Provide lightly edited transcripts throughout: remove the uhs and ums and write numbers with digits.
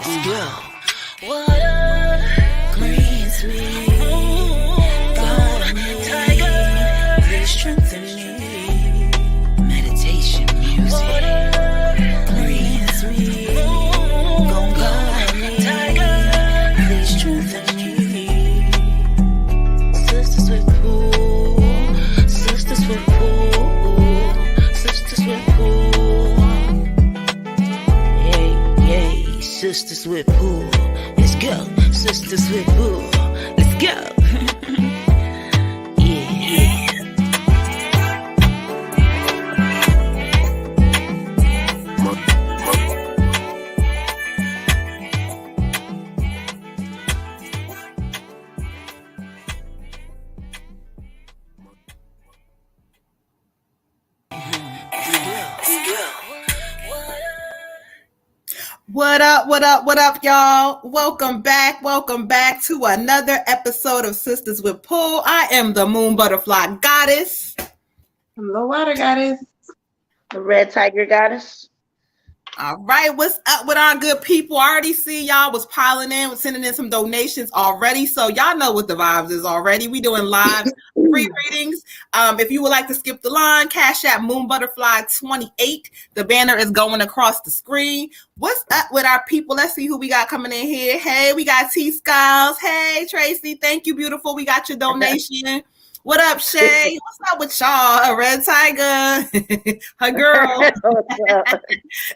Let's go. Water greens me. God, tiger, please strengthen me. Meditation music. Water greens me. God, tiger, please strengthen me. Sisters with pool. Sisters with pool. Sisters with pool. Yay, sisters with pool. Let's go. Sisters with pool. Let's go. Yeah. What up, what up, what up, y'all? Welcome back to another episode of Sisters with Pool. I am the Moon Butterfly Goddess. I'm the Water Goddess. The Red Tiger Goddess. All right, what's up with our good people? I already see y'all was piling in, sending in some donations already, so y'all know what the vibes is already. We doing live free readings. If you would like to skip the line, Cash App Moon Butterfly 28. The banner is going across the screen. What's up with our people? Let's see who we got coming in here. Hey, we got T Skiles. Hey, Tracy. Thank you, beautiful. We got your donation. What up, Shay? What's up with y'all? Red Tiger, her girl.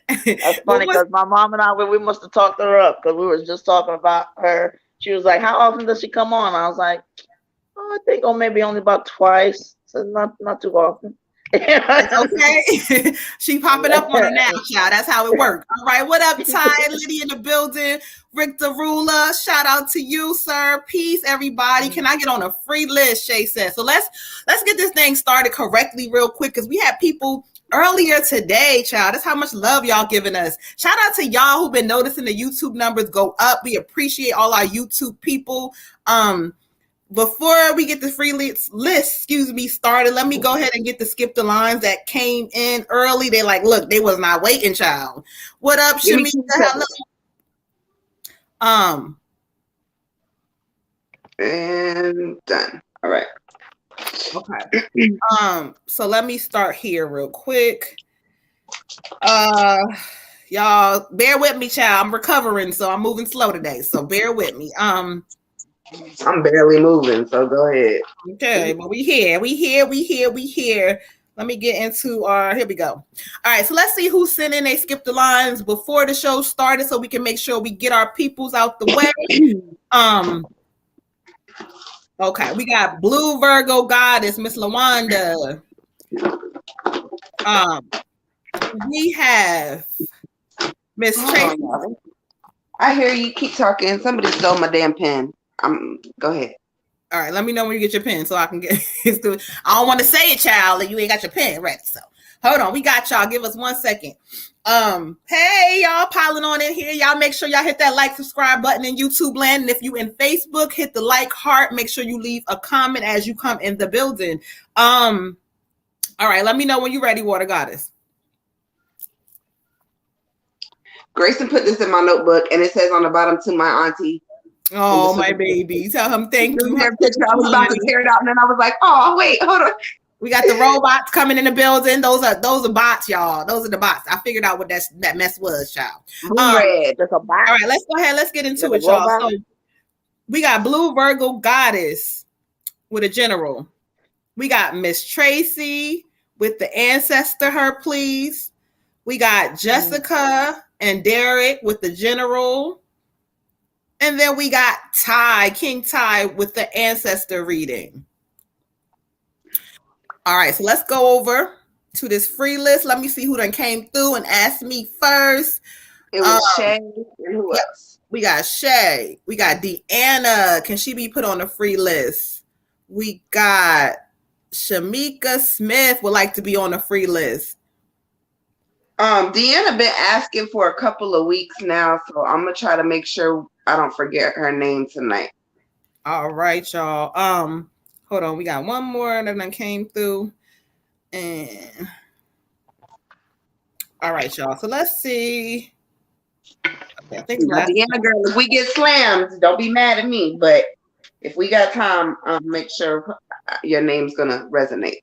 That's funny because my mom and I, we must have talked her up because we were just talking about her. She was like, "How often does she come on?" I was like, "Oh, I think maybe only about twice. So not too often." Okay, she popping up on her now, child. That's how it works. All right, what up, Ty? Liddy in the building. Rick the Ruler, shout out to you, sir. Peace, everybody. Can I get on a free list? Shay says. So let's get this thing started correctly real quick because we had people earlier today, child. That's how much love y'all giving us. Shout out to y'all who've been noticing the YouTube numbers go up. We appreciate all our YouTube people. Before we get the free list, started, let me go ahead and get to skip the lines that came in early. They like, look, they was not waiting, child. What up, Shamika? Hello. And done. All right. Okay. So let me start here real quick. Y'all bear with me, child. I'm recovering, so I'm moving slow today. So bear with me. I'm barely moving, so go ahead. Okay, but we here. Let me get into our, here we go. All right, so let's see who sent in. They skipped the lines before the show started so we can make sure we get our peoples out the way. Okay, we got Blue Virgo Goddess, Miss LaWanda. We have Miss Tracy. I hear you keep talking. Somebody stole my damn pen. Go ahead. All right, let me know when you get your pen so I can get it. I don't want to say it, child, that you ain't got your pen ready. So hold on, we got y'all. Give us 1 second. Hey, y'all piling on in here. Y'all make sure y'all hit that like, subscribe button in YouTube land. And if you in Facebook, hit the like heart. Make sure you leave a comment as you come in the building. All right, let me know when you're ready, Water Goddess. Grayson put this in my notebook, and it says on the bottom, to my auntie. Oh, my baby. Tell him thank you. I was about to tear it out, and then I was like, oh, wait, hold on. We got the robots coming in the building. Those are bots, y'all. Those are the bots. I figured out what that mess was, child. Red, just a bot. All right, let's go ahead. Let's get into it, y'all. So we got Blue Virgo Goddess with a general. We got Miss Tracy with the ancestor, her please. We got Jessica and Derek with the general. And then we got Ty, King Ty with the ancestor reading. All right, so let's go over to this free list. Let me see who done came through and asked me first. It was Shay and who else? We got Shay. We got Deanna. Can she be put on the free list? We got Shamika Smith would like to be on the free list. Deanna been asking for a couple of weeks now, so I'm gonna try to make sure I don't forget her name tonight. All right, y'all. Hold on, we got one more that done came through. And all right, y'all. So let's see. I think Now, Deanna girl, if we get slammed, don't be mad at me. But if we got time, make sure your name's gonna resonate.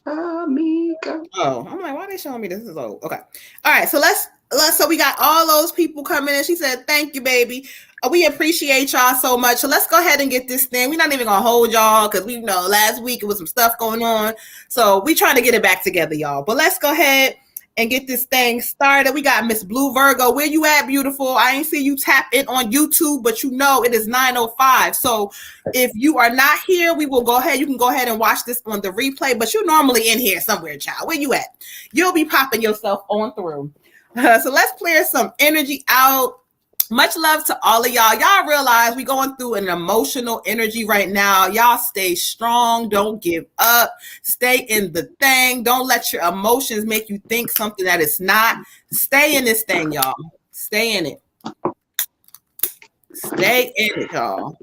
Amiga. Oh, I'm like, why are they showing me this is old? Okay. All right. So let's so we got all those people coming in. She said, thank you, baby. We appreciate y'all so much. So let's go ahead and get this thing. We're not even gonna hold y'all because we know last week it was some stuff going on. So we trying to get it back together, y'all. But let's go ahead and get this thing started. We got Miss Blue Virgo. Where you at, beautiful? I ain't see you tap in on YouTube, but you know it is 9:05. So if you are not here, we will go ahead. You can go ahead and watch this on the replay, but you're normally in here somewhere, child. Where you at? You'll be popping yourself on through. So let's clear some energy out. Much love to all of y'all. Y'all realize we going through an emotional energy right now. Y'all stay strong. Don't give up. Stay in the thing. Don't let your emotions make you think something that it's not. Stay in this thing, y'all. Stay in it. Stay in it, y'all.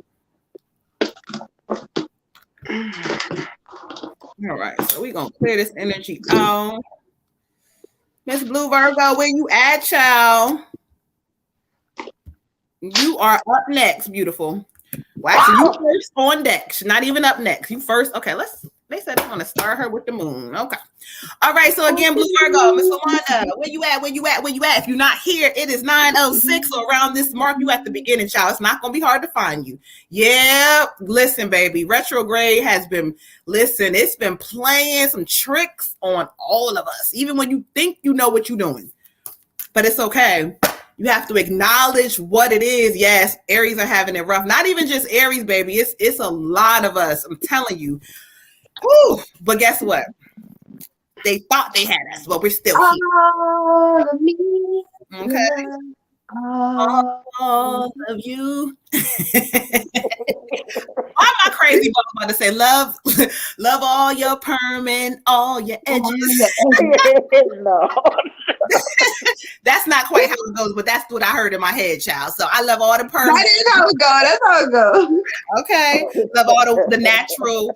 All right. So we're going to clear this energy out. Miss Blue Virgo, where you at, child? You are up next, beautiful. Well, actually, you first on deck. She's not even up next. You first. Okay, they said they want to start her with the moon. Okay. All right. So again, Blue Virgo, Miss Wanda, where you at? Where you at? Where you at? If you're not here, it is 9:06. So around this mark, you at the beginning, child. It's not gonna be hard to find you. Yeah. Listen, baby. Retrograde has been. Listen, it's been playing some tricks on all of us. Even when you think you know what you're doing, but it's okay. You have to acknowledge what it is. Yes, Aries are having it rough. Not even just Aries, baby. It's a lot of us. I'm telling you. Whew. But guess what? They thought they had us, but we're still here. All of me. Okay. All of you. Why am I crazy about to say love all your perm and all your edges? No. That's not quite how it goes, but that's what I heard in my head, child. So I love all the perm. That is how it goes. That's how it goes. Okay. Love all the natural,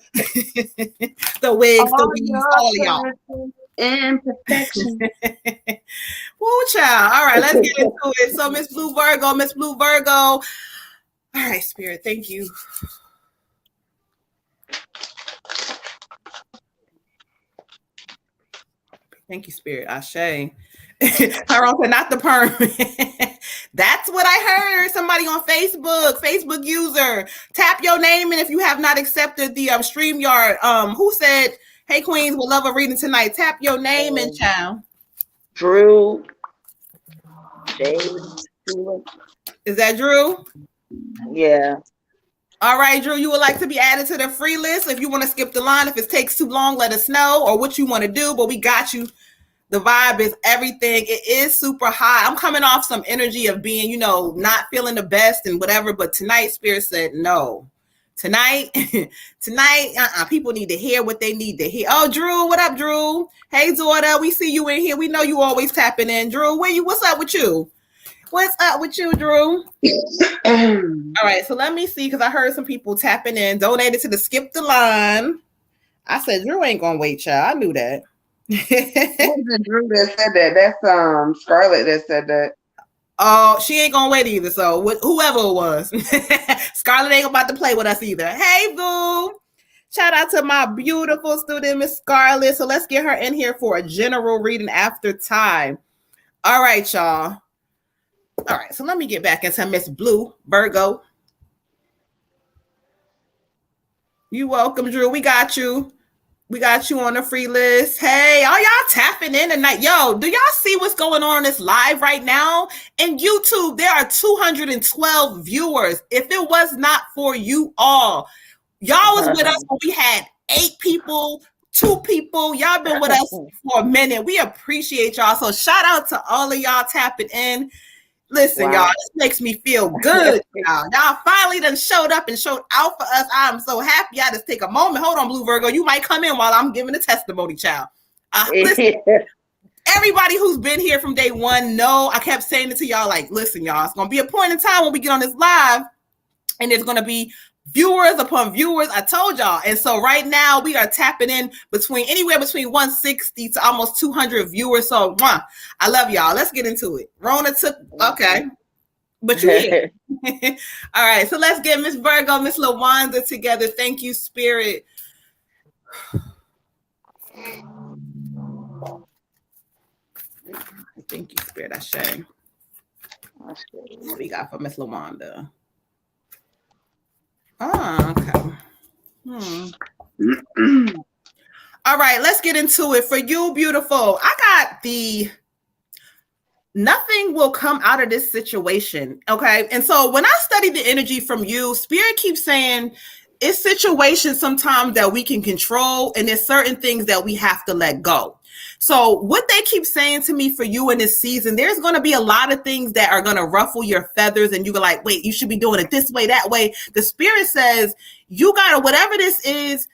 the wigs, the weaves, all of y'all. Imperfection. Woo, child. All right, let's get into it. So Miss Blue Virgo. All right, Spirit, thank you. Thank you, Spirit. Ashe. Tyrone said, not the perm. That's what I heard. Somebody on Facebook user. Tap your name in if you have not accepted the StreamYard. Who said, hey, Queens, we'll love a reading tonight. Tap your name in, child. Drew. Jade. Is that Drew? Yeah. All right, Drew, you would like to be added to the free list. If you want to skip the line, if it takes too long, let us know, or what you want to do, but we got you. The vibe is everything. It is super high. I'm coming off some energy of being, not feeling the best and whatever, but tonight, Spirit said no. Tonight, people need to hear what they need to hear. Oh, Drew, what up, Drew? Hey, daughter, we see you in here. We know you always tapping in. Drew, what's up with you? What's up with you, Drew? All right, so let me see, because I heard some people tapping in, donated to the skip the line. I said, Drew ain't gonna wait, child. I knew that. What was it, Drew that said that? That's Scarlett that said that. Oh, she ain't gonna wait either. So whoever it was, Scarlett ain't about to play with us either. Hey, boo! Shout out to my beautiful student, Miss Scarlett. So let's get her in here for a general reading after time. All right, y'all. All right, so let me get back into Miss Blue Virgo. You welcome, Drew. We got you. We got you on the free list. Hey, all y'all tapping in tonight. Yo, do y'all see what's going on this live right now? In YouTube, there are 212 viewers. If it was not for you all, y'all was with us when we had 8 people, 2 people. Y'all been with us for a minute. We appreciate y'all. So shout out to all of y'all tapping in. Listen, y'all, this makes me feel good. Y'all finally done showed up and showed out for us. I'm so happy. I just take a moment. Hold on, Blue Virgo. You might come in while I'm giving a testimony, child. Listen, everybody who's been here from day one know I kept saying it to y'all, like, listen, y'all, it's going to be a point in time when we get on this live, and there's going to be viewers upon viewers. I told y'all. And so right now we are tapping in anywhere between 160 to almost 200 viewers. So I love y'all. Let's get into it. Rona took, okay. But you here. All right. So let's get Miss Virgo, Miss LaWanda together. Thank you, Spirit. Thank you, Spirit. That's shame. What we got for Miss LaWanda? Oh, okay. All right, let's get into it. For you, beautiful, I got the nothing will come out of this situation. Okay. And so when I study the energy from you, Spirit keeps saying it's situations sometimes that we can control, and there's certain things that we have to let go. So what they keep saying to me for you in this season, there's going to be a lot of things that are going to ruffle your feathers, and you're like, wait, you should be doing it this way, that way. The Spirit says you got to, whatever this is,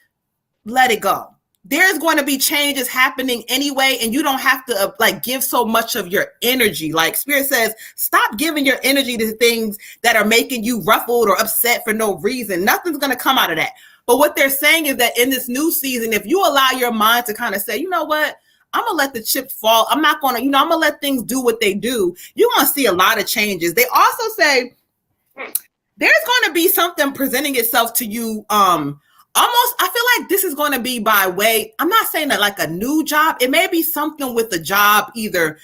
let it go. There's going to be changes happening anyway, and you don't have to give so much of your energy. Like Spirit says, stop giving your energy to things that are making you ruffled or upset for no reason. Nothing's going to come out of that. But what they're saying is that in this new season, if you allow your mind to kind of say, you know what, I'm going to let the chips fall. I'm not going to, I'm going to let things do what they do. You're going to see a lot of changes. They also say there's going to be something presenting itself to you. Almost, I feel like this is going to be by way, I'm not saying that like a new job. It may be something with the job, either,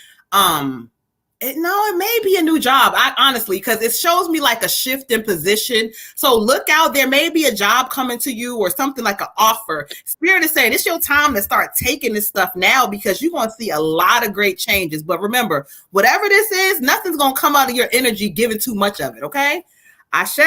it may be a new job, honestly, because it shows me like a shift in position. So look out, there may be a job coming to you or something like an offer. Spirit is saying it's your time to start taking this stuff now, because you're going to see a lot of great changes. But remember, whatever this is, nothing's going to come out of your energy giving too much of it, okay? Ashe.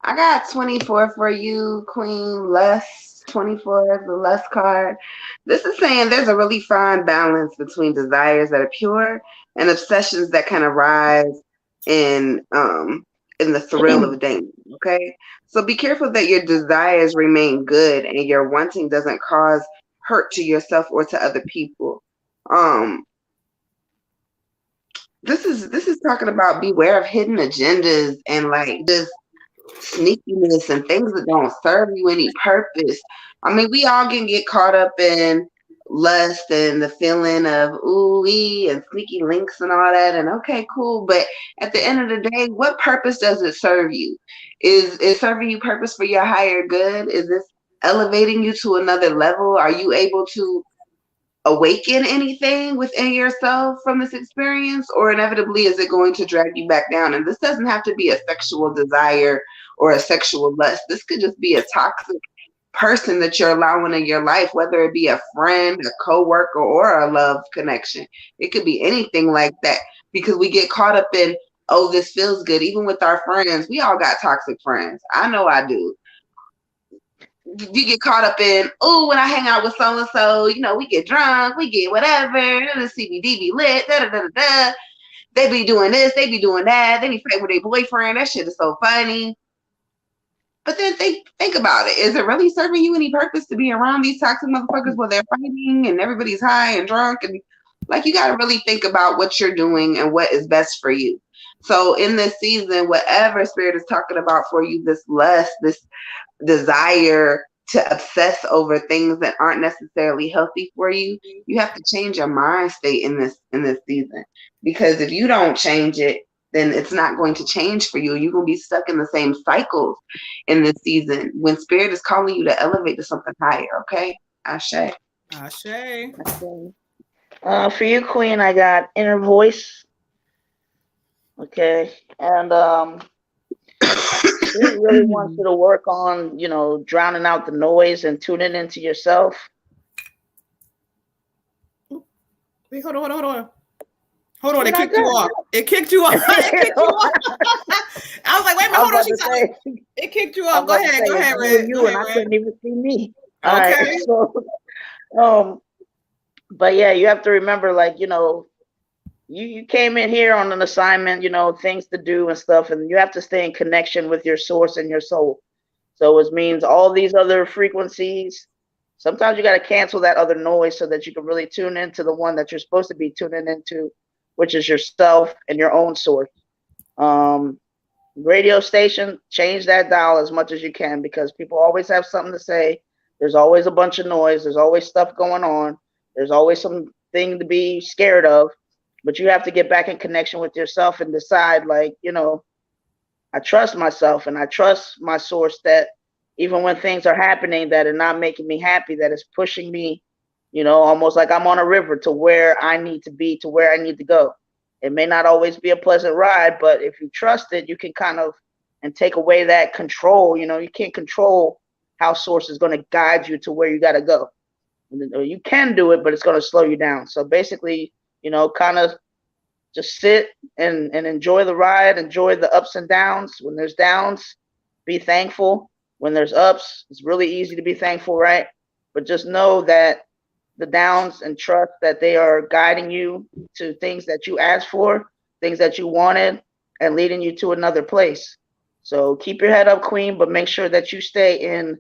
I got 24 for you, Queen. Less 24 is the less card. This is saying there's a really fine balance between desires that are pure and obsessions that kind of rise in the thrill of danger. Okay, so be careful that your desires remain good and your wanting doesn't cause hurt to yourself or to other people. This is talking about beware of hidden agendas and like just sneakiness and things that don't serve you any purpose. I mean, we all can get caught up in lust and the feeling of ooh-wee and sneaky links and all that, and okay, cool, but at the end of the day, what purpose does it serve you? Is it serving you purpose for your higher good? Is this elevating you to another level? Are you able to awaken anything within yourself from this experience, or inevitably is it going to drag you back down? And this doesn't have to be a sexual desire or a sexual lust. This could just be a toxic person that you're allowing in your life, whether it be a friend, a coworker, or a love connection. It could be anything like that, because we get caught up in, oh, this feels good. Even with our friends, we all got toxic friends. I know I do. You get caught up in, oh, when I hang out with so-and-so, we get drunk, we get whatever, the CBD be lit, da-da-da-da-da. They be doing this, they be doing that, they be fighting with their boyfriend, that shit is so funny. But then think about it. Is it really serving you any purpose to be around these toxic motherfuckers while they're fighting and everybody's high and drunk? And like, you got to really think about what you're doing and what is best for you. So in this season, whatever Spirit is talking about for you, this lust, this desire to obsess over things that aren't necessarily healthy for you, you have to change your mind state in this season. Because if you don't change it, then it's not going to change for you. You're going to be stuck in the same cycles in this season when Spirit is calling you to elevate to something higher, okay? Ashe. For you, Queen, I got inner voice. Okay. And Spirit really wants you to work on, drowning out the noise and tuning into yourself. Wait, hold on. Hold on, it kicked you off. It kicked you off. I was like, wait a minute, hold on. It kicked you off. Go ahead, Red. I couldn't even see me. Okay. All right, so, but yeah, you have to remember, you came in here on an assignment, things to do and stuff, and you have to stay in connection with your source and your soul. So it means all these other frequencies. Sometimes you got to cancel that other noise so that you can really tune into the one that you're supposed to be tuning into, which is yourself and your own source. Radio station, change that dial as much as you can, because people always have something to say. There's always a bunch of noise. There's always stuff going on. There's always something to be scared of. But you have to get back in connection with yourself and decide, like, you know, I trust myself and I trust my source, that even when things are happening that are not making me happy, that is pushing me, you know, almost like I'm on a river to where I need to be, to where I need to go. It may not always be a pleasant ride, but if you trust it, you can kind of, and take away that control. You know, you can't control how source is going to guide you to where you got to go. You can do it, but it's going to slow you down. So basically, you know, kind of just sit and enjoy the ride, enjoy the ups and downs. When there's downs, be thankful. When there's ups, it's really easy to be thankful, right? But just know that the downs, and trust that they are guiding you to things that you asked for, things that you wanted, and leading you to another place. So keep your head up, Queen, but make sure that you stay in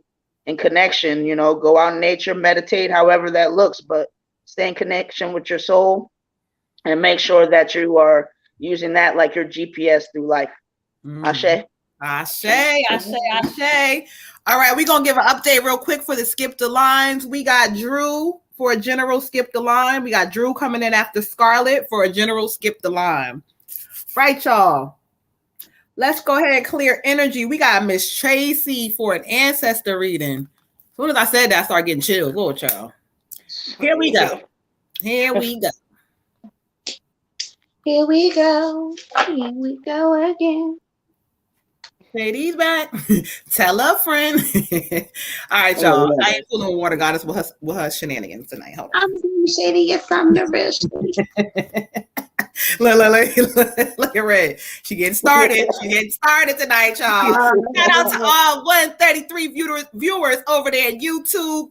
connection. You know, go out in nature, meditate, however that looks, but stay in connection with your soul, and make sure that you are using that like your GPS through life. Ashe. Ashe. All right, we're going to give an update real quick for the Skip the Lines. We got Drew for a general skip the line. We got Drew coming in after Scarlett for a general skip the line. Right, y'all. Let's go ahead and clear energy. We got Miss Tracy for an ancestor reading. As soon as I said that, I started getting chills. Lord, y'all. Here we go. Here we go. Here we go. Here we go again. Sadie's back. Tell a friend. All right, y'all. I ain't fooling with Water Goddess with her shenanigans tonight. Hold on. I'm being shady. Yes, I'm nervous. Look at Red. She getting started. She getting started tonight, y'all. Shout out to all 133 viewers over there on YouTube.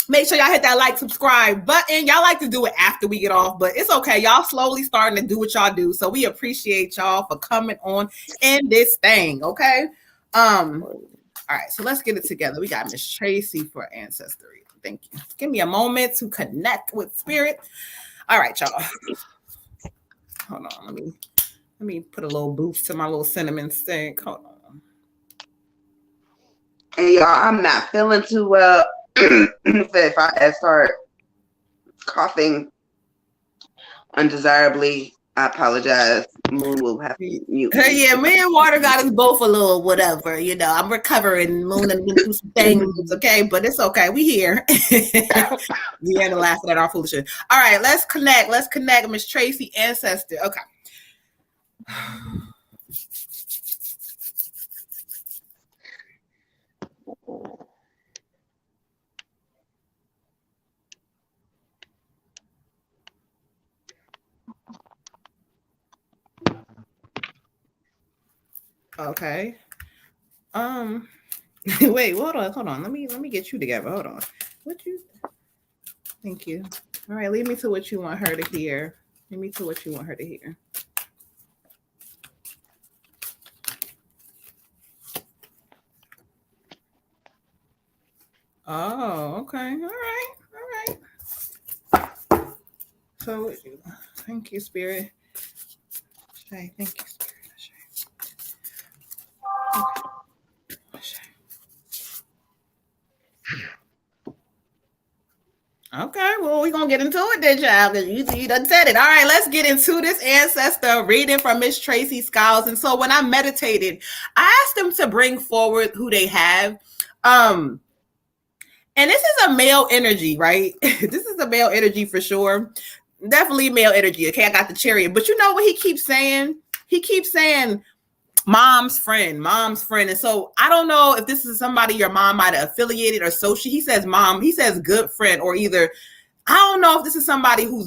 Make sure y'all hit that like, subscribe button. Y'all like to do it after we get off, but it's okay. Y'all slowly starting to do what y'all do. So we appreciate y'all for coming on in this thing, okay? All right, so let's get it together. We got Miss Tracy for Ancestry. Thank you. Give me a moment to connect with spirit. All right, y'all. Hold on. Let me put a little boost to my little cinnamon stick. Hold on. Hey, y'all, I'm not feeling too well. If I start coughing undesirably, I apologize. Moon will have to mute. Yeah, me and Water Goddess both a little whatever. You know, I'm recovering. Moon and been through some things, okay? But it's okay. We here. We ain't laughing at our foolishness. All right, let's connect. Let's connect. Miss Tracy, ancestor. Okay. Okay. Wait, hold on. Let me get you together. Hold on. Thank you. All right, lead me to what you want her to hear. Lead me to what you want her to hear. Oh, okay. All right. So thank you, Spirit. Okay, thank you, Spirit. Okay, well, we're going to get into it then, child, because you done said it. All right, let's get into this ancestor reading from Miss Tracy Skiles. And so when I meditated, I asked them to bring forward who they have. And this is a male energy, right? This is a male energy for sure. Definitely male energy. Okay, I got the chariot. But you know what he keeps saying? He keeps saying, mom's friend. And so I don't know if this is somebody your mom might have affiliated or associated. He says mom, he says good friend, or either, I don't know if this is somebody who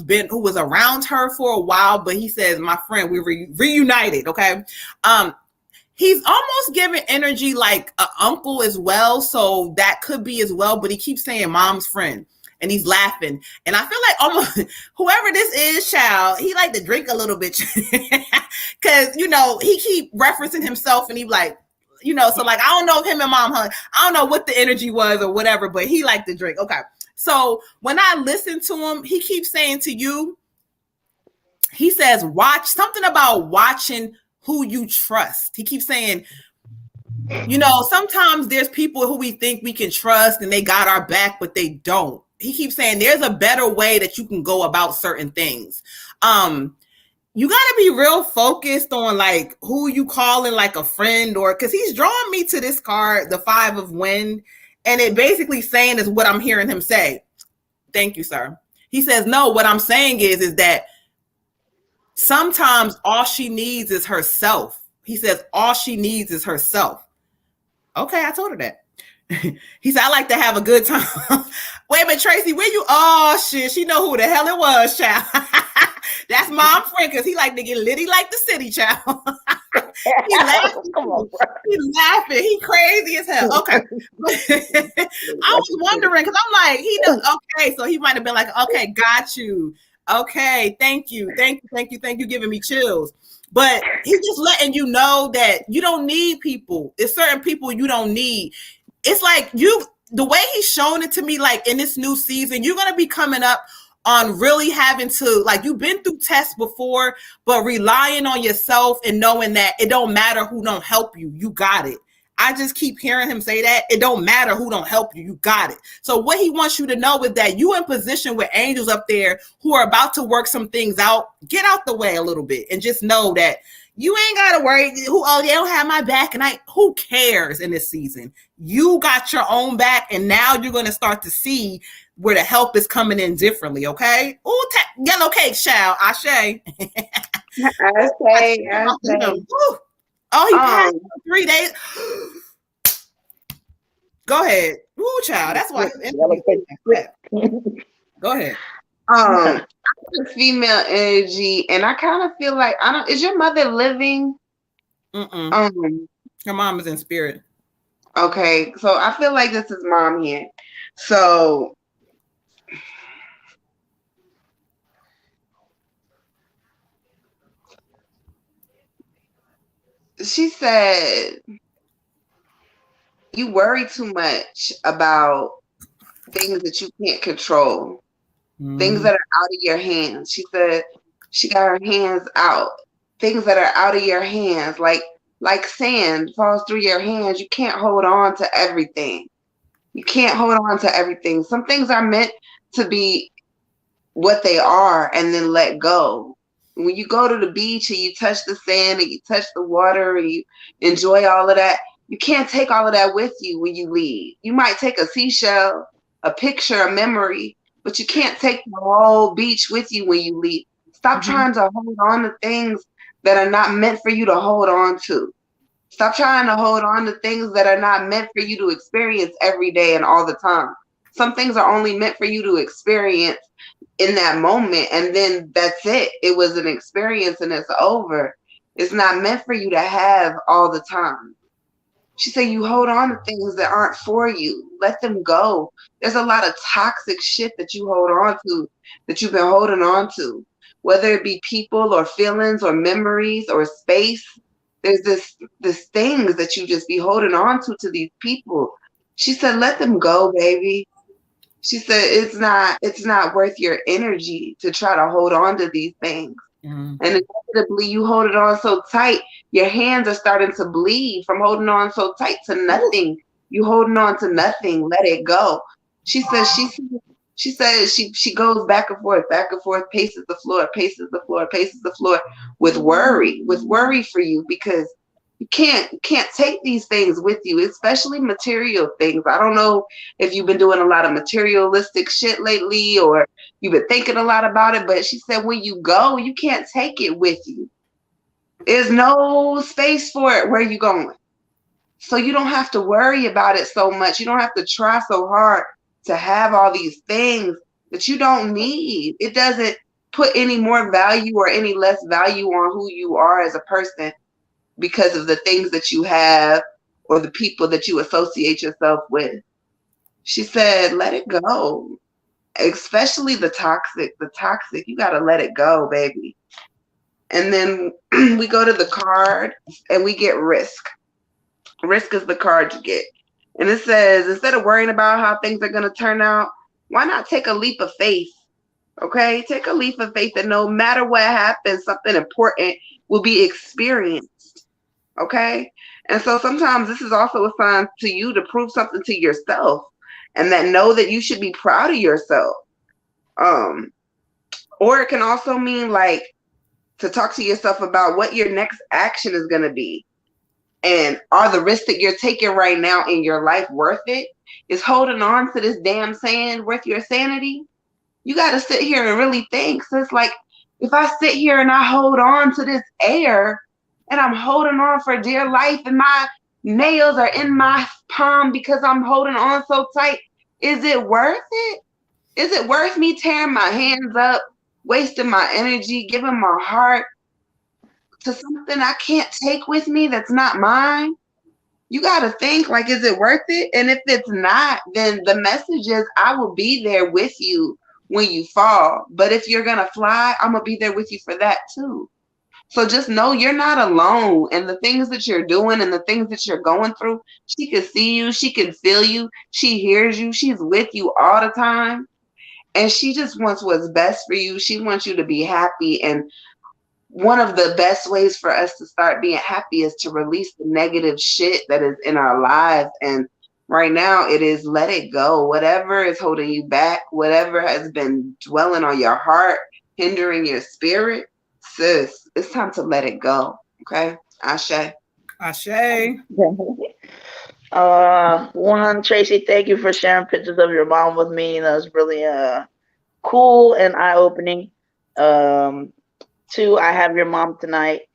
was around her for a while, but he says, my friend, we reunited. Okay. He's almost giving energy like an uncle as well. So that could be as well, but he keeps saying mom's friend. And he's laughing. And I feel like almost whoever this is, child, he like to drink a little bit. Because, you know, he keep referencing himself and he like, you know, so like, I don't know if him and mom hung. I don't know what the energy was or whatever, but he liked to drink. Okay. So when I listen to him, he keeps saying to you, he says, watch something about watching who you trust. He keeps saying, you know, sometimes there's people who we think we can trust and they got our back, but they don't. He keeps saying there's a better way that you can go about certain things. You got to be real focused on like who you calling like a friend, or because he's drawing me to this card, the 5 of Wind, and it basically saying is what I'm hearing him say. Thank you, sir. He says, no, what I'm saying is that sometimes all she needs is herself. He says all she needs is herself. Okay, I told her that. He said, I like to have a good time. Wait a minute, Tracy, where you? Oh, shit. She know who the hell it was, child. That's mom friend, because he like to get litty like the city, child. He laughing. Come on, bro. He laughing. He crazy as hell. Okay. I was wondering, because I'm like, he does, okay, so he might have been like, okay, got you. Okay, thank you, giving me chills. But he's just letting you know that you don't need people. There's certain people you don't need. It's like the way he's showing it to me, like in this new season, you're going to be coming up on really having to, like, you've been through tests before, but relying on yourself and knowing that it don't matter who don't help you. You got it. I just keep hearing him say that. It don't matter who don't help you. You got it. So what he wants you to know is that you in position with angels up there who are about to work some things out. Get out the way a little bit and just know that you ain't got to worry. They don't have my back. And who cares in this season? You got your own back. And now you're going to start to see where the help is coming in differently. Okay. Ooh, yellow cake, child. Ashe. Ashe. Oh, he passed 3 days. Go ahead. Woo, child. That's why. Go ahead. Female energy, and I kind of feel like is your mother living? Her mom is in spirit. Okay, so I feel like this is mom here. So she said you worry too much about things that you can't control. Things that are out of your hands. She said she got her hands out. Things that are out of your hands, like sand falls through your hands. You can't hold on to everything. You can't hold on to everything. Some things are meant to be what they are and then let go. When you go to the beach and you touch the sand and you touch the water and you enjoy all of that, you can't take all of that with you when you leave. You might take a seashell, a picture, a memory, but you can't take the whole beach with you when you leave. Stop trying to hold on to things that are not meant for you to hold on to. Stop trying to hold on to things that are not meant for you to experience every day and all the time. Some things are only meant for you to experience in that moment, and then that's it. It was an experience and it's over. It's not meant for you to have all the time. She said you hold on to things that aren't for you. Let them go. There's a lot of toxic shit that you hold on to, that you've been holding on to, whether it be people or feelings or memories or space. There's this things that you just be holding on to these people. She said, let them go, baby. She said it's not worth your energy to try to hold on to these things. And inevitably you hold it on so tight, your hands are starting to bleed from holding on so tight to nothing. You holding on to nothing. Let it go. She says she goes back and forth, paces the floor with worry for you, because you can't take these things with you, especially material things. I don't know if you've been doing a lot of materialistic shit lately or you've been thinking a lot about it, but she said when you go, you can't take it with you. There's no space for it where you're going. So you don't have to worry about it so much. You don't have to try so hard to have all these things that you don't need. It doesn't put any more value or any less value on who you are as a person because of the things that you have or the people that you associate yourself with. She said, let it go. Especially the toxic, you got to let it go, baby. And then we go to the card and we get risk. Risk is the card you get. And it says, instead of worrying about how things are going to turn out, why not take a leap of faith? Okay, take a leap of faith and no matter what happens, something important will be experienced. Okay, and so sometimes this is also a sign to you to prove something to yourself, and that know that you should be proud of yourself. Um, or it can also mean like to talk to yourself about what your next action is going to be, and are the risks that you're taking right now in your life worth it? Is holding on to this damn sand worth your sanity? You got to sit here and really think. So it's like, if I sit here and I hold on to this air and I'm holding on for dear life and my nails are in my palm because I'm holding on so tight, is it worth it? Is it worth me tearing my hands up, wasting my energy, giving my heart to something I can't take with me that's not mine? You got to think, like, is it worth it? And if it's not, then the message is I will be there with you when you fall. But if you're going to fly, I'm going to be there with you for that too. So just know you're not alone. And the things that you're doing and the things that you're going through, she can see you. She can feel you. She hears you. She's with you all the time. And she just wants what's best for you. She wants you to be happy. And one of the best ways for us to start being happy is to release the negative shit that is in our lives. And right now it is let it go. Whatever is holding you back, whatever has been dwelling on your heart, hindering your spirit, sis, it's time to let it go. Okay? Ashe. Ashe. One, Tracy, thank you for sharing pictures of your mom with me. That was really cool and eye-opening. Two, I have your mom tonight,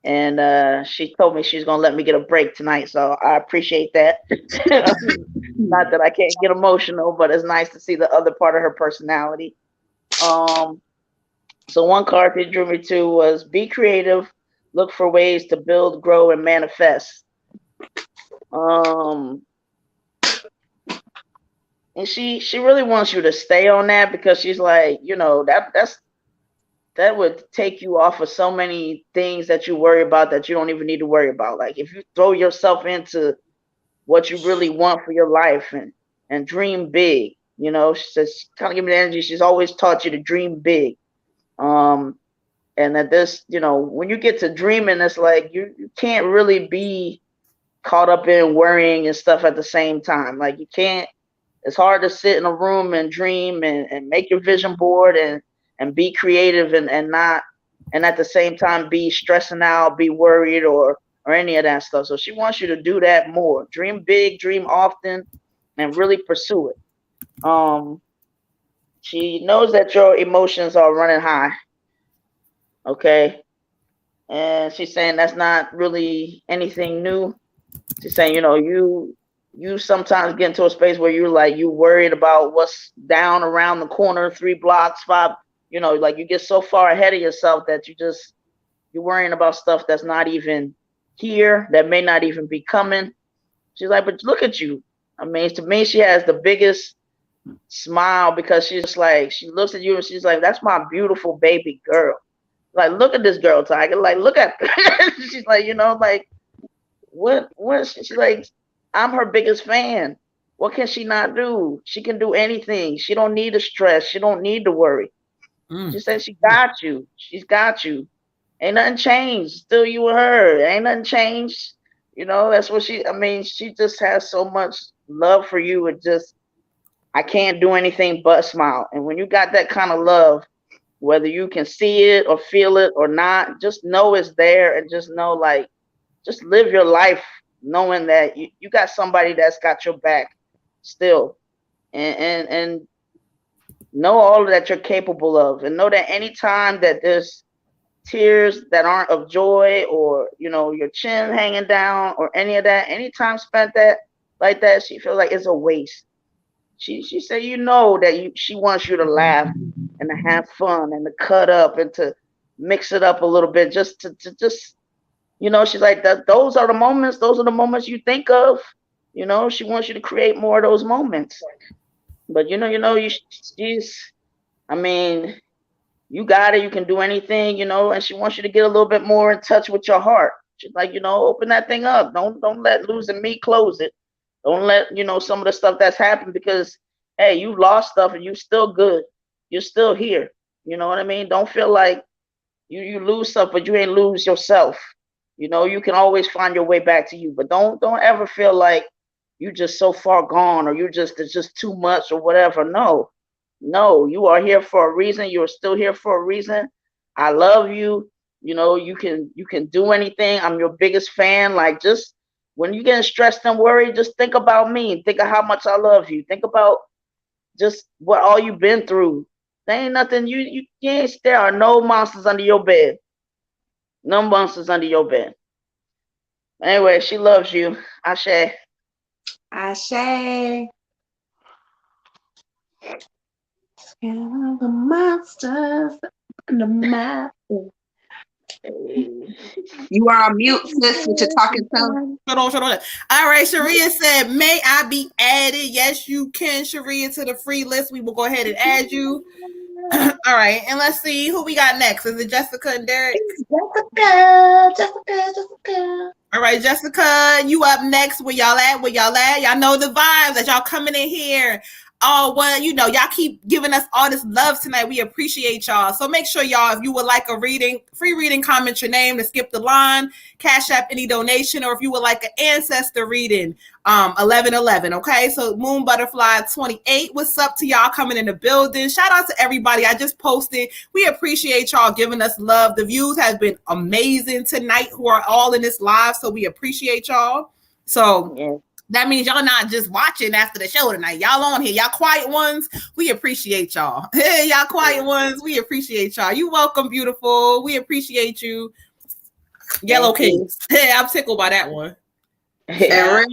and she told me she's gonna let me get a break tonight, so I appreciate that. Not that I can't get emotional, but it's nice to see the other part of her personality. So one card that drew me to was be creative, look for ways to build, grow, and manifest. And she really wants you to stay on that, because she's like, you know, that would take you off of so many things that you worry about that you don't even need to worry about. Like if you throw yourself into what you really want for your life and dream big, you know, she's kind of giving me the energy. She's always taught you to dream big. And that this, you know, when you get to dreaming, it's like you can't really be caught up in worrying and stuff at the same time. Like you can't, it's hard to sit in a room and dream and make your vision board and be creative and not, and at the same time be stressing out, be worried or any of that stuff. So she wants you to do that more. Dream big, dream often, and really pursue it. She knows that your emotions are running high. Okay. And she's saying that's not really anything new. She's saying, you know, you sometimes get into a space where you're like, you worried about what's down around the corner, 3 blocks, 5, you know, like you get so far ahead of yourself that you're worrying about stuff that's not even here, that may not even be coming. She's like, but look at you. I mean, to me, she has the biggest smile, because she's just like, she looks at you and she's like, that's my beautiful baby girl. Like, look at this girl, Tiger. Like, look at her. She's like, you know, like, what she's like, I'm her biggest fan. What can she not do? She can do anything. She don't need to stress. She don't need to worry. She said she got you. She's got you. Ain't nothing changed. Still you and her. Ain't nothing changed. You know, that's what she just has so much love for you. It just, I can't do anything but smile. And when you got that kind of love, whether you can see it or feel it or not, just know it's there, and just know, like, just live your life knowing that you got somebody that's got your back still, and know all that you're capable of, and know that anytime that there's tears that aren't of joy, or, you know, your chin hanging down or any of that, anytime spent that like that, she feels like it's a waste. She said, you know, that she wants you to laugh and to have fun and to cut up and to mix it up a little bit, just to just, you know, she's like, those are the moments you think of. You know, she wants you to create more of those moments. But she's, I mean, you got it, you can do anything, you know, and she wants you to get a little bit more in touch with your heart. She's like, you know, open that thing up. Don't let losing me close it. Don't let, you know, some of the stuff that's happened, because hey, you lost stuff and you still good. you're still here. You know what I mean? Don't feel like you lose stuff, but you ain't lose yourself. You know, you can always find your way back to you, but don't ever feel like you just so far gone, or it's just too much or whatever. No, you are here for a reason. You're still here for a reason. I love you. You know, you can do anything. I'm your biggest fan. Like, just when you're getting stressed and worried, just think about me. Think of how much I love you. Think about just what all you've been through. There ain't nothing you ain't. There are no monsters under your bed. No monsters under your bed. Anyway, she loves you. Ashe. Ashe. And the monsters and the map. You are on mute, sis, with your talking tongue. Hold on. All right, Sharia said, may I be added? Yes, you can, Sharia, to the free list. We will go ahead and add you. All right, and let's see who we got next. Is it Jessica and Derek? Jessica. All right, Jessica, you up next. Where y'all at? Y'all know the vibes that y'all coming in here. Oh, well, you know, y'all keep giving us all this love tonight. We appreciate y'all. So make sure y'all, if you would like a free reading, comment your name to skip the line, cash app any donation, or if you would like an ancestor reading, 1111. Okay, so Moon Butterfly 28. What's up to y'all coming in the building? Shout out to everybody I just posted. We appreciate y'all giving us love. The views have been amazing tonight, who are all in this live. So we appreciate y'all. So yeah. That means y'all not just watching after the show tonight. Y'all on here. Y'all quiet ones, we appreciate y'all. Hey, y'all quiet ones, we appreciate y'all. You welcome, beautiful. We appreciate you. Yellow Kings. Hey, I'm tickled by that one. And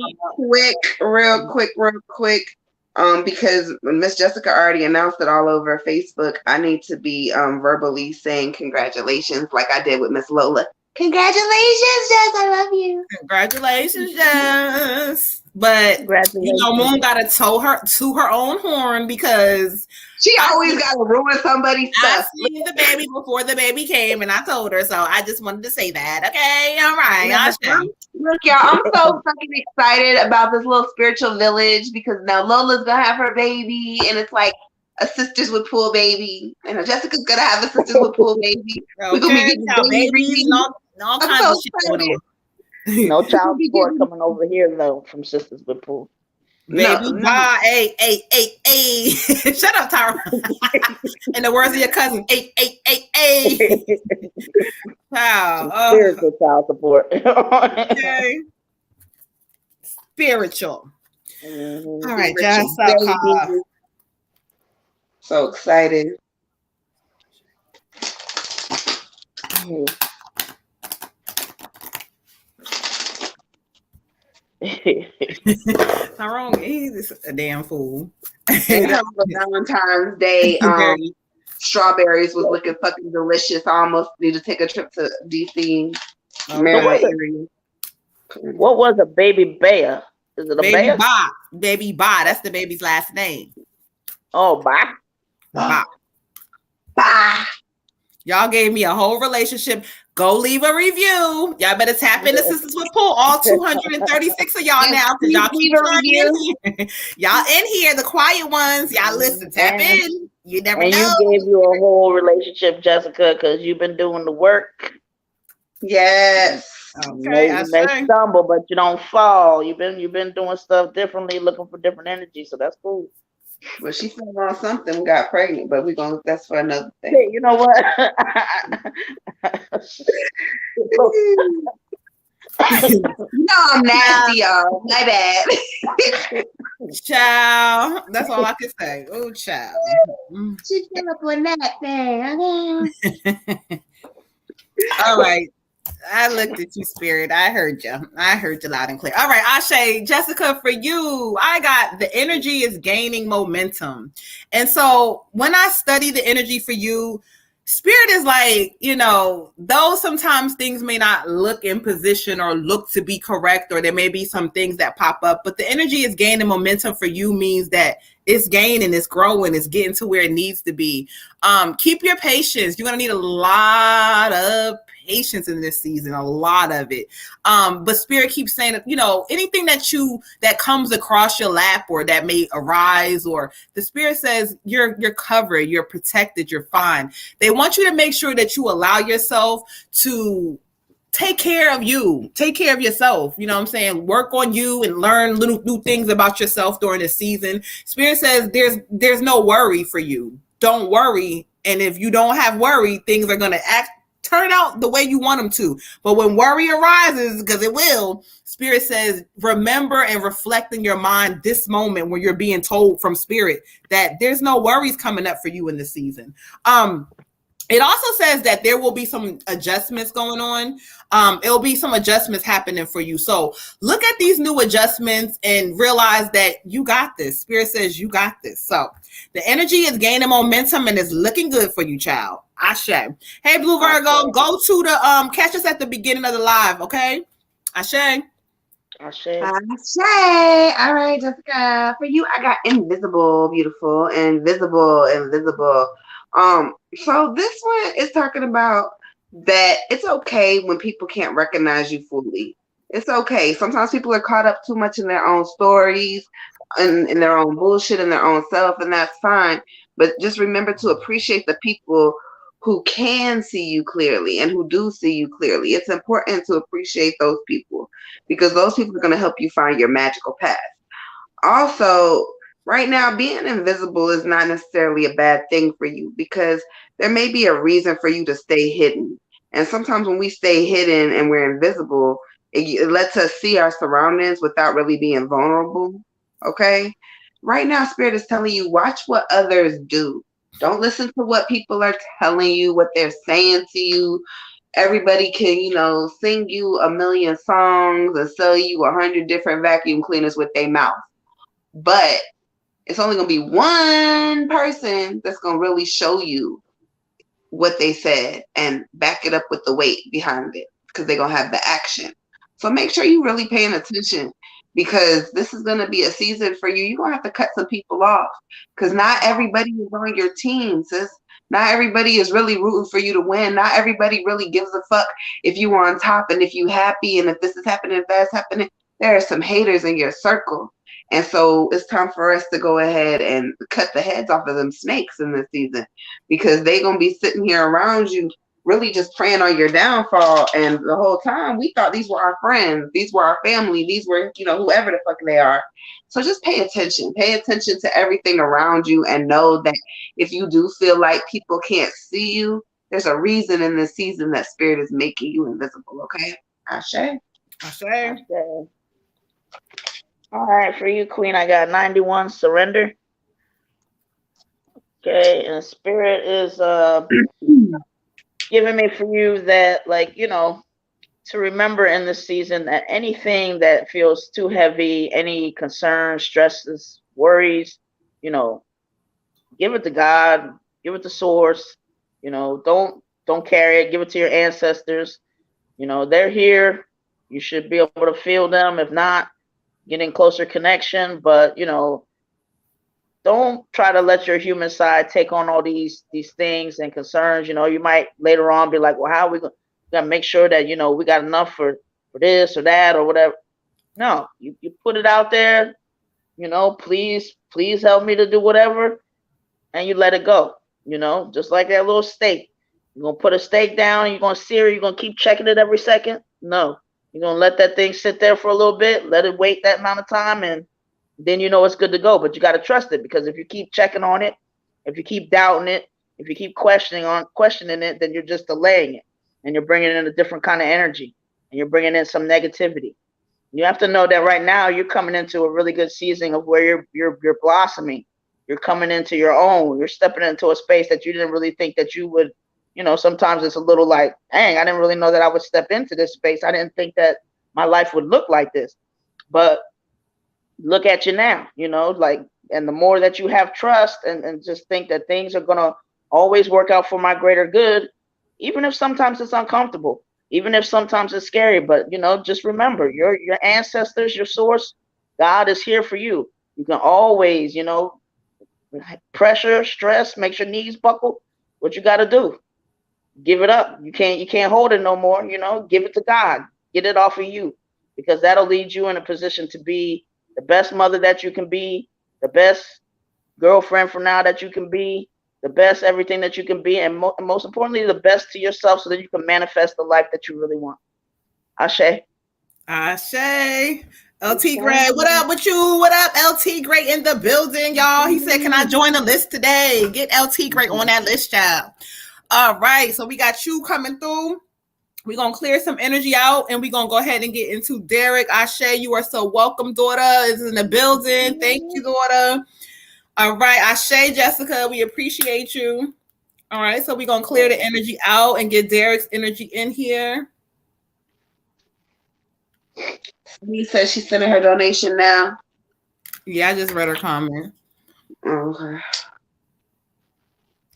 real quick, because Miss Jessica already announced it all over Facebook, I need to be verbally saying congratulations like I did with Miss Lola. Congratulations, Jess. I love you. Congratulations, Jess. But you know, Moon gotta tow her own horn, because she always gotta ruin somebody's stuff. I seen the baby before the baby came, and I told her, so I just wanted to say that. Okay, all right. Look, y'all, I'm so fucking excited about this little spiritual village, because now Lola's gonna have her baby, and it's like a Sisters with Pool baby, and Jessica's gonna have a Sisters with Pool baby. Okay, we're gonna be babies and all kinds of shit going on. No child support coming over here though from Sisters with Pool. Baby, bye. Hey. Shut up, Tyra. In the words of your cousin, hey. Wow. Spiritual child support. Okay. Spiritual. Mm-hmm. All right, Jessica. So excited. Not wrong. He's a damn fool. Valentine's Day. Strawberries was looking fucking delicious. I almost need to take a trip to DC, Maryland area. What was a baby bear? Is it a baby bear? Baby Ba. That's the baby's last name. Oh, Ba. Ba. Y'all gave me a whole relationship. Go leave a review. Y'all better tap into Sisters with Pool. All 236 of y'all now. Y'all keep y'all in here, the quiet ones. Y'all listen, tap in. You never know. You gave you a whole relationship, Jessica, because you've been doing the work. Yes. Okay, you may stumble, but you don't fall. You've been doing stuff differently, looking for different energy. So that's cool. Well, she fell on something, got pregnant, but that's for another thing. Hey, you know what? No, I'm nasty, y'all. My bad. Child. That's all I can say. Oh, child. She came up with that thing. All right. I looked at you, Spirit. I heard you loud and clear. All right, Ashe, Jessica, for you, I got the energy is gaining momentum. And so when I study the energy for you, Spirit is like, you know, though sometimes things may not look in position or look to be correct, or there may be some things that pop up, but the energy is gaining momentum for you means that it's gaining, it's growing, it's getting to where it needs to be. Keep your patience. You're gonna need a lot of patience in this season, a lot of it. But Spirit keeps saying, you know, anything that comes across your lap or that may arise, or the Spirit says you're covered, you're protected, you're fine. They want you to make sure that you allow yourself to take care of you, take care of yourself. You know what I'm saying? Work on you and learn little new things about yourself during the season. Spirit says there's no worry for you. Don't worry. And if you don't have worry, things are going to turn out the way you want them to. But when worry arises, because it will, Spirit says, remember and reflect in your mind this moment when you're being told from Spirit that there's no worries coming up for you in the season. It also says that there will be some adjustments going on. It'll be some adjustments happening for you. So look at these new adjustments and realize that you got this. Spirit says you got this. So the energy is gaining momentum and is looking good for you, child. Ashe. Hey, Blue Virgo, go to the catch us at the beginning of the live, okay? Ashe. Ashe. All right, Jessica. For you, I got invisible, beautiful, invisible, invisible. So this one is talking about that it's okay when people can't recognize you fully. It's okay. Sometimes people are caught up too much in their own stories and in their own bullshit and their own self, and that's fine. But just remember to appreciate the people who can see you clearly and who do see you clearly. It's important to appreciate those people because those people are going to help you find your magical path. Also, right now, being invisible is not necessarily a bad thing for you because there may be a reason for you to stay hidden. And sometimes when we stay hidden and we're invisible, it lets us see our surroundings without really being vulnerable. Okay? Right now, Spirit is telling you, watch what others do. Don't listen to what people are telling you, what they're saying to you. Everybody can, sing you a million songs and sell you 100 different vacuum cleaners with their mouth. But it's only going to be one person that's going to really show you what they said and back it up with the weight behind it because they're going to have the action. So make sure you're really paying attention because this is going to be a season for you. You're going to have to cut some people off because not everybody is on your team, sis. Not everybody is really rooting for you to win. Not everybody really gives a fuck if you are on top and if you happy and if this is happening, if that's happening. There are some haters in your circle. And so it's time for us to go ahead and cut the heads off of them snakes in this season because they're going to be sitting here around you really just praying on your downfall. And the whole time we thought these were our friends. These were our family. These were, whoever the fuck they are. So just pay attention. Pay attention to everything around you and know that if you do feel like people can't see you, there's a reason in this season that Spirit is making you invisible, okay? Ashe. Ashe. Ashe. All right, for you, Queen, I got 91, surrender. Okay, and Spirit is giving me for you that, to remember in this season that anything that feels too heavy, any concerns, stresses, worries, give it to God, give it to Source. Don't carry it. Give it to your ancestors. They're here. You should be able to feel them. If not, getting closer connection. But don't try to let your human side take on all these things and concerns. You might later on be like, well, how are we going to make sure that we got enough for this or that or whatever. No, you put it out there. Please help me to do whatever, and you let it go. Just like that little steak. You're gonna put a steak down. You're gonna sear it. You're gonna keep checking it every second. No, you're gonna let that thing sit there for a little bit. Let it wait that amount of time, and then it's good to go. But you got to trust it because if you keep checking on it, if you keep doubting it, if you keep questioning it, then you're just delaying it, and you're bringing in a different kind of energy, and you're bringing in some negativity. You have to know that right now you're coming into a really good season of where you're blossoming. You're coming into your own. You're stepping into a space that you didn't really think that you would. Sometimes it's a little like, dang, I didn't really know that I would step into this space. I didn't think that my life would look like this. But look at you now, and the more that you have trust and just think that things are going to always work out for my greater good, even if sometimes it's uncomfortable, even if sometimes it's scary. But, just remember your ancestors, your source, God is here for you. You can always, pressure, stress, makes your knees buckle, what you got to do? Give it up. You can't hold it no more. Give it to God. Get it off of you, because that'll lead you in a position to be the best mother that you can be, the best girlfriend from now that you can be, the best everything that you can be, and most importantly, the best to yourself, so that you can manifest the life that you really want. Ashe. Ashe. LT Gray, what up with you? What up, LT Gray in the building, y'all? He said, can I join the list today? Get LT Gray on that list, child. All right, so we got you coming through. We're going to clear some energy out, and we're going to go ahead and get into Derek. Ashe, you are so welcome, daughter. Is in the building. Thank you, daughter. All right, Ashe, Jessica, we appreciate you. All right, so we're going to clear the energy out and get Derek's energy in here. He said she's sending her donation now. Yeah, I just read her comment. Okay.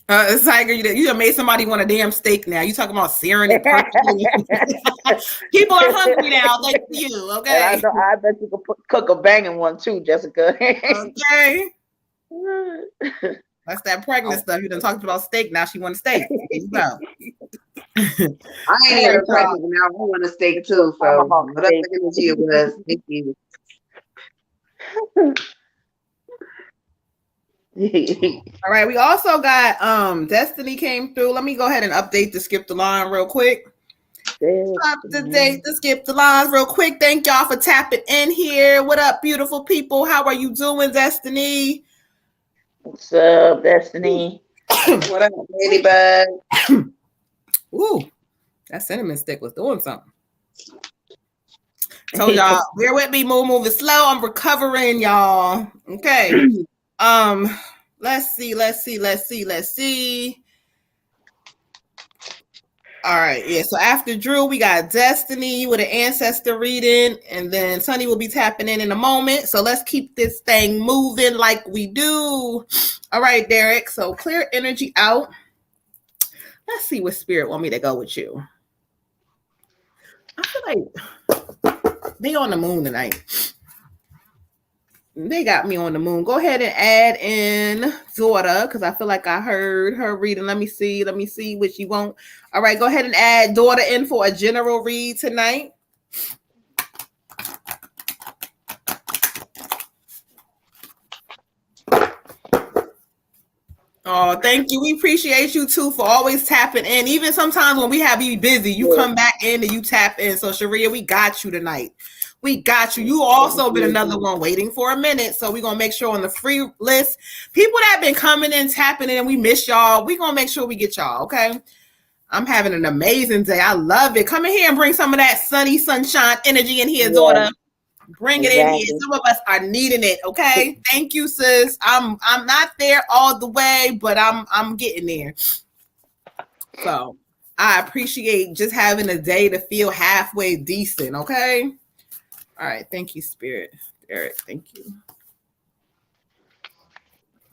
Tiger, you done made somebody want a damn steak now. You talking about searing it perfectly. People are hungry now. Thank you. Okay. And I bet you can cook a banging one too, Jessica. Okay. That's that pregnant stuff. You done talked about steak. Now she wants steak. There you go. I ain't even pregnant now. I want a steak too. So whatever energy it was, thank you. All right, we also got Destiny came through. Let me go ahead and update the skip the line real quick. Up to date the skip the lines real quick. Thank y'all for tapping in here. What up, beautiful people? How are you doing, Destiny? What's up, Destiny? What up, ladybug? Ooh, that cinnamon stick was doing something. So y'all, bear with me, moving slow. I'm recovering, y'all. Okay. Let's see. All right, yeah. So after Drew, we got Destiny with an ancestor reading, and then Sunny will be tapping in a moment. So let's keep this thing moving like we do. All right, Derek. So clear energy out. Let's see what spirit want me to go with you. I feel like they on the moon tonight. They got me on the moon. Go ahead and add in daughter, because I feel like I heard her reading. Let me see what she want. All right, go ahead and add daughter in for a general read tonight. Oh, thank you. We appreciate you too for always tapping in. Even sometimes when we have you busy, you come back in and you tap in. So Sharia, we got you tonight. We got you. You also been another one waiting for a minute. So we're going to make sure on the free list, people that have been coming in, tapping in, and we miss y'all, we're going to make sure we get y'all, okay? I'm having an amazing day. I love it. Come in here and bring some of that sunny sunshine energy in here, daughter. Bring it in here. Some of us are needing it, okay? Thank you, sis. I'm not there all the way, but I'm getting there. So I appreciate just having a day to feel halfway decent, okay? All right, thank you, Spirit. Derek, thank you.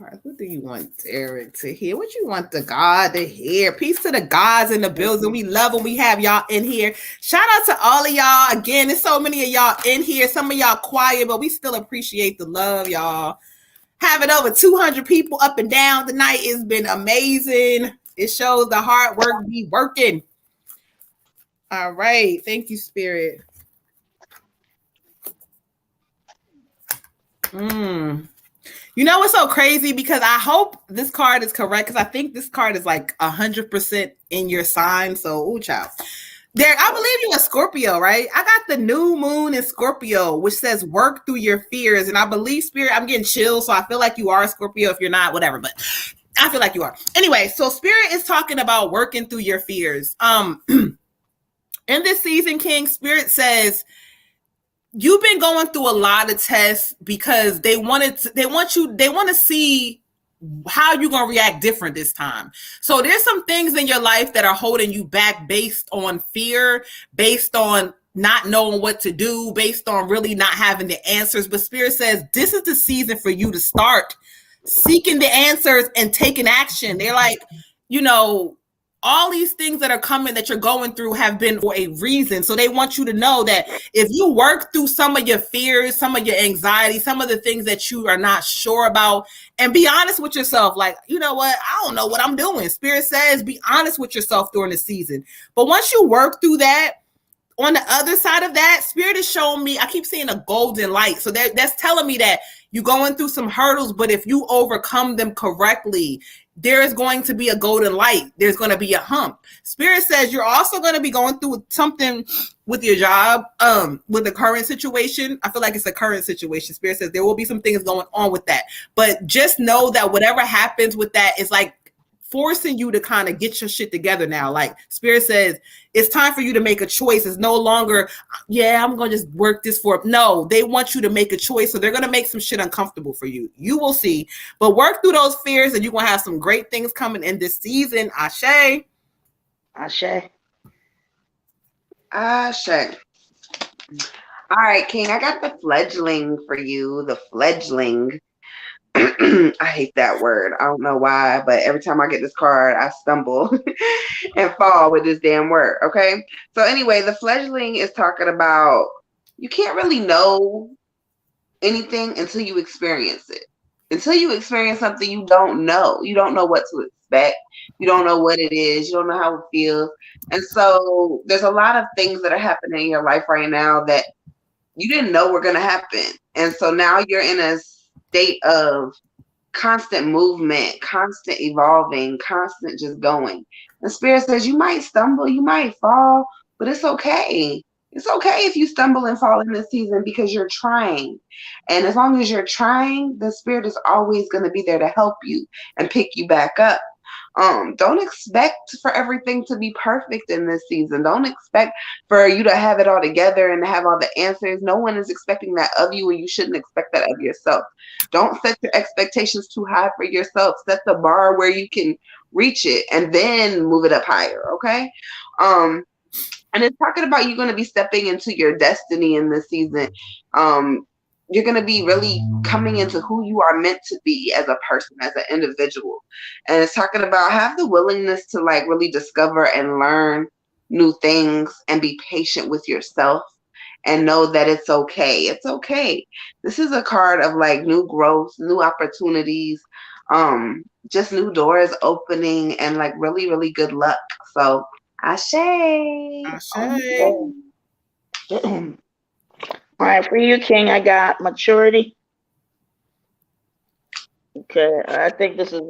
All right, what do you want Derek to hear? What you want the God to hear? Peace to the gods in the building. We love when we have y'all in here. Shout out to all of y'all. Again, there's so many of y'all in here. Some of y'all quiet, but we still appreciate the love, y'all. Having over 200 people up and down tonight has been amazing. It shows the hard work be working. All right, thank you, Spirit. You know what's so crazy? Because I hope this card is correct, because I think this card is like 100% in your sign. So, ooh, child. Derek, I believe you're a Scorpio, right? I got the new moon in Scorpio, which says work through your fears. And I believe, Spirit, I'm getting chills. So I feel like you are a Scorpio. If you're not, whatever. But I feel like you are. Anyway, so Spirit is talking about working through your fears. In this season, King, Spirit says, you've been going through a lot of tests because they want to see how you're going to react different this time. So there's some things in your life that are holding you back based on fear, based on not knowing what to do, based on really not having the answers. But Spirit says this is the season for you to start seeking the answers and taking action. They're like, all these things that are coming that you're going through have been for a reason. So they want you to know that if you work through some of your fears, some of your anxiety, some of the things that you are not sure about, and be honest with yourself, like, you know what, I don't know what I'm doing. Spirit says be honest with yourself during the season. But once you work through that, on the other side of that, Spirit is showing me, I keep seeing a golden light. So that's telling me that you're going through some hurdles, but if you overcome them correctly, there is going to be a golden light. There's going to be a hump. Spirit says you're also going to be going through something with your job, with the current situation. I feel like it's a current situation. Spirit says there will be some things going on with that. But just know that whatever happens with that is like forcing you to kind of get your shit together now. Like Spirit says, it's time for you to make a choice. It's no longer, yeah, I'm going to just work this for. No, they want you to make a choice. So they're going to make some shit uncomfortable for you. You will see. But work through those fears and you're going to have some great things coming in this season. Ashe. Ashe. Ashe. All right, King, I got the fledgling for you. The fledgling. I hate that word. I don't know why, but every time I get this card, I stumble and fall with this damn word. Okay. So anyway, the fledgling is talking about you can't really know anything until you experience it. Until you experience something you don't know. You don't know what to expect. You don't know what it is. You don't know how it feels. And so there's a lot of things that are happening in your life right now that you didn't know were going to happen. And so now you're in a state of constant movement, constant evolving, constant just going. And Spirit says you might stumble, you might fall, but it's okay. It's okay if you stumble and fall in this season because you're trying. And as long as you're trying, the Spirit is always going to be there to help you and pick you back up. Don't expect for everything to be perfect in this season. Don't expect for you to have it all together and to have all the answers. No one is expecting that of you, and you shouldn't expect that of yourself. Don't set your expectations too high for yourself. Set the bar where you can reach it and then move it up higher, okay? And it's talking about you're going to be stepping into your destiny in this season. You're going to be really coming into who you are meant to be as a person, as an individual. And it's talking about have the willingness to like really discover and learn new things and be patient with yourself and know that it's okay. It's okay. This is a card of like new growth, new opportunities, just new doors opening and like really, really good luck. So Ashe. Ashe. All right, for you, King, I got maturity. Okay, I think this is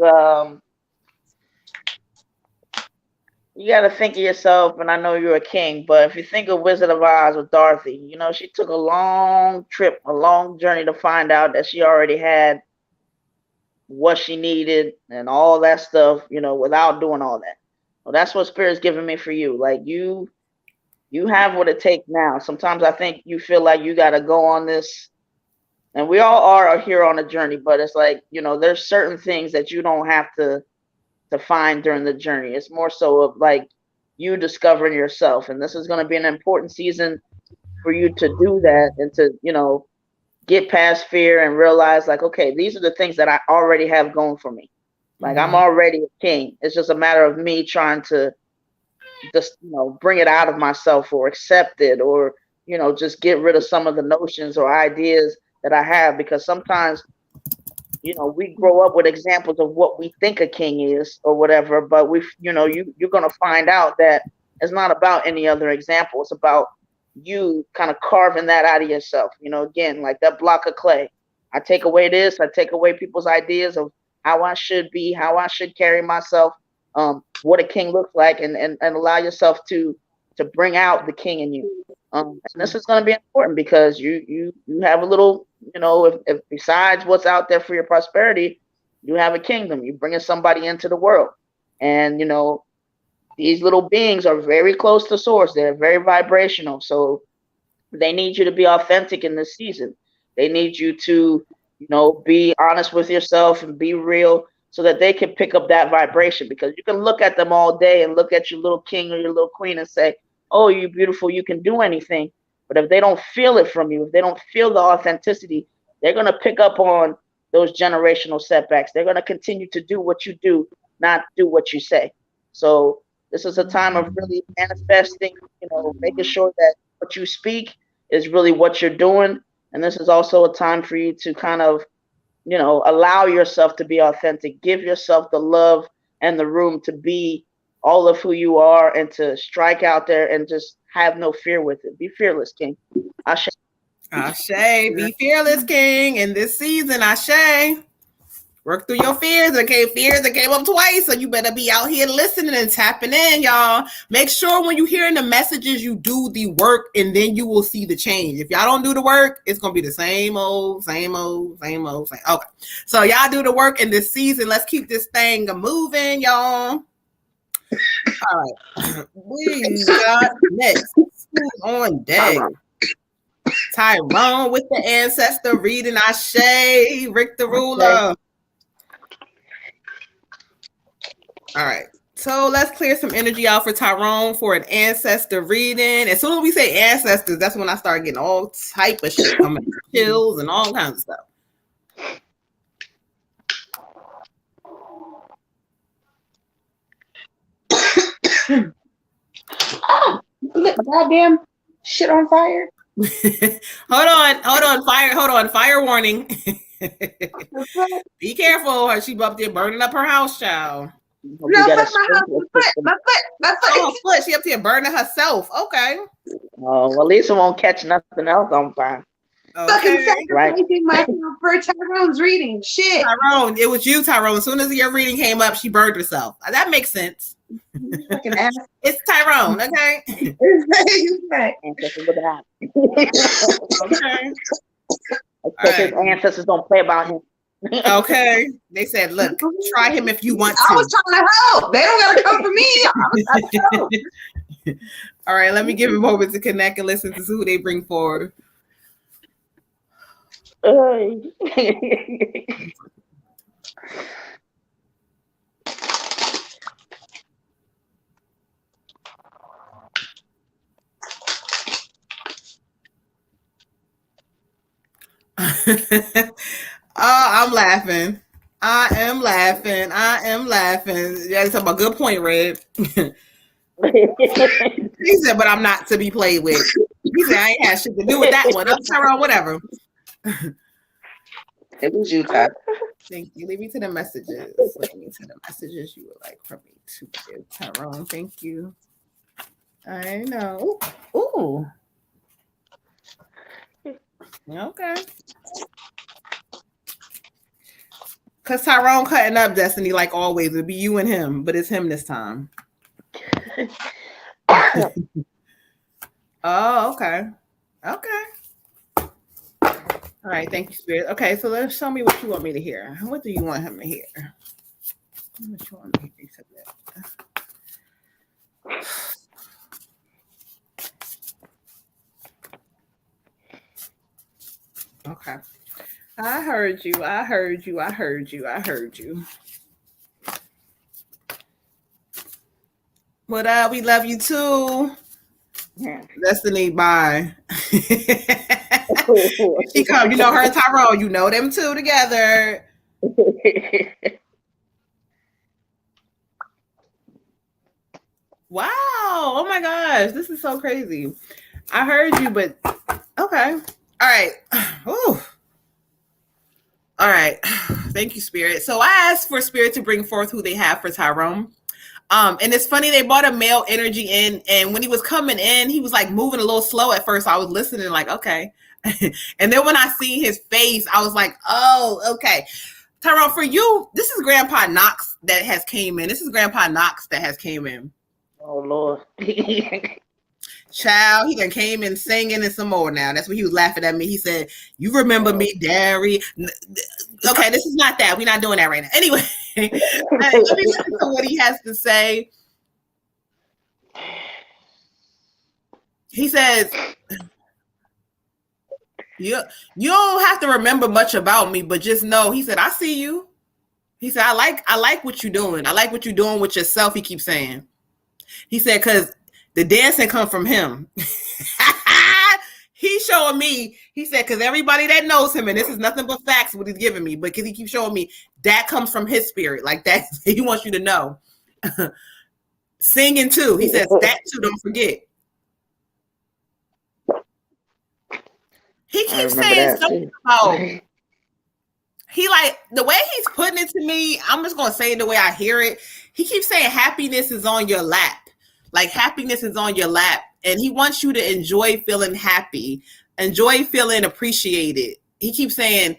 you got to think of yourself, and I know you're a king, but if you think of Wizard of Oz with Dorothy, you know, she took a long trip, a long journey to find out that she already had what she needed and all that stuff, you know, without doing all that. Well, that's what Spirit's giving me for you. Like you have what it takes now. Sometimes I think you feel like you got to go on this, and we all are here on a journey, but it's like, you know, there's certain things that you don't have to find during the journey. It's more so of like you discovering yourself. And this is going to be an important season for you to do that and to, you know, get past fear and realize like, okay, these are the things that I already have going for me. Like I'm already a king. It's just a matter of me trying to just, you know, bring it out of myself or accept it or, you know, just get rid of some of the notions or ideas that I have, because sometimes, you know, we grow up with examples of what we think a king is or whatever, but you know, you're going to find out that it's not about any other example. It's about you kind of carving that out of yourself. You know, again, like that block of clay. I take away this, I take away people's ideas of how I should be, how I should carry myself, what a king looks like, and allow yourself to bring out the king in you. And this is going to be important because you have a little, you know, if besides what's out there for your prosperity, you have a kingdom. You're bringing somebody into the world. And, you know, these little beings are very close to source. They're very vibrational. So they need you to be authentic in this season. They need you to, you know, be honest with yourself and be real so that they can pick up that vibration, because you can look at them all day and look at your little king or your little queen and say, oh, you're beautiful, you can do anything. But if they don't feel it from you, if they don't feel the authenticity, they're going to pick up on those generational setbacks. They're going to continue to do what you do, not do what you say. So This is a time of really manifesting, making sure that what you speak is really what you're doing. And this is also a time for you to kind of, allow yourself to be authentic, give yourself the love and the room to be all of who you are and to strike out there and just have no fear with it. Be fearless, King. Ashe. Ashe. Be fearless, King. In this season, Ashe. Work through your fears. Fears that came up twice, so you better be out here listening and tapping in, y'all. Make sure when you hearing the messages, you do the work, and then you will see the change. If y'all don't do the work, it's gonna be the same old. Okay, so y'all do the work in this season. Let's keep this thing moving, y'all. All right, we got next. Who's on deck? Tyrone with the ancestor reading. Ashe. Rick the ruler. All right, so let's clear some energy out for Tyrone for an ancestor reading. As soon as we say ancestors, that's when I start getting all type of shit coming, chills and all kinds of stuff. Oh, goddamn shit on fire. Hold on, fire warning. Be careful, she up there burning up her house, child. No, my foot. She up here burning herself. Okay. Oh, well, at least it won't catch nothing else on fire. Okay. Sacrificing myself for Tyrone's reading. Shit. Tyrone, it was you, Tyrone. As soon as your reading came up, she burned herself. That makes sense. Fucking ass. It's Tyrone, okay? Okay. His ancestors don't play about him. Okay. They said, look, try him if you want to. I was trying to help. They don't gotta come for me. I was trying to help. All right, let me give a moment to connect and listen to who they bring forward. Oh, I'm laughing. I am laughing. Yeah, it's a good point, Red. He said, but I'm not to be played with. He said, I ain't had shit to do with that one. I'm Tyrone, whatever. It was you, Ty. Thank you. Leave me to the messages. Leave me to the messages you would like for me to give Tyrone. Thank you. I know. Ooh. Okay. Because Tyrone cutting up Destiny like always. It'd be you and him, but it's him this time. Oh, okay. Okay. All right. Thank you, Spirit. Okay, so let's show me what you want me to hear. What do you want him to hear? What you want me to hear? Okay. I heard you. What up? We love you too. Yeah. Destiny, bye. She come, her and Tyrone, them two together. Wow. Oh my gosh. This is so crazy. I heard you, but okay. All right. Ooh. All right. Thank you, Spirit. So I asked for Spirit to bring forth who they have for Tyrone. And it's funny, they brought a male energy in, and when he was coming in, he was like moving a little slow at first. So I was listening like, okay. And then when I see his face, I was like, oh, okay. Tyrone, for you, this is Grandpa Knox that has came in. Oh, Lord. Child, he done came in singing and some more now. That's what he was laughing at me. He said, you remember me, Derry. Okay, this is not that. We're not doing that right now. Anyway, let me listen to what he has to say. He says, you don't have to remember much about me, but just know, he said, I see you. He said, I like what you're doing. I like what you're doing with yourself, he keeps saying. He said, because the dancing come from him. He's showing me, he said, because everybody that knows him, and this is nothing but facts what he's giving me, but because he keeps showing me that comes from his spirit. Like that, he wants you to know. Singing too. He says that too, don't forget. He I keeps remember saying that something too. about, he like, the way he's putting it to me, I'm just gonna say it the way I hear it. He keeps saying happiness is on your lap. Like happiness is on your lap. And he wants you to enjoy feeling happy, enjoy feeling appreciated. He keeps saying,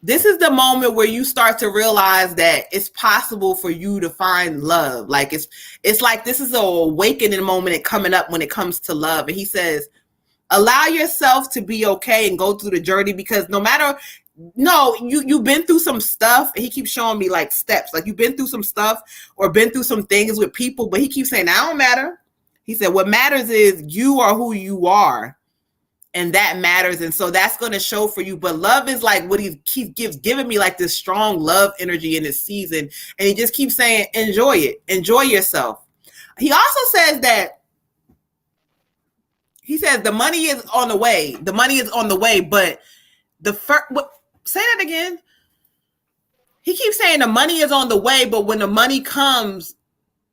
this is the moment where you start to realize that it's possible for you to find love. Like it's like this is an awakening moment coming up when it comes to love. And he says, allow yourself to be okay and go through the journey, because you've been through some stuff. And he keeps showing me like steps, like you've been through some stuff or been through some things with people, but he keeps saying that don't matter. He said what matters is you are who you are, and that matters. And so that's going to show for you. But love is like what he keeps giving me, like this strong love energy in this season. And he just keeps saying, enjoy it, enjoy yourself. He also says that, he says the money is on the way. The money is on the way, but say that again. He keeps saying the money is on the way, but when the money comes,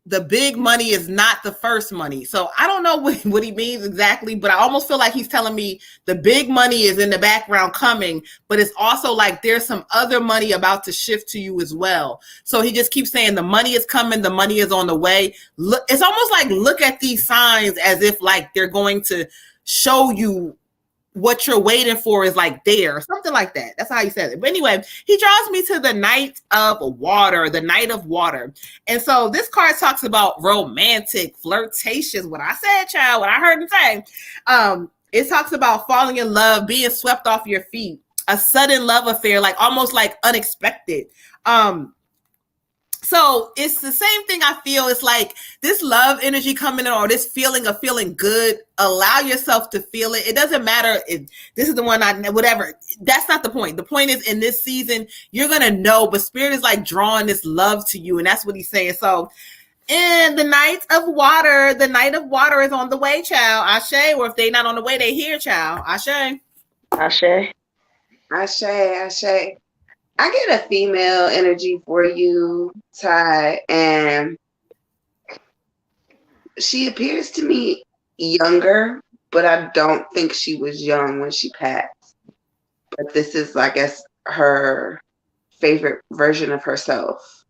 the big money is not the first money. So I don't know what he means exactly, but I almost feel like he's telling me the big money is in the background coming, but it's also like there's some other money about to shift to you as well. So he just keeps saying the money is coming, the money is on the way. Look, it's almost like look at these signs as if like they're going to show you what you're waiting for is like there, something like that. That's how he said it. But anyway, he draws me to the Knight of Water, the Knight of Water. And so this card talks about romantic flirtations. What I said, child, what I heard him say. It talks about falling in love, being swept off your feet, a sudden love affair, like almost like unexpected. So it's the same thing I feel. It's like this love energy coming in, or this feeling of feeling good. Allow yourself to feel it. It doesn't matter if this is the one whatever. That's not the point. The point is in this season, you're going to know, but Spirit is like drawing this love to you. And that's what he's saying. So in the Knight of Water is on the way, child. Ashe. Or if they not on the way, they here, child. Ashe. Ashe. Ashe, Ashe. I get a female energy for you, Ty, and she appears to me younger, but I don't think she was young when she passed. But this is, I guess, her favorite version of herself.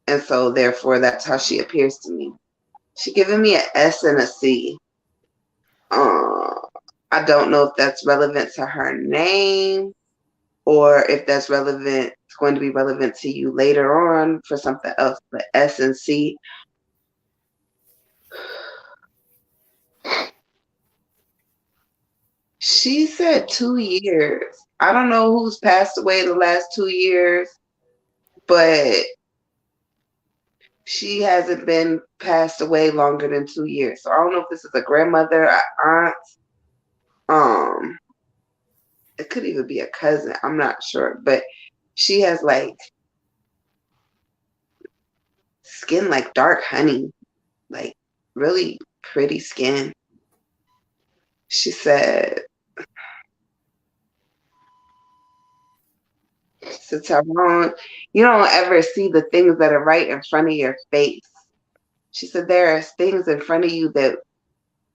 And so, therefore, that's how she appears to me. She's giving me an S and a C. I don't know if that's relevant to her name, or if that's relevant, it's going to be relevant to you later on for something else. But S and C. She said 2 years. I don't know who's passed away the last 2 years, but she hasn't been passed away longer than 2 years. So I don't know if this is a grandmother, an aunt, it could even be a cousin. I'm not sure, but she has like skin like dark honey, like really pretty skin. She said, so Tyrone, you don't ever see the things that are right in front of your face. She said, there are things in front of you that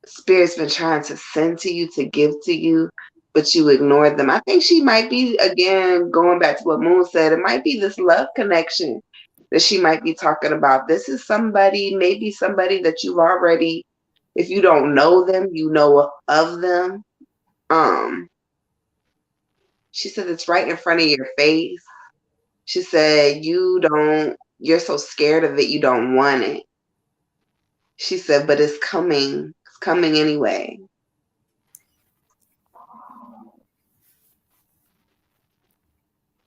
Spirit's been trying to send to you, to give to you, but you ignored them. I think she might be, again, going back to what Moon said, it might be this love connection that she might be talking about. This is somebody, maybe somebody that you've already, if you don't know them, you know of them. She said it's right in front of your face. She said you're so scared of it, you don't want it. She said, but it's coming anyway.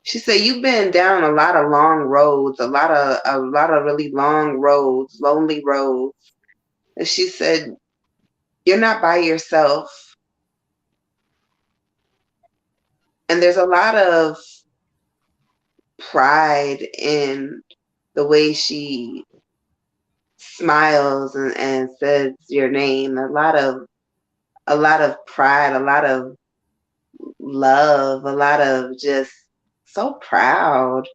She said, you've been down a lot of long roads, a lot of really long roads, lonely roads. And she said, you're not by yourself. And there's a lot of pride in the way she smiles and says your name. A lot of pride, a lot of love, a lot of just so proud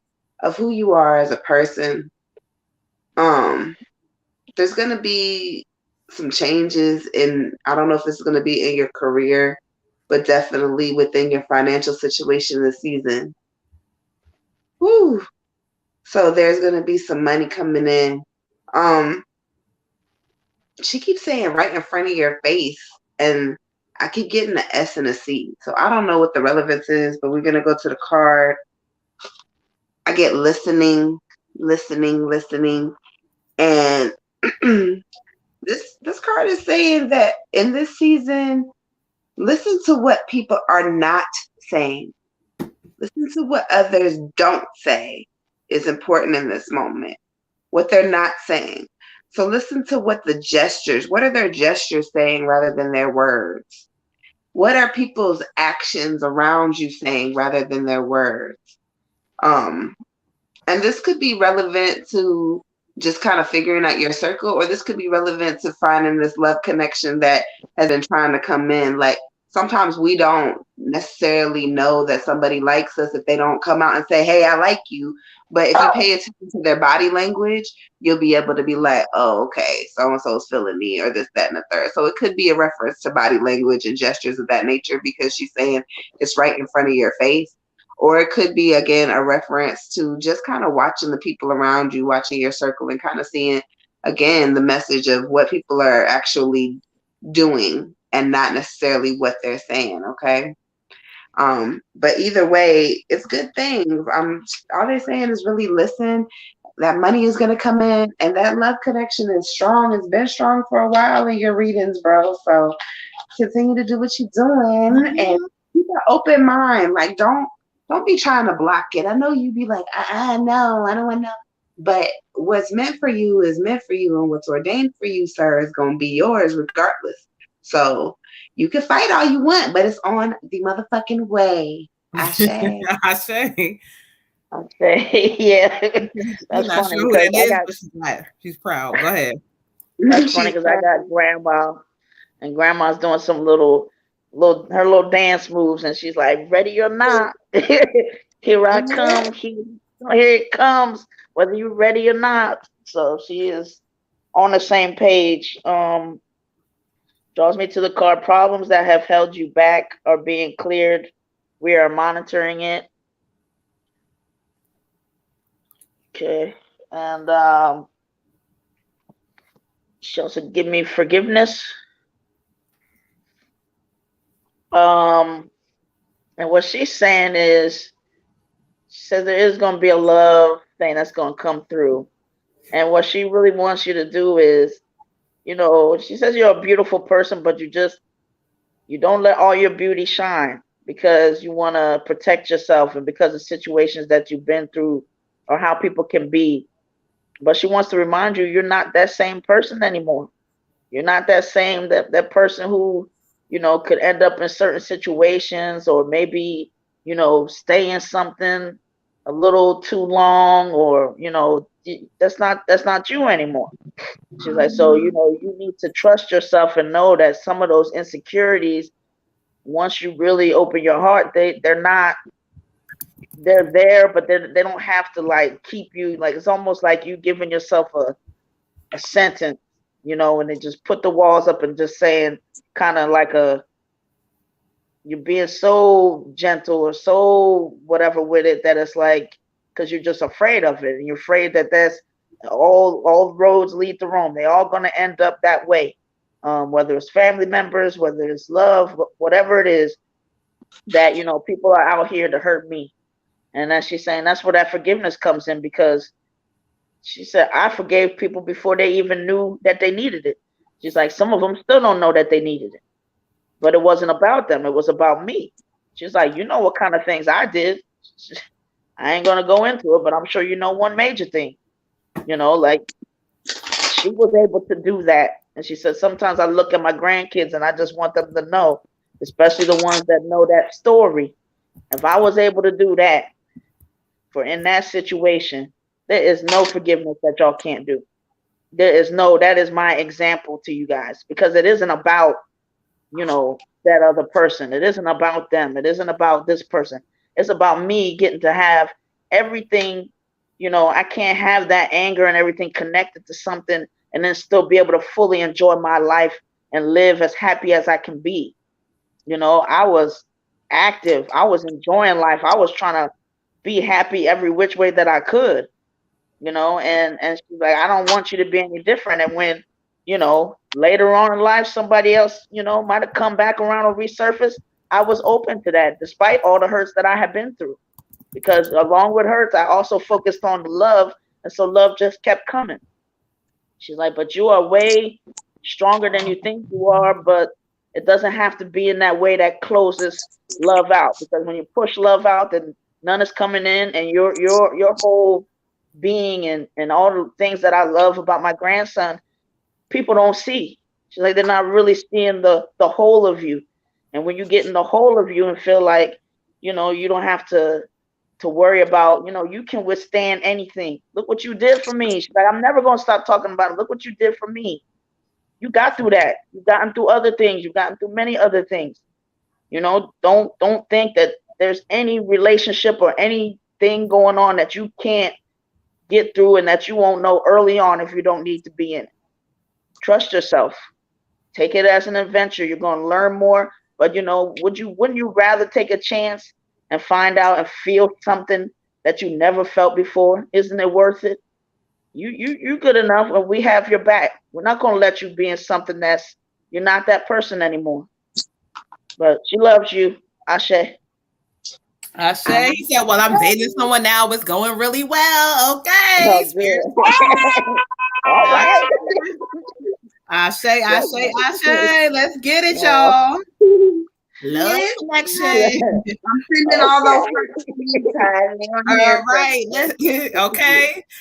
of who you are as a person. there's going to be some changes in, I don't know if it's going to be in your career, but definitely within your financial situation this season. Woo. So there's going to be some money coming in. She keeps saying right in front of your face, and I keep getting the S and a C. So I don't know what the relevance is, but we're going to go to the card. I get listening, and this card is saying that in this season, listen to what people are not saying. Listen to what others don't say is important in this moment. What they're not saying. So listen to what are their gestures saying rather than their words? What are people's actions around you saying rather than their words? And this could be relevant to just kind of figuring out your circle, or this could be relevant to finding this love connection that has been trying to come in. Like, sometimes we don't necessarily know that somebody likes us if they don't come out and say, hey, I like you. But if you pay attention to their body language, you'll be able to be like, oh, okay, so-and-so is feeling me, or this, that, and the third. So it could be a reference to body language and gestures of that nature, because she's saying it's right in front of your face. Or it could be, again, a reference to just kind of watching the people around you, watching your circle, and kind of seeing, again, the message of what people are actually doing and not necessarily what they're saying, okay? But either way, it's good things. All they're saying is really listen. That money is going to come in, and that love connection is strong. It's been strong for a while in your readings, bro. So continue to do what you're doing and keep an open mind. Like, don't be trying to block it. I know you be like, no, I don't want to know. But what's meant for you is meant for you, and what's ordained for you, sir, is going to be yours regardless. So you can fight all you want, but it's on the motherfucking way. Ashe. Ashe. Okay, yeah. That's funny. Sure that is, but she's proud. Go ahead. That's funny because I got grandma, and grandma's doing some little dance moves, and she's like, ready or not, here I come. Here it comes, whether you're ready or not. So she is on the same page. Draws me to the card. Problems that have held you back are being cleared. We are monitoring it. Okay. And she also give me forgiveness. And what she's saying is, she says there is going to be a love thing that's going to come through. And what she really wants you to do is, she says you're a beautiful person, but you don't let all your beauty shine because you want to protect yourself and because of situations that you've been through or how people can be. But she wants to remind you, you're not that same person anymore. You're not that same, that person who, could end up in certain situations or maybe, stay in something a little too long, or, that's not you anymore. She's like, so, you need to trust yourself and know that some of those insecurities, once you really open your heart, they're there, but they don't have to like keep you, like, it's almost like you giving yourself a sentence, and they just put the walls up and just saying kind of like you're being so gentle or so whatever with it that it's like, because you're just afraid of it, and you're afraid that that's all roads lead to Rome. They're all going to end up that way, whether it's family members, whether it's love, whatever it is, that people are out here to hurt me. And then she's saying that's where that forgiveness comes in, because she said, I forgave people before they even knew that they needed it. She's like, some of them still don't know that they needed it, but it wasn't about them. It was about me. She's like, what kind of things I did. I ain't going to go into it, but I'm sure one major thing, like she was able to do that. And she said, sometimes I look at my grandkids and I just want them to know, especially the ones that know that story. If I was able to do that in that situation, there is no forgiveness that y'all can't do. That is my example to you guys, because it isn't about, that other person. It isn't about them. It isn't about this person. It's about me getting to have everything. I can't have that anger and everything connected to something and then still be able to fully enjoy my life and live as happy as I can be. You know, I was active. I was enjoying life. I was trying to be happy every which way that I could, you know, and she's like, I don't want you to be any different. And when, you know, later on in life, somebody else, you know, might have come back around or resurfaced, I was open to that, despite all the hurts that I had been through. Because along with hurts, I also focused on the love, and so love just kept coming. She's like, but you are way stronger than you think you are, but it doesn't have to be in that way that closes love out. Because when you push love out, then none is coming in, and your whole being and all the things that I love about my grandson, people don't see. She's like, they're not really seeing the whole of you. And when you get in the whole of you and feel like, you know, you don't have to worry about, you know, you can withstand anything. Look what you did for me. She's like, I'm never going to stop talking about it. Look what you did for me. You got through that. You've gotten through other things. You've gotten through many other things. You know, don't think that there's any relationship or anything going on that you can't get through and that you won't know early on if you don't need to be in it. Trust yourself. Take it as an adventure. You're going to learn more. But, you know, wouldn't you rather take a chance and find out and feel something that you never felt before? Isn't it worth it? You good enough, and we have your back. We're not going to let you be in something that's, you're not that person anymore. But she loves you. Ashe. Ashe. He said, well, I'm dating someone now. It's going really well. Okay. All right. Ashe. Let's get it, y'all. Love connection. I'm sending all those all right.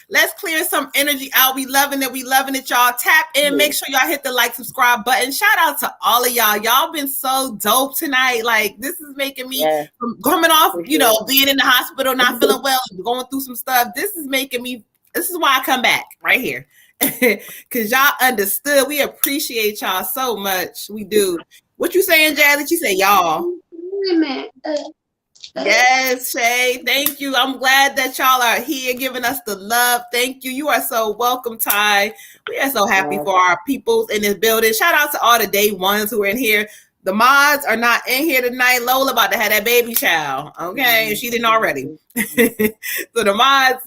Let's clear some energy out. We loving it, y'all. Tap in. Make sure y'all hit the like, subscribe button. Shout out to all of y'all. Y'all been so dope tonight. Like, this is making me coming off, you know, being in the hospital, not feeling well, going through some stuff. This is why I come back right here. Because y'all understood. We appreciate y'all so much. We do. What you saying, Jazzy? You say y'all. Yes, Shay. Thank you. I'm glad that y'all are here giving us the love. Thank you. You are so welcome, Ty. We are so happy for our peoples in this building. Shout out to all the day ones who are in here. The mods are not in here tonight. Lola about to have that baby child. Okay, she didn't already. So the mods,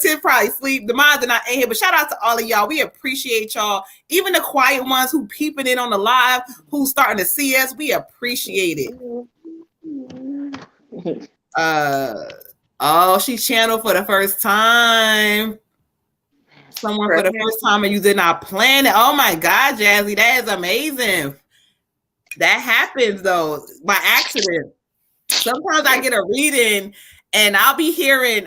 Tim probably sleep. The mods are not in here, but shout out to all of y'all. We appreciate y'all. Even the quiet ones who peeping in on the live, who's starting to see us, we appreciate it. She channeled for the first time. Someone for the first time, and you did not plan it. Oh my God, Jazzy, that is amazing. That happens though by accident. Sometimes I get a reading and I'll be hearing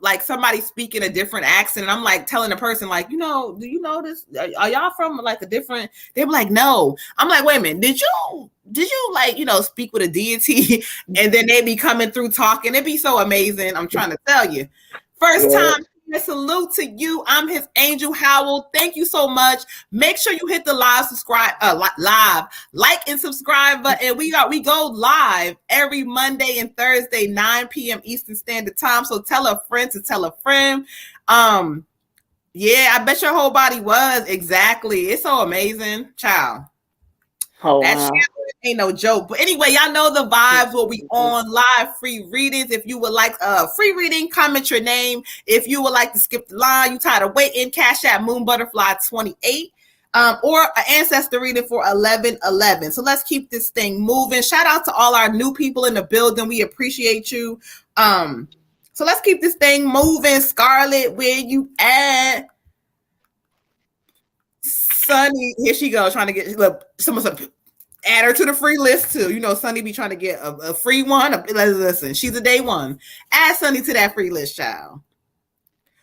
like somebody speaking a different accent, and I'm like telling the person, like, you know, do you know this? Are y'all from like a different? They're like, no. I'm like, wait a minute, did you like, you know, speak with a deity? And then they be coming through talking. It'd be so amazing. I'm trying to tell you. First time. Salute to you. I'm his Angel Howell. Thank you so much. Make sure you hit the like and subscribe button. We go live every Monday and Thursday, 9 p.m. Eastern Standard Time. So tell a friend to tell a friend. Yeah, I bet your whole body was. Exactly. It's so amazing. Child. Oh, that wow. ain't no joke. But anyway, y'all know the vibes. Will be on live free readings. If you would like a free reading, comment your name. If you would like to skip the line, you tired of waiting, cash at Moon Butterfly 28. Or an ancestor reading for 1111. So let's keep this thing moving. Shout out to all our new people in the building. We appreciate you. So let's keep this thing moving. Scarlett, where you at? Sunny, here she goes, trying to get someone add her to the free list too. You know, Sunny be trying to get a free one. Listen, she's a day one. Add Sunny to that free list, child.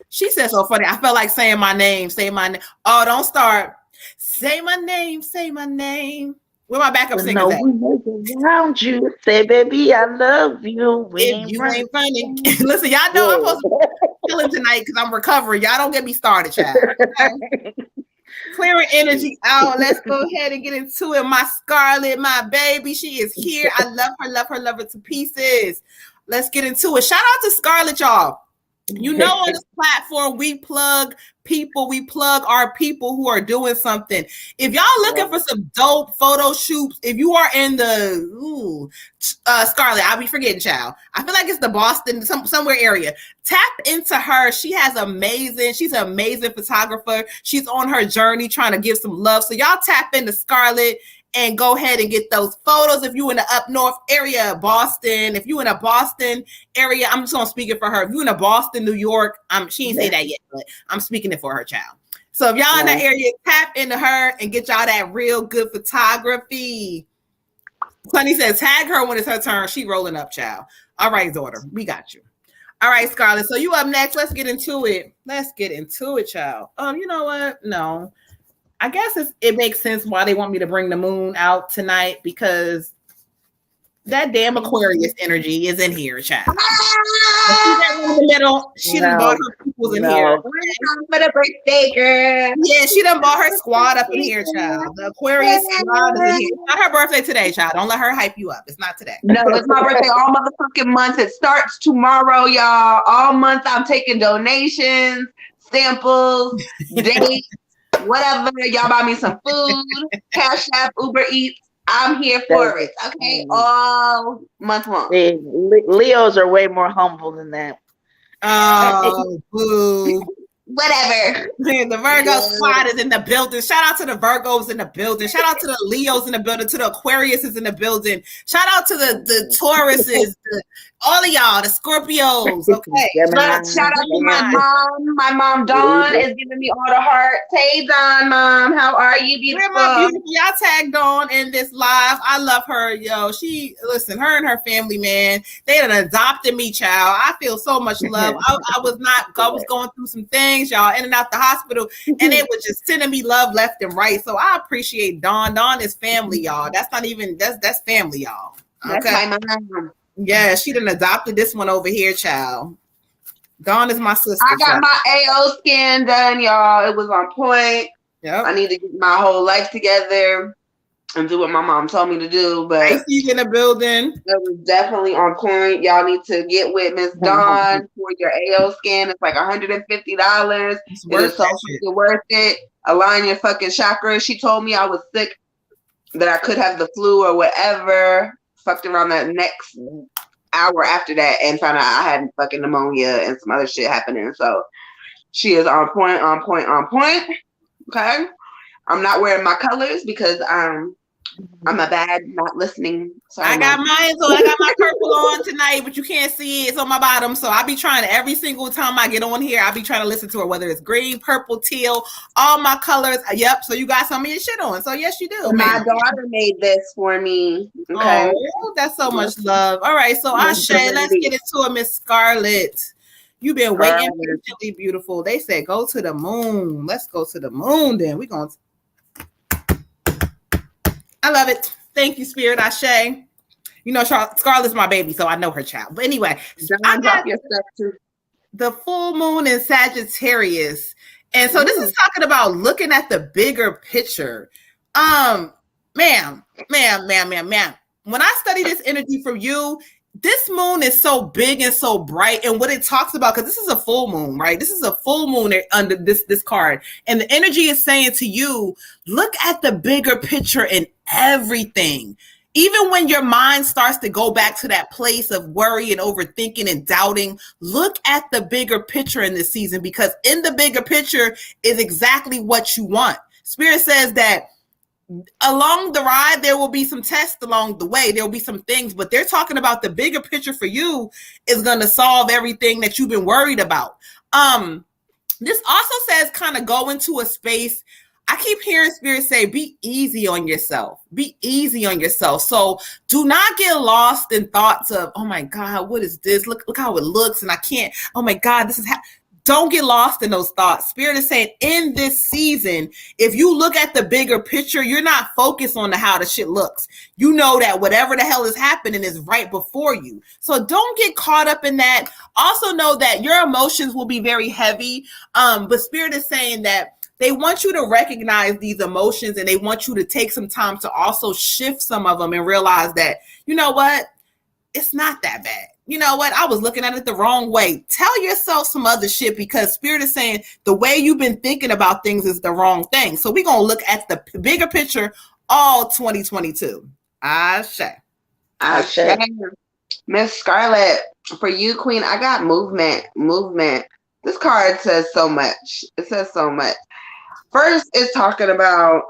She said so funny. I felt like saying my name. Say my name. Oh, don't start. Say my name. Say my name. Where my backup singers at? Around you, say, baby, I love you. If you ain't running, listen, y'all know I'm supposed to be killing tonight because I'm recovering. Y'all don't get me started, child. Okay? Clearing energy out. Let's go ahead and get into it. My Scarlett, my baby, she is here. I love her to pieces. Let's get into it. Shout out to Scarlett, y'all. You know, on this platform, we plug people, we plug our people who are doing something. If y'all looking for some dope photo shoots, if you are in the Scarlett, I'll be forgetting, child. I feel like it's the Boston, somewhere area. Tap into her. She's an amazing photographer. She's on her journey trying to give some love. So y'all tap into Scarlett and go ahead and get those photos. If you in the up north area, Boston, if you in a Boston area, I'm just gonna speak it for her. If you in a Boston, New York, she didn't say that yet, but I'm speaking it for her, child. So if y'all in that area, tap into her and get y'all that real good photography. Sunny says, tag her when it's her turn. She rolling up, child. All right, daughter, we got you. All right, Scarlett. So you up next. Let's get into it. Child. You know what? No. I guess it makes sense why they want me to bring the moon out tonight, because that damn Aquarius energy is in here, child. In the middle, she done bought her peoples in here. For the birthday, girl. Yeah, she done bought her squad up in here, child. The Aquarius squad is in here. It's not her birthday today, child. Don't let her hype you up. It's not today. No, it's my birthday all motherfucking month. It starts tomorrow, y'all. All month I'm taking donations, samples, dates. Whatever, y'all buy me some food, Cash App, Uber Eats. I'm here for it. Okay, all month long. Leos are way more humble than that. Oh, boo. Whatever. Man, the Virgo squad is in the building. Shout out to the Virgos in the building. Shout out to the Leos in the building. To the Aquariuses in the building. Shout out to the Tauruses. All of y'all, the Scorpios. Okay. Shout out to my mom. My mom, Dawn, is giving me all the hearts. Hey, Dawn, mom. How are you, beautiful? Where my beautiful? Y'all tagged Dawn in this live. I love her, yo. Her and her family, man. They done adopted me, child. I feel so much love. I was going through some things, y'all, in and out the hospital, and they were just sending me love left and right. So I appreciate Dawn. Dawn is family, y'all. That's family, y'all. Okay. That's my mom. Yeah, she done adopted this one over here, child. Dawn is my sister. I got my AO scan done, y'all. It was on point. Yep. I need to get my whole life together and do what my mom told me to do. But she's in the building. It was definitely on point. Y'all need to get with Miss Dawn for your AO scan. It's like $150. It is so fucking worth it. Align your fucking chakras. She told me I was sick, that I could have the flu or whatever. Fucked around that next hour after that and found out I had fucking pneumonia and some other shit happening. So she is on point. Okay. I'm not wearing my colors because I'm a bad not listening. So I got mine, so I got my purple on tonight, but you can't see it. It's on my bottom. So I'll be trying to, every single time I get on here, I'll be trying to listen to it, whether it's green, purple, teal, all my colors. Yep. So you got some of your shit on. So yes, you do. My daughter made this for me. Okay. Oh, that's so much love. All right. So Ashe, let's get into it, Miss Scarlett. You've been waiting patiently, beautiful. They said go to the moon. Let's go to the moon then. We're going to. I love it. Thank you, Spirit. Ashe. You know, Scarlett's my baby, so I know her child. But anyway, I got your stuff too. The full moon in Sagittarius. And so this is talking about looking at the bigger picture. Ma'am. When I study this energy from you, this moon is so big and so bright, and what it talks about, because this is a full moon, right? This is a full moon under this card, and the energy is saying to you, look at the bigger picture in everything. Even when your mind starts to go back to that place of worry and overthinking and doubting, look at the bigger picture in this season, because in the bigger picture is exactly what you want. Spirit says that along the ride, there will be some tests along the way. There will be some things, but they're talking about the bigger picture for you is going to solve everything that you've been worried about. This also says kind of go into a space. I keep hearing Spirit say, be easy on yourself. Be easy on yourself. So do not get lost in thoughts of, oh my God, what is this? Look how it looks. And I can't, oh my God, this is don't get lost in those thoughts. Spirit is saying in this season, if you look at the bigger picture, you're not focused on how the shit looks. You know that whatever the hell is happening is right before you. So don't get caught up in that. Also know that your emotions will be very heavy. But Spirit is saying that they want you to recognize these emotions, and they want you to take some time to also shift some of them and realize that, you know what? It's not that bad. you know what? I was looking at it the wrong way. Tell yourself some other shit, because Spirit is saying the way you've been thinking about things is the wrong thing. So we're going to look at the bigger picture all 2022. Ashe. Ashe. Miss Scarlett, for you, Queen, I got movement. Movement. This card says so much. It says so much. First, it's talking about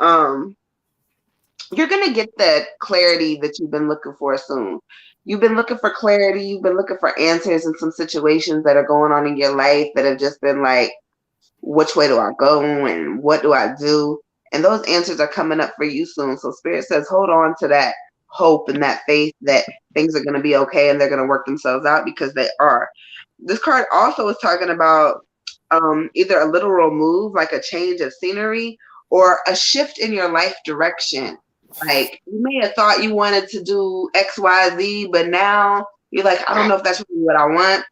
you're gonna get the clarity that you've been looking for soon. You've been looking for clarity, you've been looking for answers in some situations that are going on in your life that have just been like, which way do I go and what do I do? And those answers are coming up for you soon. So Spirit says, hold on to that hope and that faith that things are going to be okay and they're going to work themselves out, because they are. This card also is talking about either a literal move, like a change of scenery, or a shift in your life direction. Like, you may have thought you wanted to do X, Y, Z, but now you're like, I don't know if that's really what I want.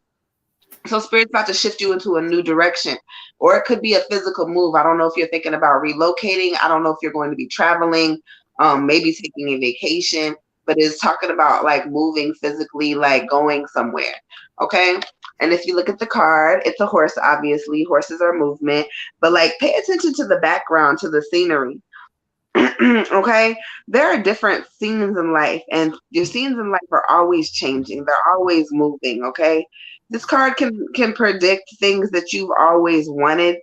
So Spirit's about to shift you into a new direction. Or it could be a physical move. I don't know if you're thinking about relocating. I don't know if you're going to be traveling, maybe taking a vacation, but it's talking about like moving physically, like going somewhere. Okay. And if you look at the card, it's a horse, obviously. Horses are movement, but like pay attention to the background, to the scenery. Okay, there are different scenes in life, and your scenes in life are always changing. They're always moving. Okay, this card can predict things that you've always wanted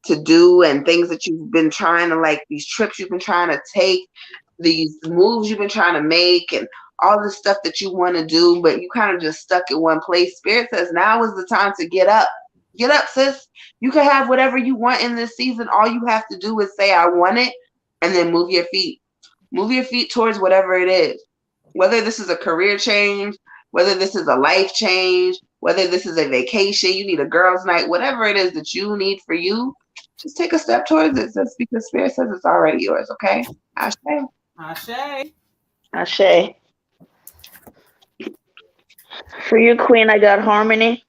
to do and things that you've been trying to, like these trips you've been trying to take, these moves you've been trying to make, and all the stuff that you want to do, but you kind of just stuck in one place. Spirit says now is the time to get up. Get up, sis. You can have whatever you want in this season. All you have to do is say, I want it, and then move your feet. Move your feet towards whatever it is. Whether this is a career change, whether this is a life change, whether this is a vacation, you need a girls' night, whatever it is that you need for you, just take a step towards it. Just because Spirit says it's already yours, okay? Ashe. Ashe. Ashe. For you, Queen, I got harmony.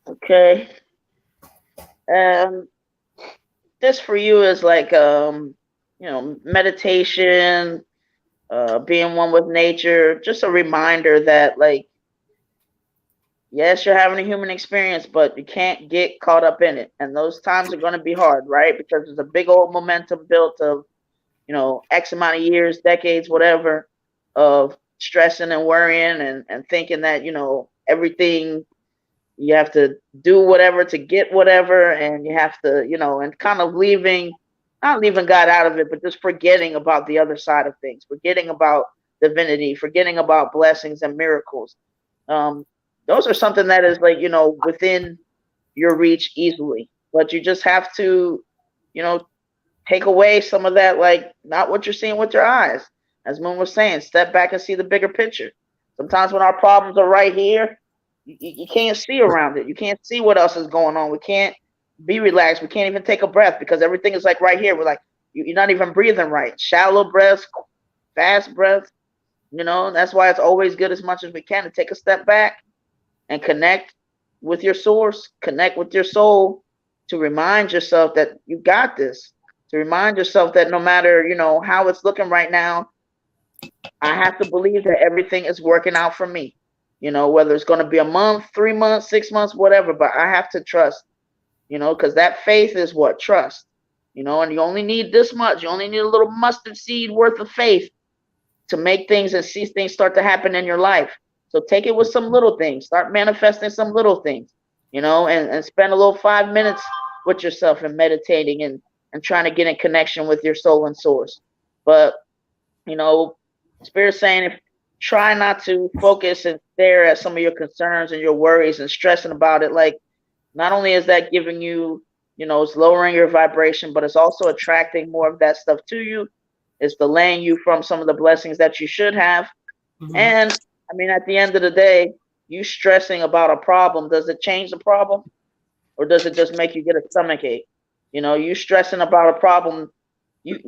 Okay. This for you is like meditation, being one with nature, just a reminder that, like, yes, you're having a human experience, but you can't get caught up in it. And those times are going to be hard, right? Because there's a big old momentum built of, X amount of years, decades, whatever, of stressing and worrying and thinking that, everything, you have to do whatever to get whatever, and you have to, and kind of not leaving God out of it, but just forgetting about the other side of things, forgetting about divinity, forgetting about blessings and miracles. Those are something that is like, within your reach easily, but you just have to, take away some of that, like not what you're seeing with your eyes. As Moon was saying, step back and see the bigger picture. Sometimes when our problems are right here, you can't see around it. You can't see what else is going on. We can't be relaxed. We can't even take a breath because everything is like right here. We're like, you're not even breathing right. Shallow breaths, fast breaths. That's why it's always good, as much as we can, to take a step back and connect with your source, connect with your soul, to remind yourself that you got this, to remind yourself that no matter, how it's looking right now, I have to believe that everything is working out for me. Whether it's going to be a month, 3 months, 6 months, whatever, but I have to trust, because that faith is what? Trust, and you only need this much. You only need a little mustard seed worth of faith to make things and see things start to happen in your life. So take it with some little things, start manifesting some little things, and spend a little 5 minutes with yourself and meditating and trying to get in connection with your soul and source. But, Spirit's saying, try not to focus and stare at some of your concerns and your worries and stressing about it. Like, not only is that giving you, it's lowering your vibration, but it's also attracting more of that stuff to you. It's delaying you from some of the blessings that you should have. Mm-hmm. And I mean, at the end of the day, you stressing about a problem, does it change the problem? Or does it just make you get a stomach ache? You stressing about a problem, you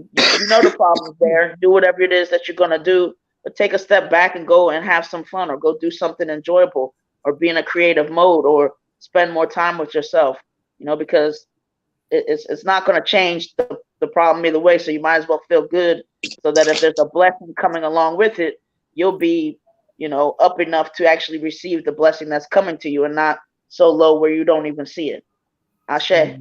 know the problem's there. Do whatever it is that you're going to do, but take a step back and go and have some fun, or go do something enjoyable, or be in a creative mode, or spend more time with yourself, because it's not going to change the problem either way. So you might as well feel good, so that if there's a blessing coming along with it, you'll be, up enough to actually receive the blessing that's coming to you, and not so low where you don't even see it. Ashe.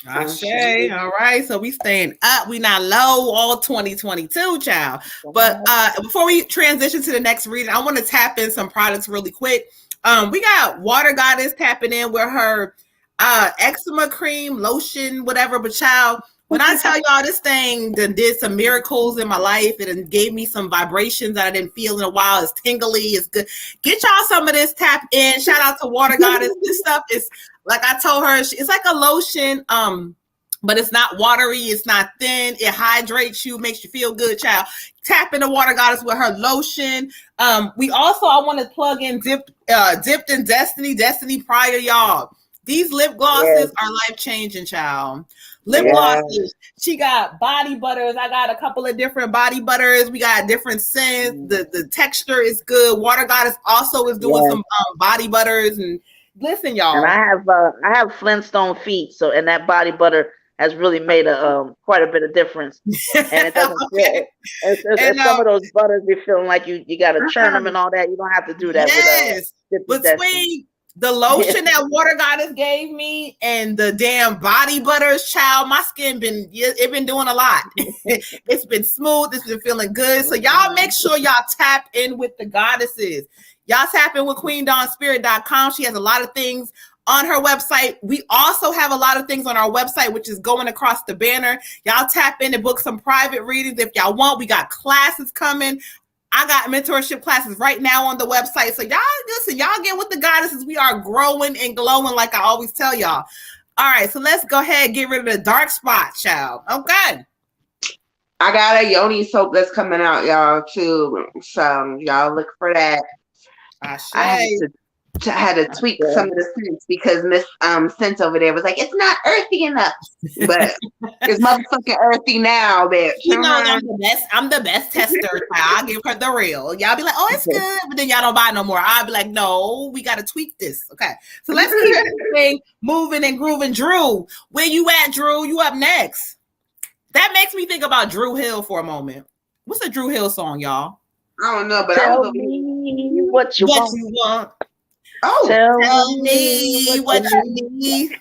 Ashe. All right. So we staying up. We not low all 2022, child. But before we transition to the next reading, I want to tap in some products really quick. We got Water Goddess tapping in with her eczema cream, lotion, whatever. But child, when I tell y'all this thing did some miracles in my life, it gave me some vibrations that I didn't feel in a while. It's tingly. It's good. Get y'all some of this. Tap in. Shout out to Water Goddess. This stuff is, like I told her, it's like a lotion, but it's not watery. It's not thin. It hydrates you, makes you feel good, child. Tap into Water Goddess with her lotion. We also, I want to plug in Dipped in Destiny Prior, y'all. These lip glosses are life-changing, child. Lip glosses. She got body butters. I got a couple of different body butters. We got different scents. The texture is good. Water Goddess also is doing some body butters. And listen, y'all. And I have Flintstone feet, and that body butter has really made quite a bit of difference. And it doesn't feel. And some of those butters, you're feeling like you got to churn them and all that. You don't have to do that. Yes, between the lotion that Water Goddess gave me and the damn body butters, child, my skin been doing a lot. It's been smooth. It's been feeling good. So y'all make sure y'all tap in with the goddesses. Y'all tap in with queendonspirit.com. She has a lot of things on her website. We also have a lot of things on our website, which is going across the banner. Y'all tap in and book some private readings if y'all want. We got classes coming. I got mentorship classes right now on the website. So y'all listen, y'all get with the goddesses. We are growing and glowing like I always tell y'all. All right, so let's go ahead and get rid of the dark spot, child. Okay. I got a yoni soap that's coming out, y'all, too. So y'all look for that. I had to tweak some of the scents because Miss Scent over there was like, it's not earthy enough. But it's motherfucking earthy now, bitch. You know I'm the best tester. I'll give her the real. Y'all be like, oh, it's good, but then y'all don't buy no more. I'll be like, no, we gotta tweak this. Okay. So let's keep everything moving and grooving. Drew, where you at, Drew? You up next. That makes me think about Drew Hill for a moment. What's a Drew Hill song, y'all? I don't know, but tell me what you want. Oh, tell me what you need.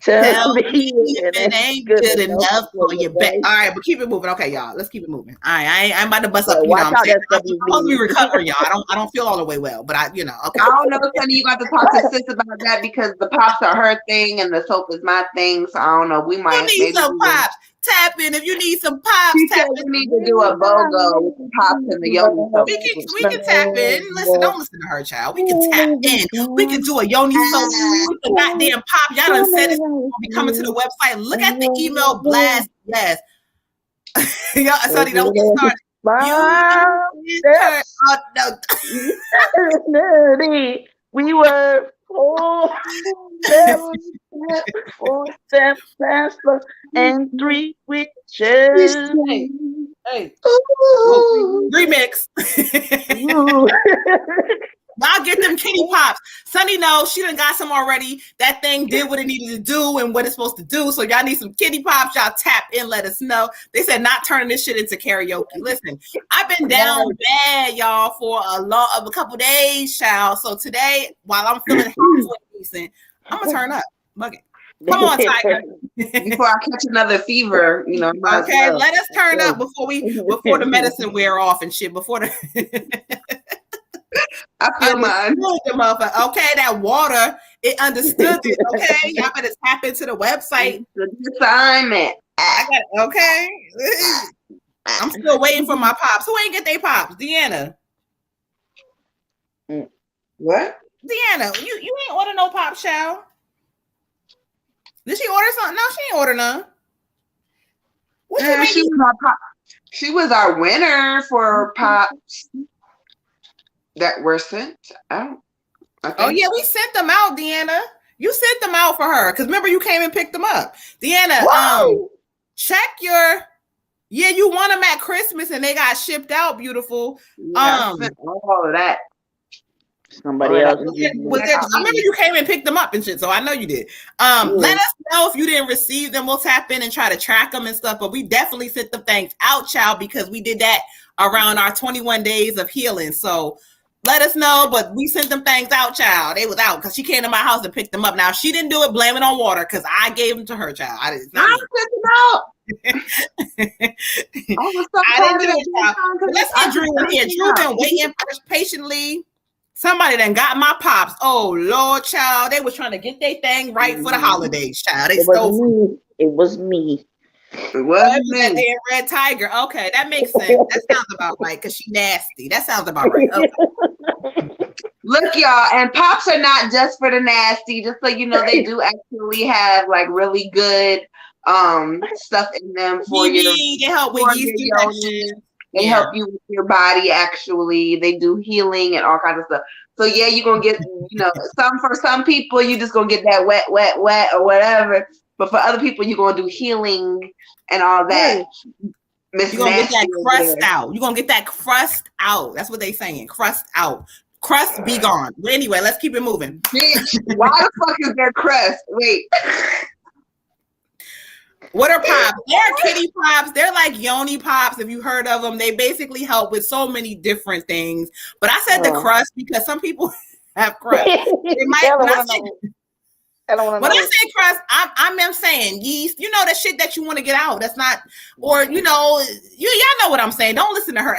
Tell me if it ain't good enough for your back. All right, but keep it moving. Okay, y'all, let's keep it moving. All right, I'm about to bust up. You know, I'm supposed to be recovering, y'all. I don't feel all the way well, but okay. I don't know, Sonny. You got to talk to sis about that because the pops are her thing and the soap is my thing. So I don't know. We might need some pops. Tap in if you need some pops. We need to do a BOGO with the pops and the yoni soap. We can tap in. Listen, don't listen to her, child. We can tap in. We can do a yoni soap with the goddamn pop. Y'all done said it's gonna be coming to the website. Look at the email blast. Yes. Y'all, Sonny, don't get started. We were 4 steps faster and 3 witches. Hey. Remix. Y'all get them kitty pops. Sonny knows she done got some already. That thing did what it needed to do and what it's supposed to do. So y'all need some kitty pops. Y'all tap in, let us know. They said not turning this shit into karaoke. Listen, I've been down bad, y'all, for a couple days, child. So today, while I'm feeling halfway decent, I'm gonna turn up. Look it. Come on, Tiger. Before I catch another fever, Okay, let us turn up before the medicine wear off and shit. I feel mine. Okay, that water, it understood it. Okay, y'all better tap into the website. Assignment. I got it. Okay. I'm still waiting for my pops. Who ain't get their pops? Deanna. What? Deanna, you ain't order no pop, child. Did she order something? No, she ain't order none. She was our winner for pops that were sent out. Oh yeah, we sent them out, Deanna. You sent them out for her because remember you came and picked them up. Deanna, check your. Yeah, you won them at Christmas and they got shipped out. Beautiful. Yeah, all of that. Somebody else. I remember you came and picked them up and shit, so I know you did. Let us know if you didn't receive them. We'll tap in and try to track them and stuff. But we definitely sent the things out, child, because we did that around our 21 days of healing. So let us know. But we sent them things out, child. They was out because she came to my house and picked them up. Now, if she didn't do it, blame it on water because I gave them to her, child. I didn't. I sent them out. I didn't do it, child. Let's get Drew in here. Drew been waiting patiently. Somebody done got my pops. Oh, Lord, child. They was trying to get their thing right for the holidays, child. It was me. It was me. Red Tiger. Okay, that makes sense. That sounds about right because she nasty. That sounds about right. Okay. Look, y'all, and pops are not just for the nasty. Just so you know, they do actually have like really good stuff in them for you. They help with yeast infections. They help you with your body. Actually, they do healing and all kinds of stuff. So yeah, you're gonna get, you know, for some people, you just gonna get that wet or whatever. But for other people, you're gonna do healing and all that. You're gonna get that crust out. You're gonna get that crust out. That's what they saying. Crust out. Crust be gone. But anyway, let's keep it moving. Bitch, why the fuck is there crust? Wait. What are pops? They're kitty pops. They're like yoni pops. If you heard of them, they basically help with so many different things. But I said the crust because some people have crust. When I say crust, I'm saying yeast. You know that shit that you want to get out. That's not, or you know, y'all know what I'm saying. Don't listen to her.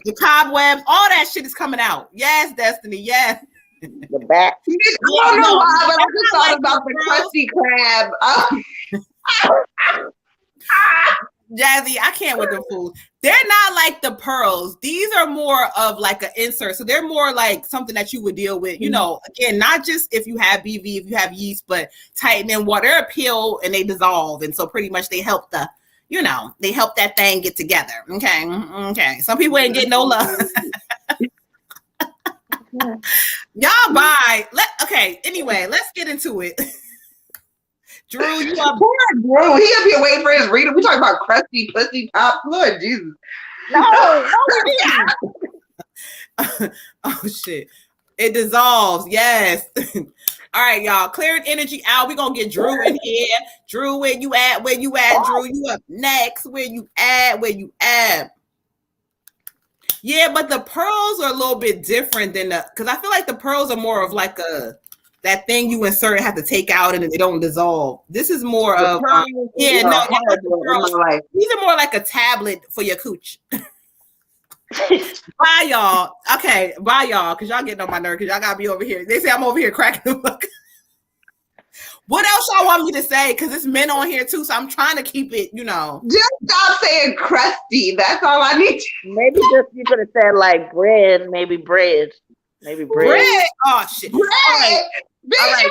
The cobwebs, all that shit is coming out. Yes, Destiny. Yes. The back. I don't know why, but I just thought about the crusty crab. Jazzy, I can't with the fools. They're not like the pearls. These are more of like an insert. So they're more like something that you would deal with, you know, again, not just if you have BV, if you have yeast, but tighten in water. They're a pill and they dissolve. And so pretty much they help they help that thing get together. Okay. Some people ain't getting no love. Y'all bye. Anyway, let's get into it. Drew, you up? Poor Drew. He up here waiting for his reader. We talking about crusty pussy pop. Lord Jesus. No. Oh shit. It dissolves. Yes. All right, y'all. Clearing energy out. We're gonna get Drew in here. Drew, where you at? Drew, you up next. Where you at? Yeah, but the pearls are a little bit different than because I feel like the pearls are more of like that thing you insert and have to take out and they don't dissolve. This is more of these are more like a tablet for your cooch. Bye y'all. Okay, bye y'all, because y'all getting on my nerve because y'all gotta be over here. They say I'm over here cracking the fuck. What else y'all want me to say? Because it's men on here too, so I'm trying to keep it, you know. Just stop saying crusty. That's all I need. Maybe just you could have said like bread, maybe bread. Bread. Oh shit. Bread. All right.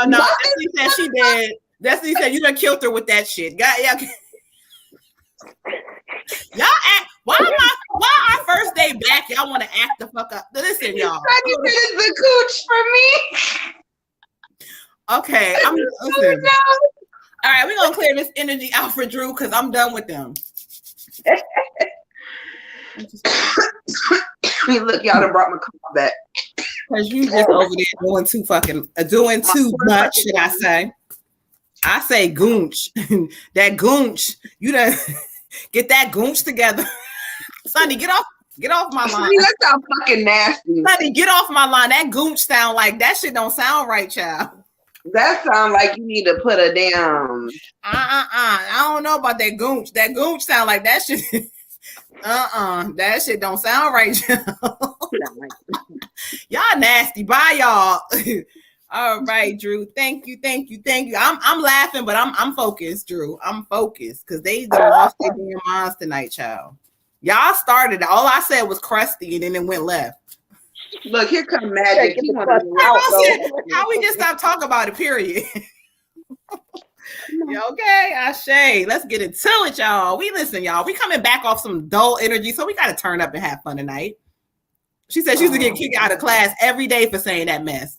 No. Destiny said she did. Destiny said you done killed her with that shit. Y'all act. Why our first day back? Y'all want to act the fuck up? Listen, y'all. Sunny said it's the cooch for me. Okay, I'm listen. All right, we're gonna clear this energy out for Drew because I'm done with them. Look, y'all done brought my car back. Because you just over there doing too much, should I say? I say goonch. That goonch. You done get that goonch together. Sonny, get off my line. That sounds fucking nasty. Sonny, get off my line. That goonch sound like that shit don't sound right, child. That sound like you need to put a damn. I don't know about that goonch. That goonch sound like that shit. That shit don't sound right, y'all. Y'all nasty. Bye, y'all. All right, Drew. Thank you. I'm laughing, but I'm focused, Drew. I'm focused because they lost their damn minds tonight, child. Y'all started. All I said was crusty, and then it went left. Look, here come Magic. How we just stop talking about it, period. Okay, Ashay. Let's get into it, y'all. Y'all. We coming back off some dull energy, so we got to turn up and have fun tonight. She said she used to get kicked out of class every day for saying that mess.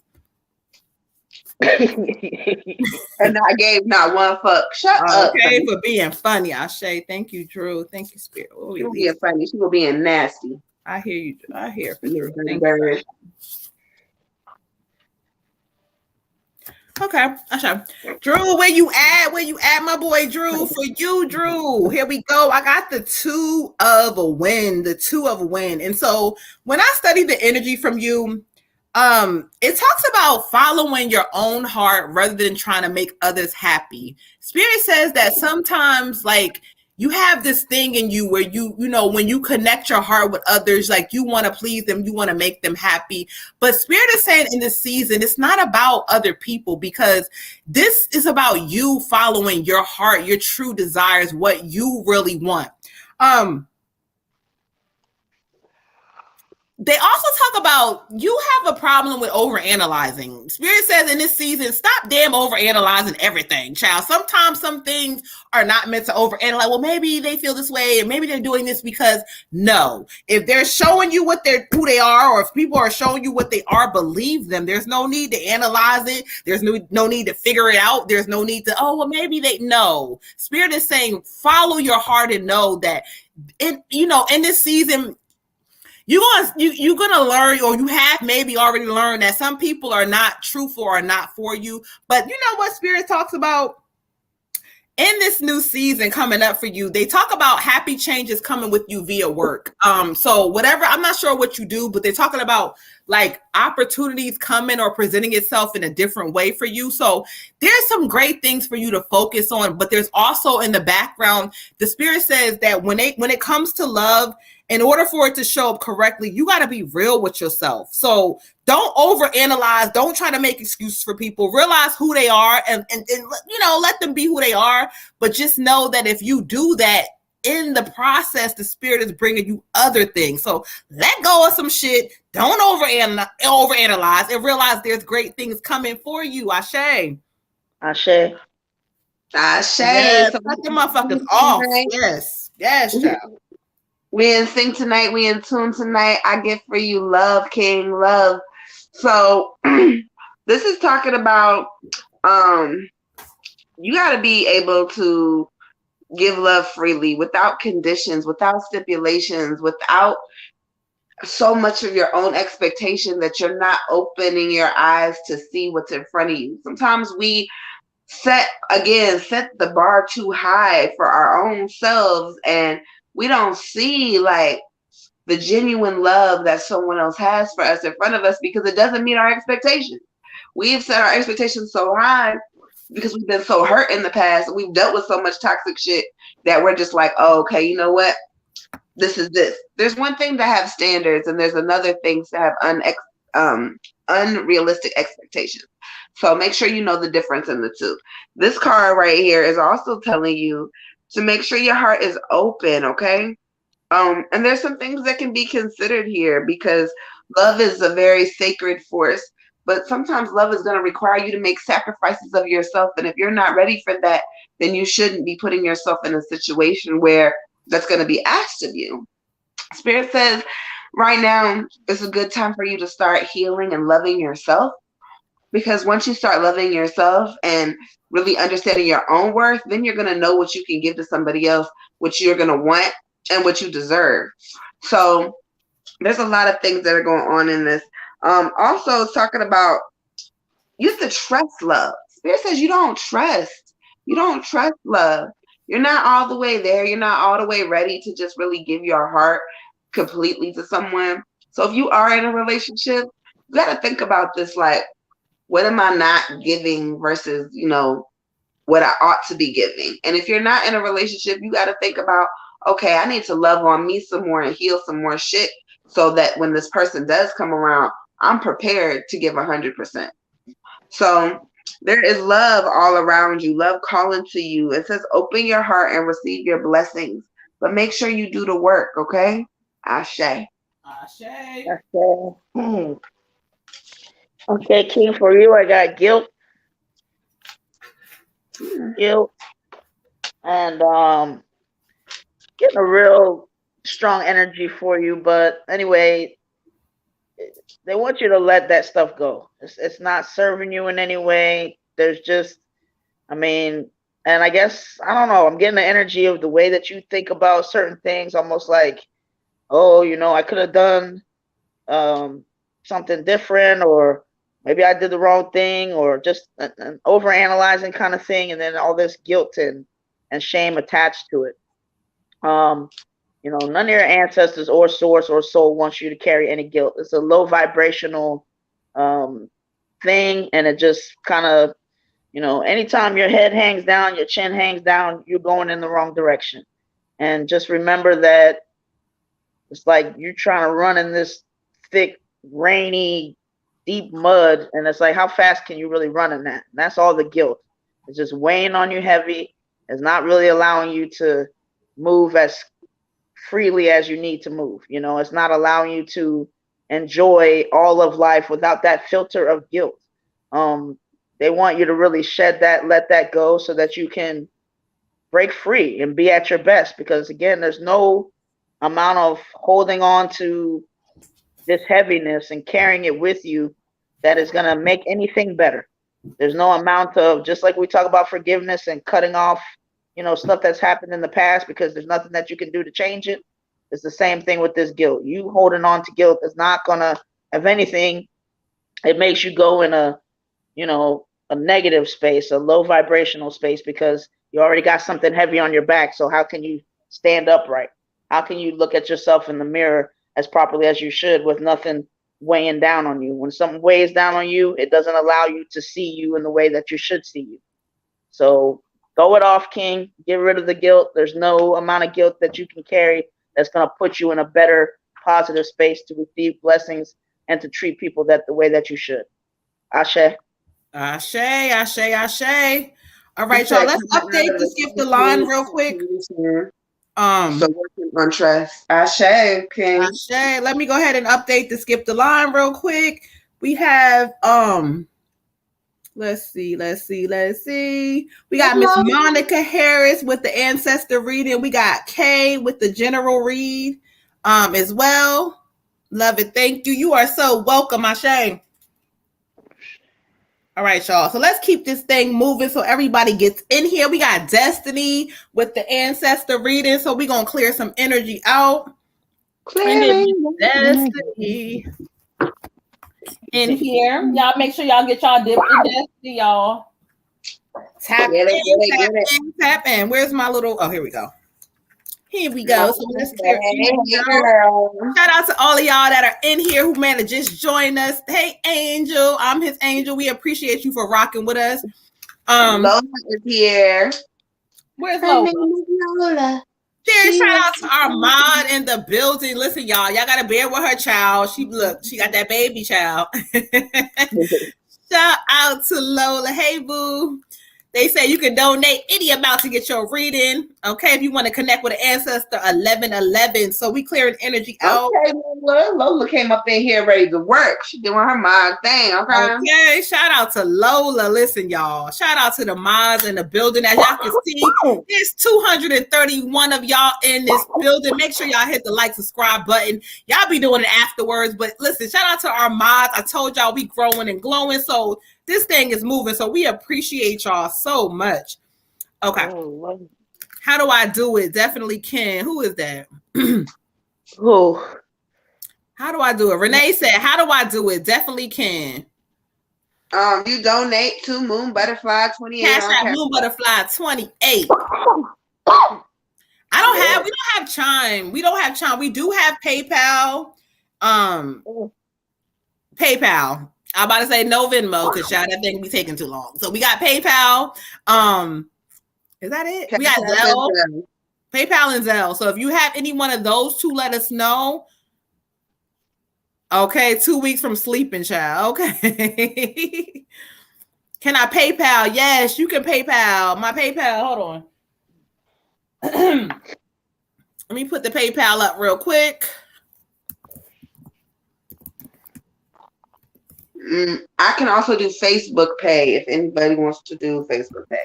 And I gave not one fuck. Shut up. Okay, for being funny, Ashay. Thank you, Drew. Thank you, Spirit. She was being funny. She was being nasty. I hear you. I hear for Drew. Okay. Drew, where you at? Where you at, my boy Drew? For you, Drew. Here we go. I got the 2 of a win. The 2 of a win. And so when I study the energy from you, it talks about following your own heart rather than trying to make others happy. Spirit says that sometimes, like, you have this thing in you where you know, when you connect your heart with others, like, you want to please them, you want to make them happy. But Spirit is saying in this season, it's not about other people, because this is about you following your heart, your true desires, what you really want. They also talk about you have a problem with overanalyzing. Spirit says in this season, stop damn overanalyzing everything, child. Sometimes some things are not meant to overanalyze. Well, maybe they feel this way, and maybe they're doing this because no. If they're showing you who they are, or if people are showing you what they are, believe them. There's no need to analyze it. There's no need to figure it out. There's no need to, oh, well, maybe they know. Spirit is saying, follow your heart and know that in this season, you're gonna learn, or you have maybe already learned, that some people are not truthful or not for you. But you know what Spirit talks about in this new season coming up for you? They talk about happy changes coming with you via work. So whatever, I'm not sure what you do, but they're talking about like opportunities coming or presenting itself in a different way for you. So there's some great things for you to focus on, but there's also in the background, the Spirit says that when it comes to love, in order for it to show up correctly, you got to be real with yourself. So don't overanalyze. Don't try to make excuses for people. Realize who they are and let them be who they are. But just know that if you do that, in the process, the Spirit is bringing you other things. So let go of some shit. Don't overanalyze and realize there's great things coming for you. Ashe. Yes, Cut them motherfuckers off. Yes, child. We in sync tonight. We in tune tonight. I get for you love, King, love. So this is talking about you got to be able to give love freely, without conditions, without stipulations, without so much of your own expectation that you're not opening your eyes to see what's in front of you. Sometimes we set the bar too high for our own selves, and we don't see like the genuine love that someone else has for us in front of us, because it doesn't meet our expectations. We've set our expectations so high because we've been so hurt in the past. We've dealt with so much toxic shit that we're just like, oh, okay, you know what? This is this. There's one thing to have standards, and there's another thing to have unrealistic expectations. So make sure you know the difference in the two. This card right here is also telling you to make sure your heart is open, okay? And there's some things that can be considered here, because love is a very sacred force, but sometimes love is going to require you to make sacrifices of yourself. And if you're not ready for that, then you shouldn't be putting yourself in a situation where that's going to be asked of you. Spirit says right now is a good time for you to start healing and loving yourself, because once you start loving yourself and really understanding your own worth, then you're going to know what you can give to somebody else, what you're going to want, and what you deserve. So there's a lot of things that are going on in this. Also, it's talking about you have to trust love. Spirit says you don't trust love. You're not all the way there. You're not all the way ready to just really give your heart completely to someone. So if you are in a relationship, you got to think about this, like, what am I not giving versus, what I ought to be giving? And if you're not in a relationship, you got to think about, okay, I need to love on me some more and heal some more shit, so that when this person does come around, I'm prepared to give 100%. So there is love all around you, love calling to you. It says, open your heart and receive your blessings, but make sure you do the work, okay? Ashe. Okay, King, for you, I got guilt, and getting a real strong energy for you. But anyway, they want you to let that stuff go. It's not serving you in any way. There's just, and I guess, I don't know, I'm getting the energy of the way that you think about certain things, almost like, oh, I could have done something different, or maybe I did the wrong thing, or just an overanalyzing kind of thing, and then all this guilt and shame attached to it. You know, none of your ancestors or source or soul wants you to carry any guilt. It's a low vibrational thing, and it just kind of, you know, anytime your head hangs down, your chin hangs down, you're going in the wrong direction. And just remember that it's like you're trying to run in this thick, rainy, deep mud, and it's like, how fast can you really run in that? And that's all the guilt. It's just weighing on you heavy. It's not really allowing you to move as freely as you need to move. You know, it's not allowing you to enjoy all of life without that filter of guilt. They want you to really shed that, let that go, so that you can break free and be at your best. Because again, there's no amount of holding on to this heaviness and carrying it with you that is going to make anything better. There's no amount of, just like we talk about forgiveness and cutting off, you know, stuff that's happened in the past, because there's nothing that you can do to change it. It's the same thing with this guilt. You holding on to guilt is not going to, if anything, it makes you go in a, you know, a negative space, a low vibrational space, because you already got something heavy on your back. So how can you stand upright? How can you look at yourself in the mirror as properly as you should with nothing weighing down on you? When something weighs down on you, it doesn't allow you to see you in the way that you should see you. So throw it off, King. Get rid of the guilt. There's no amount of guilt that you can carry that's going to put you in a better, positive space to receive blessings and to treat people that the way that you should. Ashe. Ashe, ashe, ashe. All right, y'all. Let's update the skip the line real quick. So working on trust. Ashe, King. Ashe. Let me go ahead and update the skip the line real quick. We have let's see. We got Miss Monica Harris with the ancestor reading. We got Kay with the general read as well. Love it. Thank you. You are so welcome, Ashe. All right, y'all. So let's keep this thing moving so everybody gets in here. We got Destiny with the ancestor reading. So we're going to clear some energy out. Clearing Destiny in here. Y'all make sure y'all get y'all dip in Destiny, y'all. Tap in. Where's my little... Oh, here we go. Here we go. So let's clear. Shout out to all of y'all that are in here who man to just join us. Hey, Angel. I'm his Angel. We appreciate you for rocking with us. Lola is here. Where's Lola? Shout out to our mod in the building. Listen, y'all gotta bear with her child. She got that baby child. Shout out to Lola. Hey, boo. They say you can donate any amount to get your reading. Okay, if you want to connect with an ancestor, 1111. So we clearing energy out. Okay, Lola came up in here ready to work. She doing her mod thing. Okay, shout out to Lola. Listen, y'all. Shout out to the mods in the building. As y'all can see, there's 231 of y'all in this building. Make sure y'all hit the like, subscribe button. Y'all be doing it afterwards. But listen, shout out to our mods. I told y'all we growing and glowing. So this thing is moving, so we appreciate y'all so much. Okay. How do I do it? Definitely can. Who is that? Who? How do I do it? Renee said, how do I do it? Definitely can. You donate to Moon Butterfly 28. Cash out Moon Butterfly 28. We don't have Chime. We don't have Chime. We do have PayPal. PayPal. I'm about to say no Venmo because y'all that thing be taking too long. So we got PayPal. Is that it? We got Zelle. PayPal and Zelle. So if you have any one of those two, let us know. Okay, 2 weeks from sleeping, child. Okay. Can I PayPal? Yes, you can PayPal. My PayPal. Hold on. Let me put the PayPal up real quick. I can also do Facebook Pay if anybody wants to do Facebook Pay.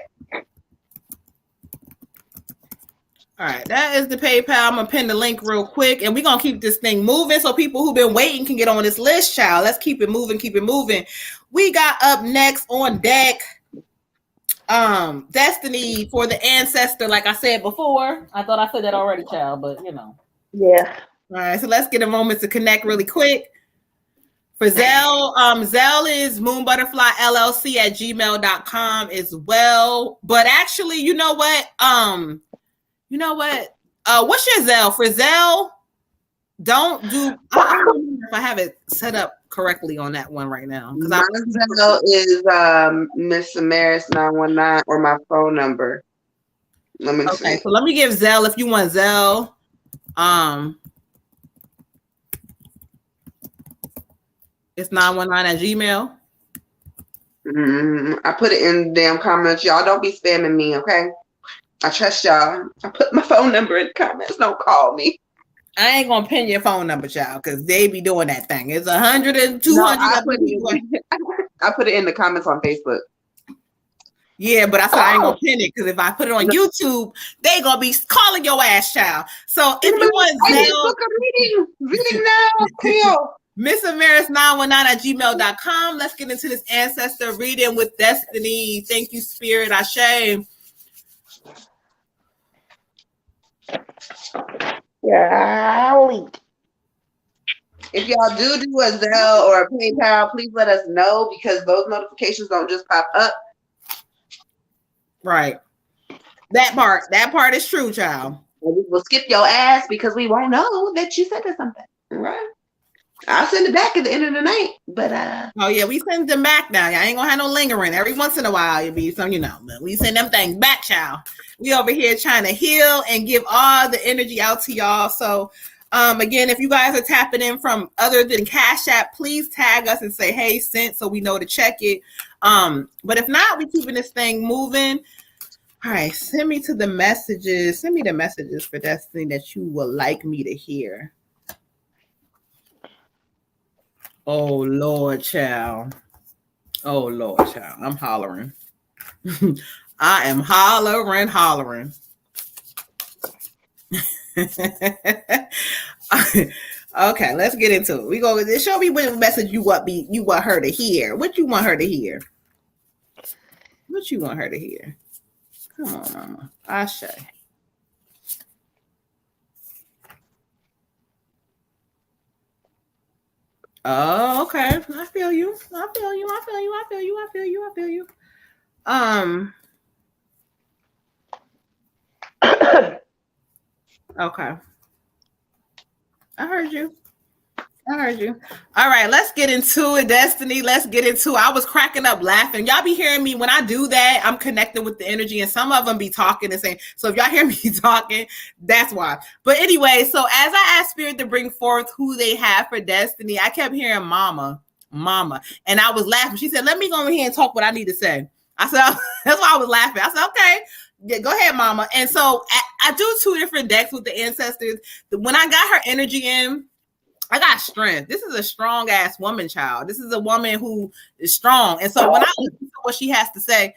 All right, that is the PayPal. I'm gonna pin the link real quick, and we're gonna keep this thing moving so people who've been waiting can get on this list, child. Let's keep it moving, keep it moving. We got up next on deck, Destiny for the ancestor. Like I said before, I thought I said that already, child, but you know. Yeah. All right, so let's get a moment to connect really quick. For Zelle, Zelle is moonbutterflyllc@gmail.com as well. But actually, you know what? What's your Zelle? For Zelle, don't do. I don't remember if I have it set up correctly on that one right now. My Zelle is Miss Samaris 919 or my phone number. Let me see. So let me give Zelle if you want Zelle. It's 919@gmail. I put it in the damn comments. Y'all don't be spamming me, okay? I trust y'all. I put my phone number in the comments. Don't call me. I ain't gonna pin your phone number, child, because they be doing that thing. It's 100 and 200. No, I put it in the comments on Facebook. Yeah, but I said I ain't gonna pin it because if I put it on YouTube, they gonna be calling your ass, child. So if you want Zelle, reading now, Cleo. Miss Amaris919@gmail.com. Let's get into this ancestor reading with Destiny. Thank you, Spirit. Ashe. Yeah. If y'all do a Zelle or a PayPal, please let us know because those notifications don't just pop up. Right. That part is true, child. We'll skip your ass because we won't know that you sent us something. Right? I'll send it back at the end of the night. But oh yeah, we send them back now. Y'all ain't gonna have no lingering. Every once in a while, it'll be some, but we send them things back, child. We over here trying to heal and give all the energy out to y'all. So again, if you guys are tapping in from other than Cash App, please tag us and say, hey, sent, so we know to check it. But if not, we keeping this thing moving. All right, send me the messages for Destiny that you would like me to hear. Oh Lord, child. I'm hollering. I am hollering. Okay, let's get into it. We go. Show me what message you want her to hear. What you want her to hear? Come on, mama. Ashe. Oh, okay. I feel you. Okay. I heard you. All right, let's get into it, Destiny. I was cracking up laughing. Y'all be hearing me when I do that. I'm connected with the energy, and some of them be talking and saying, so if y'all hear me talking, that's why. But anyway, so as I asked Spirit to bring forth who they have for Destiny, I kept hearing mama. And I was laughing. She said, let me go over here and talk what I need to say. I said, that's why I was laughing. I said, okay. Yeah, go ahead, mama. And so I do 2 different decks with the ancestors. When I got her energy in, I got strength. This is a strong ass woman, child. This is a woman who is strong. And so when I listen to what she has to say,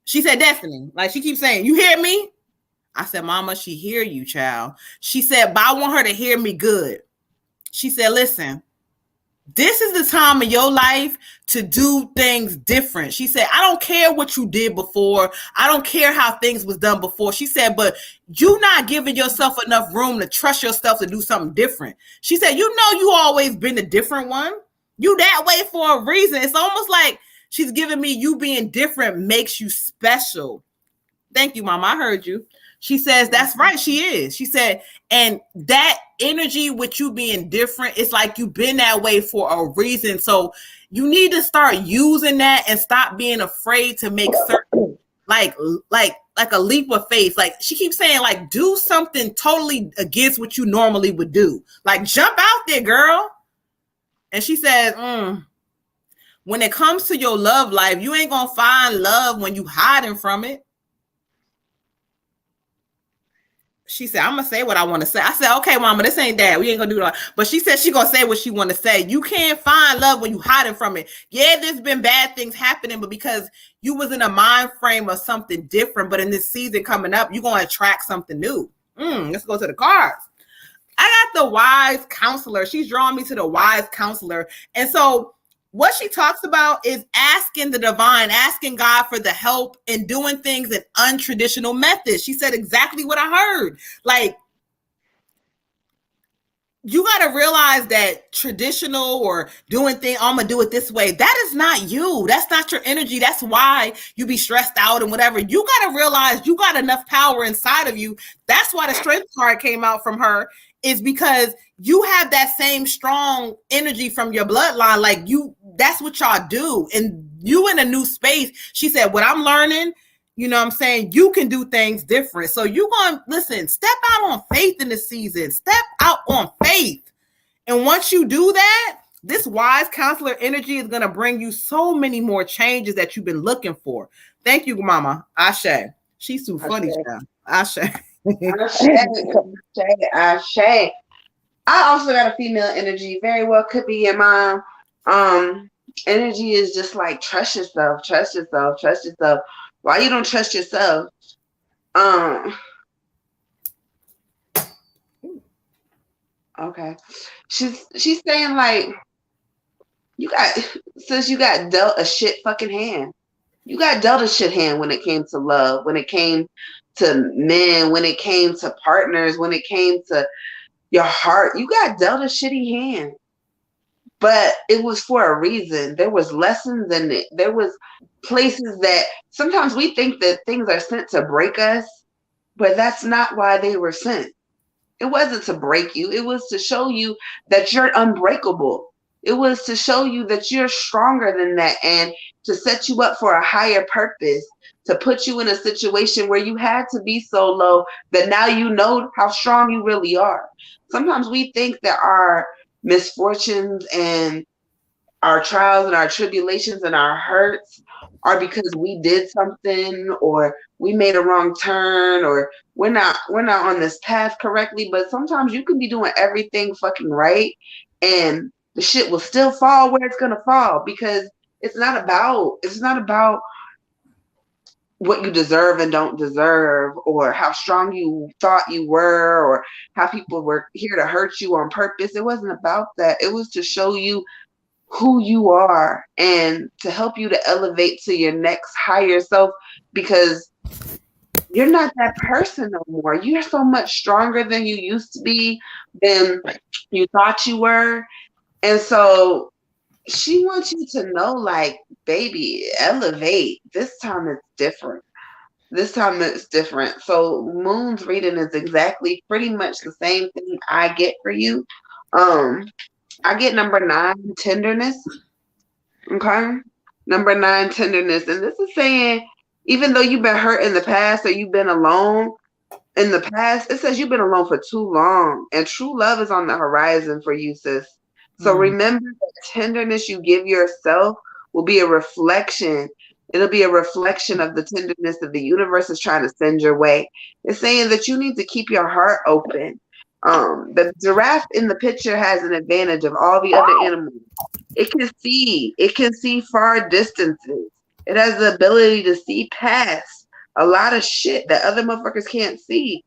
she said, Destiny, like she keeps saying, you hear me? I said, mama, she hear you, child. She said, but I want her to hear me good. She said, listen, this is the time of your life to do things different. She said, I don't care what you did before. I don't care how things was done before. She said, but you not giving yourself enough room to trust yourself to do something different. She said, you always been a different one. You that way for a reason. It's almost like she's giving me you being different makes you special. Thank you, mama. I heard you. She says, that's right. She is. She said, and that energy with you being different, it's like you've been that way for a reason. So you need to start using that and stop being afraid to make certain, like a leap of faith. Like she keeps saying, like, do something totally against what you normally would do. Like jump out there, girl. And she says, when it comes to your love life, you ain't going to find love when you hiding from it. She said, I'm going to say what I want to say. I said, okay, mama, this ain't that. We ain't going to do that. But she said she going to say what she want to say. You can't find love when you hiding from it. Yeah, there's been bad things happening, but because you was in a mind frame of something different, but in this season coming up, you're going to attract something new. Let's go to the cards. I got the wise counselor. She's drawing me to the wise counselor. And so what she talks about is asking the divine, asking God for the help and doing things in untraditional methods. She said exactly what I heard. Like, you got to realize that traditional or doing things, I'm going to do it this way. That is not you. That's not your energy. That's why you be stressed out and whatever. You got to realize you got enough power inside of you. That's why the strength card came out from her, is because you have that same strong energy from your bloodline. Like that's what y'all do. And you in a new space. She said, what I'm learning, you know what I'm saying? You can do things different. So you going to listen, step out on faith in this season. Step out on faith. And once you do that, this wise counselor energy is going to bring you so many more changes that you've been looking for. Thank you, Mama. Ashe. She's too funny. Ashe. Ashe. I also got a female energy. Very well could be your mom. Energy is just like trust yourself, trust yourself, trust yourself. Why you don't trust yourself? Okay. She's saying like you got dealt a shit fucking hand. You got dealt a shit hand when it came to love, when it came to men, when it came to partners, when it came to your heart. You got dealt a shitty hand. But it was for a reason. There was lessons in it. There was places that sometimes we think that things are sent to break us, but that's not why they were sent. It wasn't to break you. It was to show you that you're unbreakable. It was to show you that you're stronger than that and to set you up for a higher purpose, to put you in a situation where you had to be so low that now you know how strong you really are. Sometimes we think that our misfortunes and our trials and our tribulations and our hurts are because we did something or we made a wrong turn or we're not on this path correctly. But sometimes you can be doing everything fucking right and the shit will still fall where it's gonna fall, because it's not about what you deserve and don't deserve, or how strong you thought you were, or how people were here to hurt you on purpose. It wasn't about that. It was to show you who you are and to help you to elevate to your next higher self, because you're not that person no more. You're so much stronger than you used to be, than you thought you were. And so she wants you to know, like, baby, elevate. This time it's different. This time it's different. So Moon's reading is exactly pretty much the same thing I get for you. I get number 9, tenderness. Okay. Number 9, tenderness. And this is saying, even though you've been hurt in the past or you've been alone in the past, it says you've been alone for too long. And true love is on the horizon for you, sis. So remember that tenderness you give yourself will be a reflection. It'll be a reflection of the tenderness that the universe is trying to send your way. It's saying that you need to keep your heart open. The giraffe in the picture has an advantage of all the other animals. It can see far distances. It has the ability to see past a lot of shit that other motherfuckers can't see.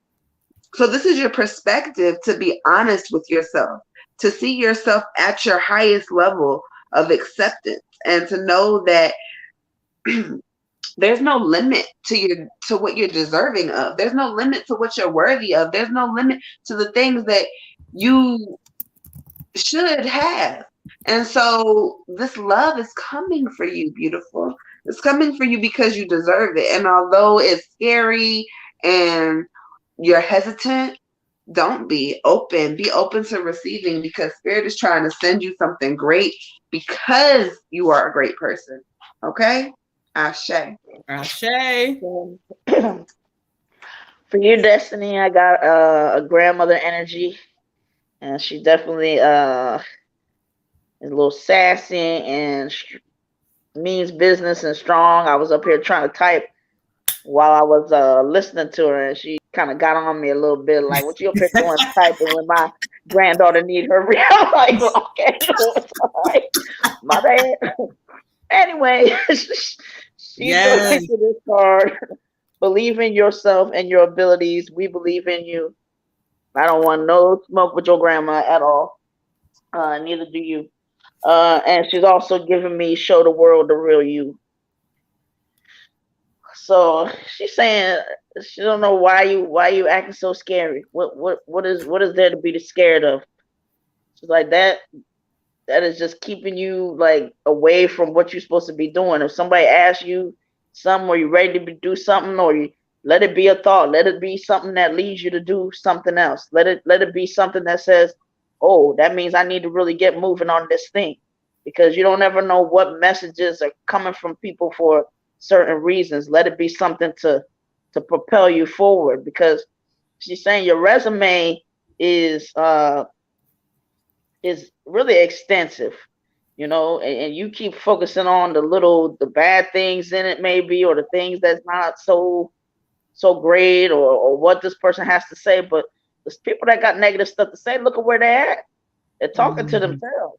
So this is your perspective to be honest with yourself, to see yourself at your highest level of acceptance, and to know that there's no limit to what you're deserving of. There's no limit to what you're worthy of. There's no limit to the things that you should have. And so this love is coming for you, beautiful. It's coming for you because you deserve it. And although it's scary and you're hesitant, don't be open. Be open to receiving, because Spirit is trying to send you something great because you are a great person. Okay? Ashe. Ashe. For you, Destiny, I got a grandmother energy, and she definitely is a little sassy and means business and strong. I was up here trying to type while I was listening to her, and she kind of got on me a little bit, like, what you up here doing typing when my granddaughter need her real? Like, okay, sorry, my bad. Anyway, she goes into this card. Believe in yourself and your abilities. We believe in you. I don't want no smoke with your grandma at all. Neither do you. And she's also giving me show the world the real you. So she's saying she don't know why you acting so scary. What is there to be scared of? She's like, that is just keeping you like away from what you're supposed to be doing. If somebody asks you something, or you're ready to do something, or you let it be a thought, let it be something that leads you to do something else. Let it be something that says, oh, that means I need to really get moving on this thing, because you don't ever know what messages are coming from people for certain reasons. Let it be something to propel you forward, because she's saying your resume is really extensive, you know, and you keep focusing on the bad things in it, maybe, or the things that's not so great, or what this person has to say. But there's people that got negative stuff to say. Look at where they're at. They're talking to themselves.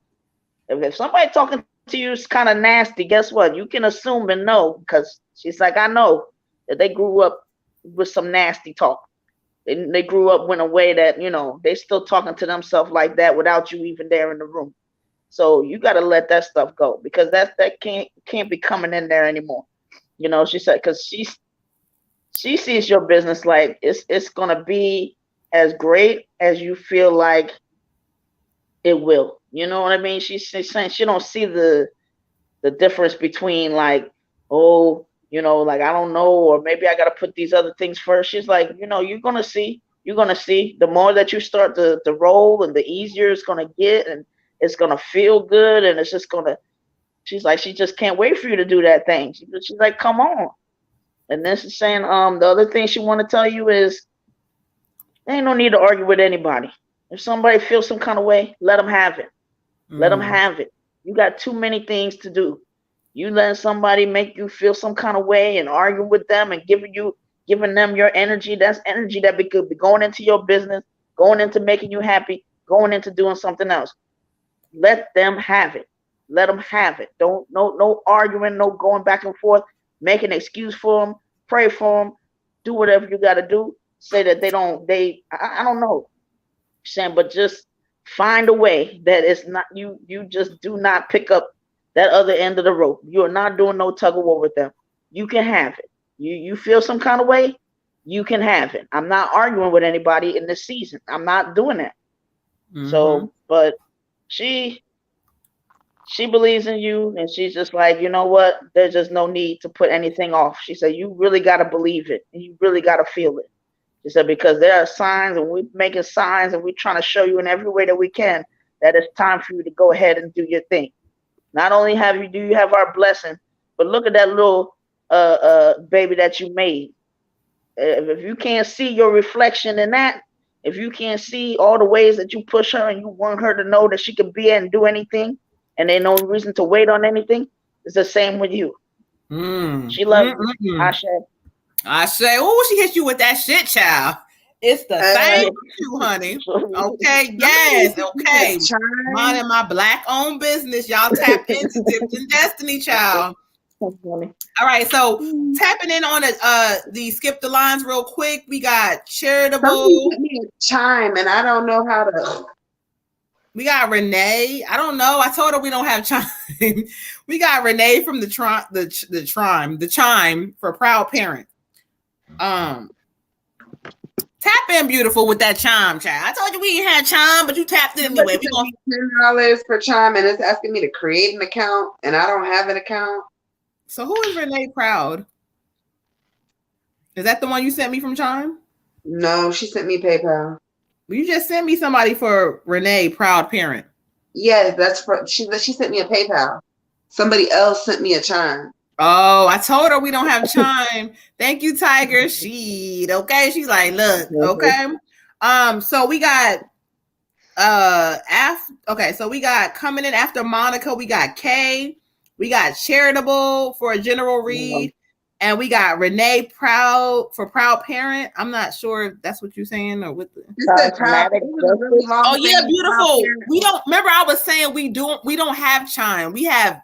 If somebody talking to you is kind of nasty, guess what? You can assume and know, because she's like, I know that they grew up with some nasty talk. They grew up in a way that, you know, they still talking to themselves like that without you even there in the room. So you got to let that stuff go, because that can't be coming in there anymore. You know, she said, because she sees your business like it's gonna be as great as you feel like it will. You know what I mean? She's saying she don't see the difference between like, oh, you know, like, I don't know, or maybe I gotta put these other things first. She's like, you know, you're gonna see the more that you start to roll, and the easier it's gonna get, and it's gonna feel good, and it's just gonna. She's like, she just can't wait for you to do that thing. She's like, come on. And then she's saying, the other thing she want to tell you is, there ain't no need to argue with anybody. If somebody feels some kind of way, let them have it. Let them have it. You got too many things to do. You letting somebody make you feel some kind of way and arguing with them and giving them your energy. That's energy that could be going into your business, going into making you happy, going into doing something else. Let them have it. Let them have it. No arguing, no going back and forth. Make an excuse for them, pray for them, do whatever you got to do. Say that I don't know. Saying, but just find a way that it's not, you just do not pick up that other end of the rope. You are not doing no tug of war with them. You can have it. You feel some kind of way, you can have it. I'm not arguing with anybody in this season. I'm not doing that. So, but she believes in you, and she's just like, you know what? There's just no need to put anything off. She said, you really got to believe it, and you really got to feel it. She said, because there are signs, and we're making signs, and we're trying to show you in every way that we can that it's time for you to go ahead and do your thing. Not only do you have our blessing, but look at that little baby that you made. If you can't see your reflection in that, if you can't see all the ways that you push her and you want her to know that she can be and do anything, and there's no reason to wait on anything, it's the same with you. She loves you. I say, oh, she hit you with that shit, child. It's the same with you, honey. Okay, yes, okay. Minding my black-owned business. Y'all tap into Dipped in Destiny, child. All right, so tapping in on the skip the lines real quick. We got charitable. Chime, and I don't know how to. We got Renee. I don't know. I told her we don't have chime. We got Renee from the chime for proud parent. Tap in, beautiful, with that chime, child. I told you we ain't had chime, but you tapped in anyway. We gonna $10 for chime, and it's asking me to create an account, and I don't have an account. So who is Renee Proud? Is that the one you sent me from Chime? No, she sent me PayPal. You just sent me somebody for Renee Proud Parent. Yes, that's for she sent me a PayPal. Somebody else sent me a Chime. Oh, I told her we don't have Chime. Thank you, Tiger. Okay. She's like, look, okay. So we got so we got coming in after Monica, we got Kay, we got Charitable for a general read, and we got Renee Proud for Proud Parent. I'm not sure if that's what you're saying or what the oh yeah, beautiful. We don't remember I was saying we don't have Chime. We have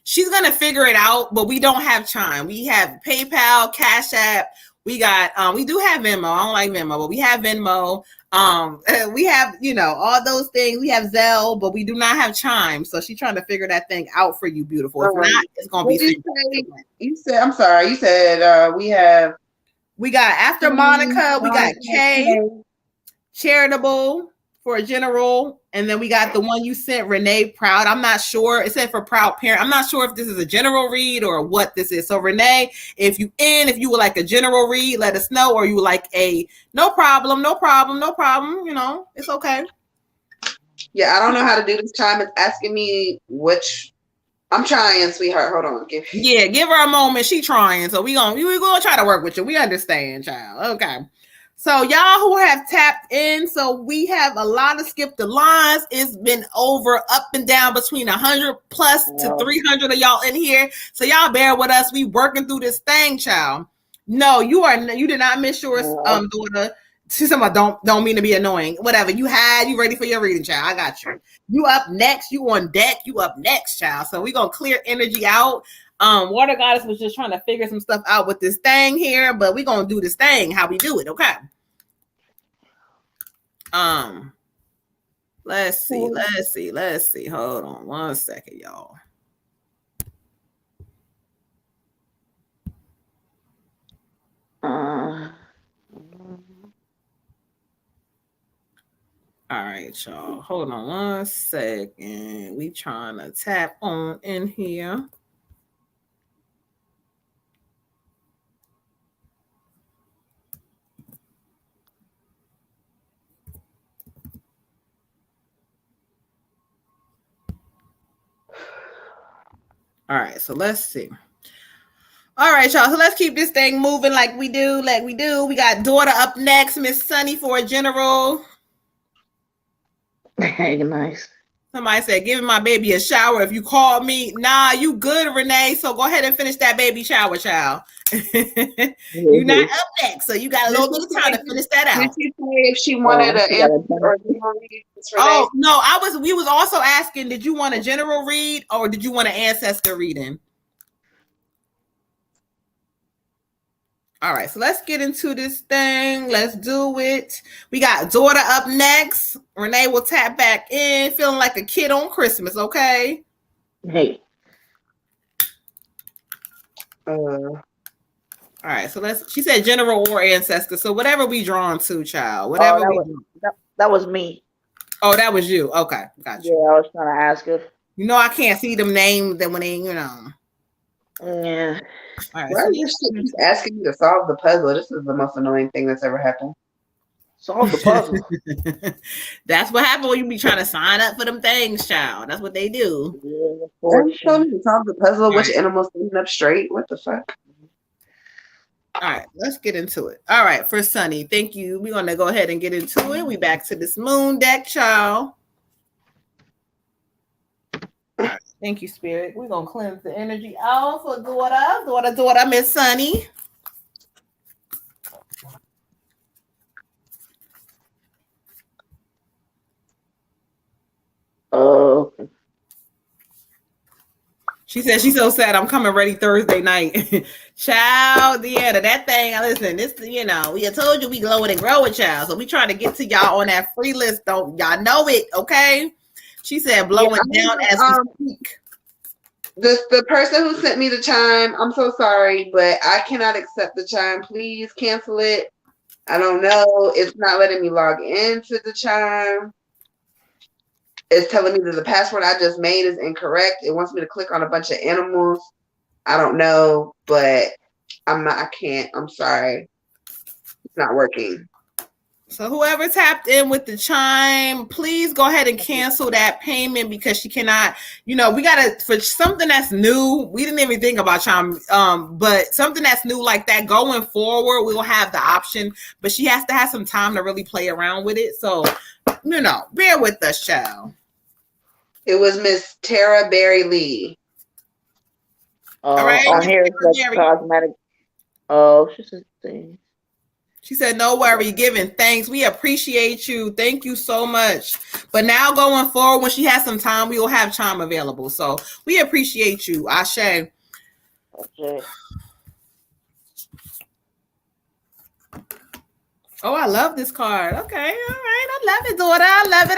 she's gonna figure it out, but we don't have Chime. We have PayPal, Cash App. We got we do have Venmo. I don't like Venmo, but we have Venmo. We have, all those things. We have Zelle, but we do not have Chime. So she's trying to figure that thing out for you, beautiful. If not, it's gonna be. You said, I'm sorry. You said we got after Monica, we got Kay, Charitable for a general, and then we got the one you sent, Renee Proud. I'm not sure. It said for Proud Parent. I'm not sure if this is a general read or what this is. So Renee, if you would like a general read, let us know, or you would like a no problem. You know, it's okay. Yeah, I don't know how to do this time. It's asking me which. I'm trying, sweetheart. Hold on. Give her a moment. She trying. So we gonna try to work with you. We understand, child. Okay. So y'all who have tapped in, so we have a lot of skip the lines. It's been over up and down between 100 plus to 300 of y'all in here. So y'all bear with us. We working through this thing, child. No, you did not miss yours, daughter. She's talking about don't mean to be annoying. Whatever. You ready for your reading, child. I got you. You up next. You on deck. You up next, child. So we're gonna clear energy out. Water Goddess was just trying to figure some stuff out with this thing here, but we're gonna do this thing how we do it, okay? Let's see. Hold on 1 second, y'all. All right, y'all. Hold on 1 second. We trying to tap on in here. All right, so let's see. All right, y'all. So let's keep this thing moving like we do. We got daughter up next, Miss Sunny for a general. Nice. Somebody said, giving my baby a shower. If you call me, nah, you good, Renee. So go ahead and finish that baby shower, child. You're not up next, so you got a little bit of time to finish that out. Did she say if she wanted an answer or oh no, we was also asking, did you want a general read or did you want an ancestor reading? All right, so let's get into this thing. Let's do it. We got daughter up next. Renee will tap back in, feeling like a kid on Christmas, okay? Hey. All right, so she said general or ancestor. So whatever we drawn to, child. Whatever that was me. Oh, that was you. Okay, gotcha. Yeah, I was trying to ask her. You know, I can't see them names that when they, you know. Yeah. All right, why is she asking me to solve the puzzle? This is the most annoying thing that's ever happened. Solve the puzzle. That's what happens when you be trying to sign up for them things, child. That's what they do. Yeah, you told me to solve the puzzle. Which animal's standing up straight? What the fuck? All right, let's get into it. All right, for Sunny, thank you. We're gonna go ahead and get into it. We back to this moon deck, child. All right, thank you, Spirit. We're gonna cleanse the energy out for daughter, Miss Sunny. Oh. She said she's so sad. I'm coming ready Thursday night. Child, Deanna, that thing, listen, this, you know, we told you we glowing and growing, child. So we trying to get to y'all on that free list. Don't y'all know it, okay? She said blowing down as we speak. The person who sent me the chime, I'm so sorry, but I cannot accept the chime. Please cancel it. I don't know. It's not letting me log into the chime. It's telling me that the password I just made is incorrect. It wants me to click on a bunch of animals. I don't know, but I can't. I'm sorry. It's not working. So whoever tapped in with the chime, please go ahead and cancel that payment because she cannot, you know, we got to, for something that's new, we didn't even think about chime, but something that's new like that going forward, we will have the option, but she has to have some time to really play around with it. So, you know, bear with us, child. It was Miss Tara Berry Lee. All right. On here, it's cosmetic. Oh, she's a thing. She said, no worry, giving thanks. We appreciate you. Thank you so much. But now going forward, when she has some time, we will have chime available. So we appreciate you, Ashe. Okay. Oh, I love this card. Okay, all right. I love it, daughter. I love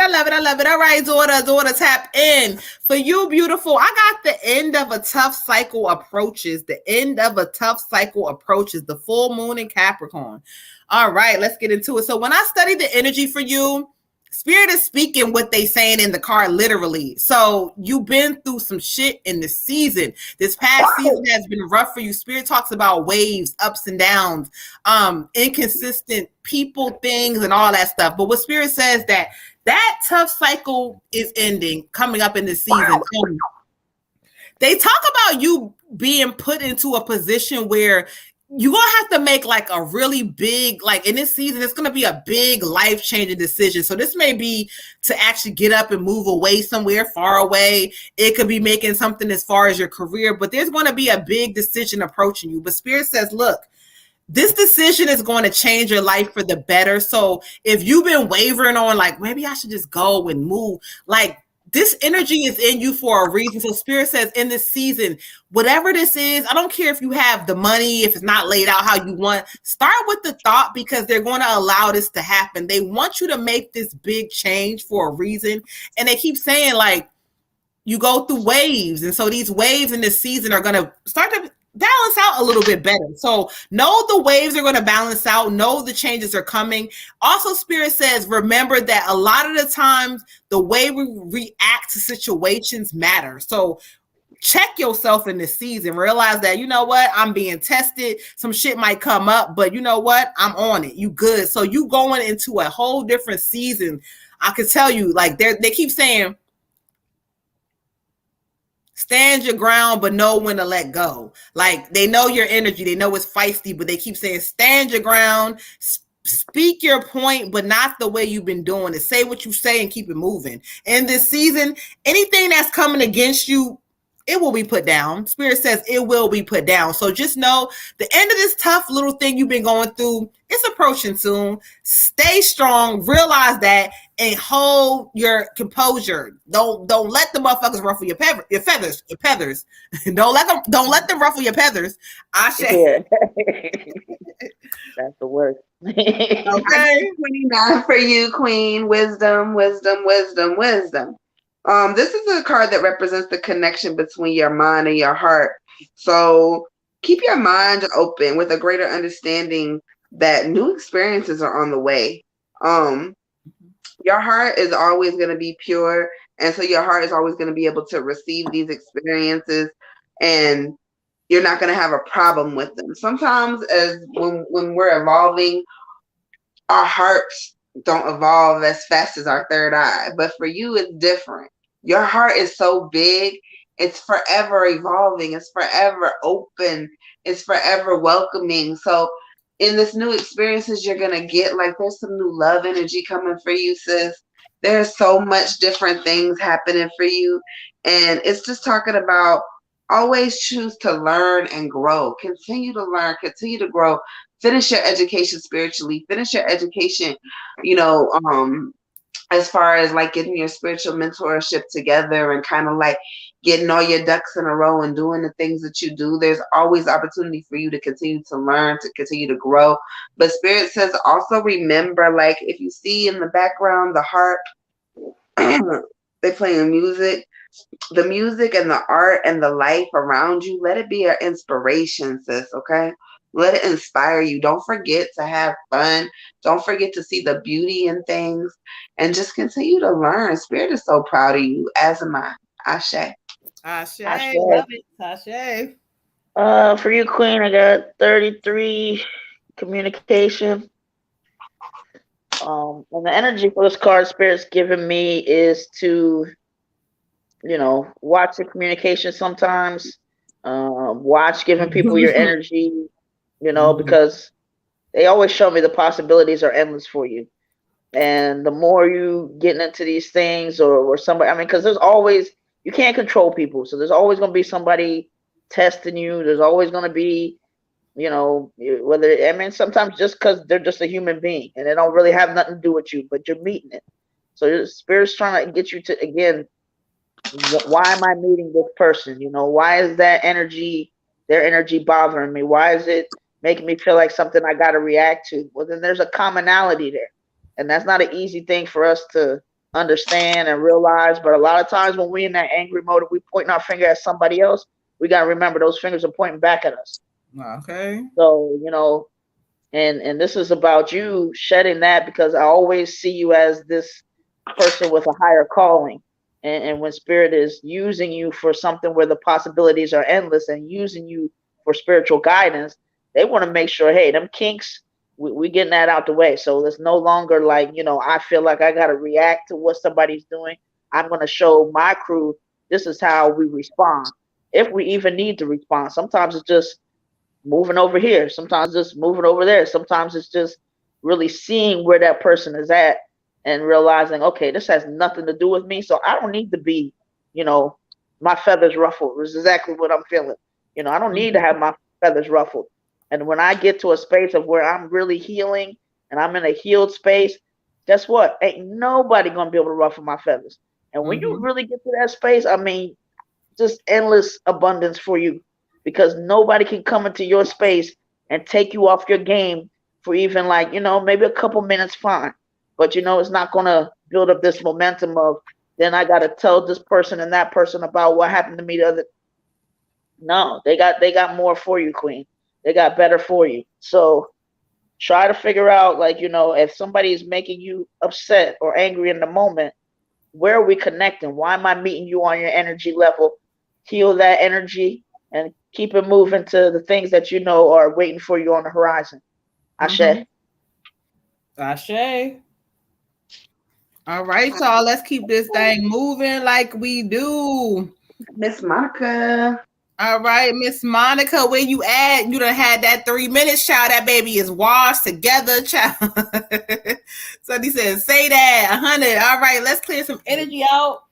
it. All right, daughter, tap in. For you, beautiful, I got the end of a tough cycle approaches. The end of a tough cycle approaches. The full moon in Capricorn. All right, let's get into it. So when I study the energy for you, Spirit is speaking what they saying in the card literally. So you've been through some shit in the season. This past season has been rough for you. Spirit talks about waves, ups and downs, inconsistent people, things, and all that stuff. But what Spirit says that tough cycle is ending, coming up in this season. They talk about you being put into a position where you're going to have to make like a really big, like in this season, it's going to be a big life-changing decision. So this may be to actually get up and move away somewhere far away. It could be making something as far as your career, but there's going to be a big decision approaching you. But Spirit says, look, this decision is going to change your life for the better. So if you've been wavering on like, maybe I should just go and move, like this energy is in you for a reason. So Spirit says in this season, whatever this is, I don't care if you have the money, if it's not laid out how you want, start with the thought because they're going to allow this to happen. They want you to make this big change for a reason. And they keep saying like, you go through waves. And so these waves in this season are going to start to balance out a little bit better. So know the waves are going to balance out. Know the changes are coming. Also, Spirit says, remember that a lot of the times the way we react to situations matter. So check yourself in this season. Realize that, you know what, I'm being tested. Some shit might come up, but you know what, I'm on it. You good. So you going into a whole different season. I could tell you, like they keep saying, stand your ground, but know when to let go. Like they know your energy. They know it's feisty, but they keep saying, stand your ground, speak your point, but not the way you've been doing it. Say what you say and keep it moving. In this season, anything that's coming against you, it will be put down. Spirit says it will be put down. So just know the end of this tough little thing you've been going through, it's approaching soon. Stay strong. Realize that and hold your composure. Don't let the motherfuckers ruffle your feathers. don't let them ruffle your feathers. Yeah. That's the word. Okay. 29 for you, Queen. Wisdom, wisdom, wisdom, wisdom. This is a card that represents the connection between your mind and your heart. So keep your mind open with a greater understanding that new experiences are on the way. Your heart is always going to be pure. And so your heart is always going to be able to receive these experiences and you're not going to have a problem with them. Sometimes when we're evolving, our hearts don't evolve as fast as our third eye. But for you, it's different. Your heart is so big. It's forever evolving. It's forever open. It's forever welcoming. So in this new experiences you're going to get, like there's some new love energy coming for you, sis. There's so much different things happening for you. And it's just talking about always choose to learn and grow. Continue to learn, continue to grow. Finish your education spiritually. Finish your education, as far as like getting your spiritual mentorship together and kind of like getting all your ducks in a row and doing the things that you do. There's always opportunity for you to continue to learn, to continue to grow. But Spirit says also remember, like if you see in the background the harp, they playing music. The music and the art and the life around you, let it be an inspiration, sis, okay? Let it inspire you. Don't forget to have fun. Don't forget to see the beauty in things and just continue to learn. Spirit is so proud of you, as am I. Ashe. Ashe. Love it. Ashe. For you, Queen, I got 33 communication. And the energy for this card Spirit's giving me is to, watch your communication sometimes. Watch giving people your energy, because they always show me the possibilities are endless for you. And the more you getting into these things or somebody, because there's always, you can't control people. So there's always going to be somebody testing you. There's always going to be, sometimes just because they're just a human being and they don't really have nothing to do with you, but you're meeting it. So your Spirit's trying to get you to, again, why am I meeting this person? Why is their energy bothering me? Why is it making me feel like something I got to react to? Well, then there's a commonality there. And that's not an easy thing for us to understand and realize. But a lot of times when we're in that angry mode, if we pointing our finger at somebody else, we got to remember those fingers are pointing back at us. Okay. So, and this is about you shedding that, because I always see you as this person with a higher calling. And when spirit is using you for something where the possibilities are endless and using you for spiritual guidance, they want to make sure, hey, them kinks, we getting that out the way. So it's no longer like, I feel like I got to react to what somebody's doing. I'm going to show my crew this is how we respond. If we even need to respond, sometimes it's just moving over here. Sometimes it's moving over there. Sometimes it's just really seeing where that person is at and realizing, okay, this has nothing to do with me. So I don't need to be, my feathers ruffled. This is exactly what I'm feeling. I don't need to have my feathers ruffled. And when I get to a space of where I'm really healing and I'm in a healed space, guess what? Ain't nobody going to be able to ruffle my feathers. And when you really get to that space, I mean, just endless abundance for you, because nobody can come into your space and take you off your game for even like, maybe a couple minutes, fine. But, it's not going to build up this momentum of, then I got to tell this person and that person about what happened to me the other. No, they got more for you, Queen. They got better for you. So try to figure out, like, if somebody is making you upset or angry in the moment, where are we connecting? Why am I meeting you on your energy level? Heal that energy and keep it moving to the things that are waiting for you on the horizon. Ashe. Ashe. All right, y'all. Let's keep this thing moving like we do. Miss Monica. All right, Miss Monica, where you at? You done had that 3 minutes, child. That baby is washed together, child. So he says, say that, 100. All right, let's clear some energy out.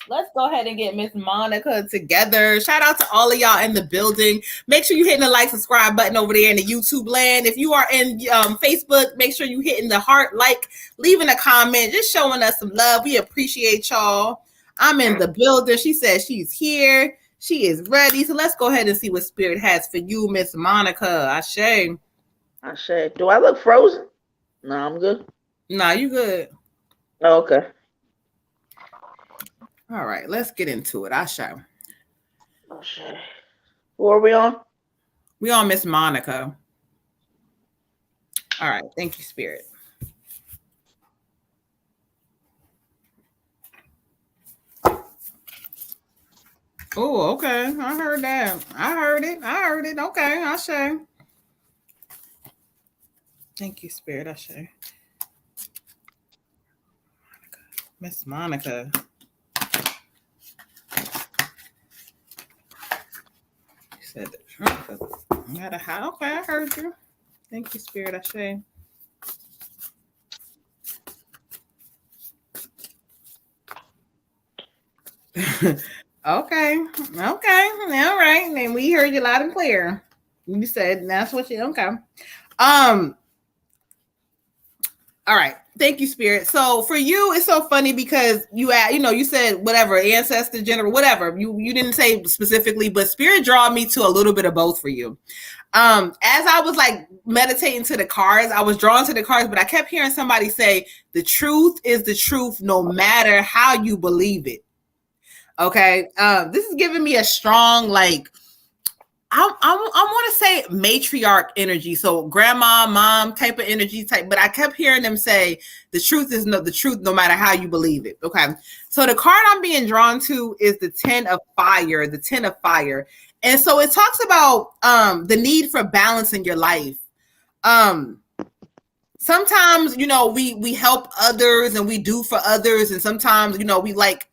Let's go ahead and get Miss Monica together. Shout out to all of y'all in the building. Make sure you're hitting the like, subscribe button over there in the YouTube land. If you are in Facebook, make sure you're hitting the heart, like, leaving a comment, just showing us some love. We appreciate y'all. I'm in the building. She says she's here. She is ready. So let's go ahead and see what Spirit has for you, Miss Monica. Ashe. Ashe. Do I look frozen? No, I'm good. Nah, you good. Oh, okay. All right, let's get into it. Ashe. Ashe. Who are we on? We on Miss Monica. All right. Thank you, Spirit. Oh, okay. I heard that. I heard it. Okay, Ashe. Thank you, Spirit. Ashe. Miss Monica. You said the truth. Okay, I heard you. Thank you, Spirit. Ashe. Okay. All right. And we heard you loud and clear. You said that's what you okay. All right. Thank you, Spirit. So for you, it's so funny because you said whatever, ancestor, general, whatever. You didn't say specifically, but Spirit draw me to a little bit of both for you. As I was like meditating to the cards, I was drawn to the cards, but I kept hearing somebody say, the truth is the truth, no matter how you believe it. Okay. This is giving me a strong, like, I want to say matriarch energy. So grandma, mom type of energy type, but I kept hearing them say the truth is the truth, no matter how you believe it. Okay. So the card I'm being drawn to is the 10 of fire, And so it talks about, the need for balance in your life. Sometimes, we help others and we do for others. And sometimes, we like,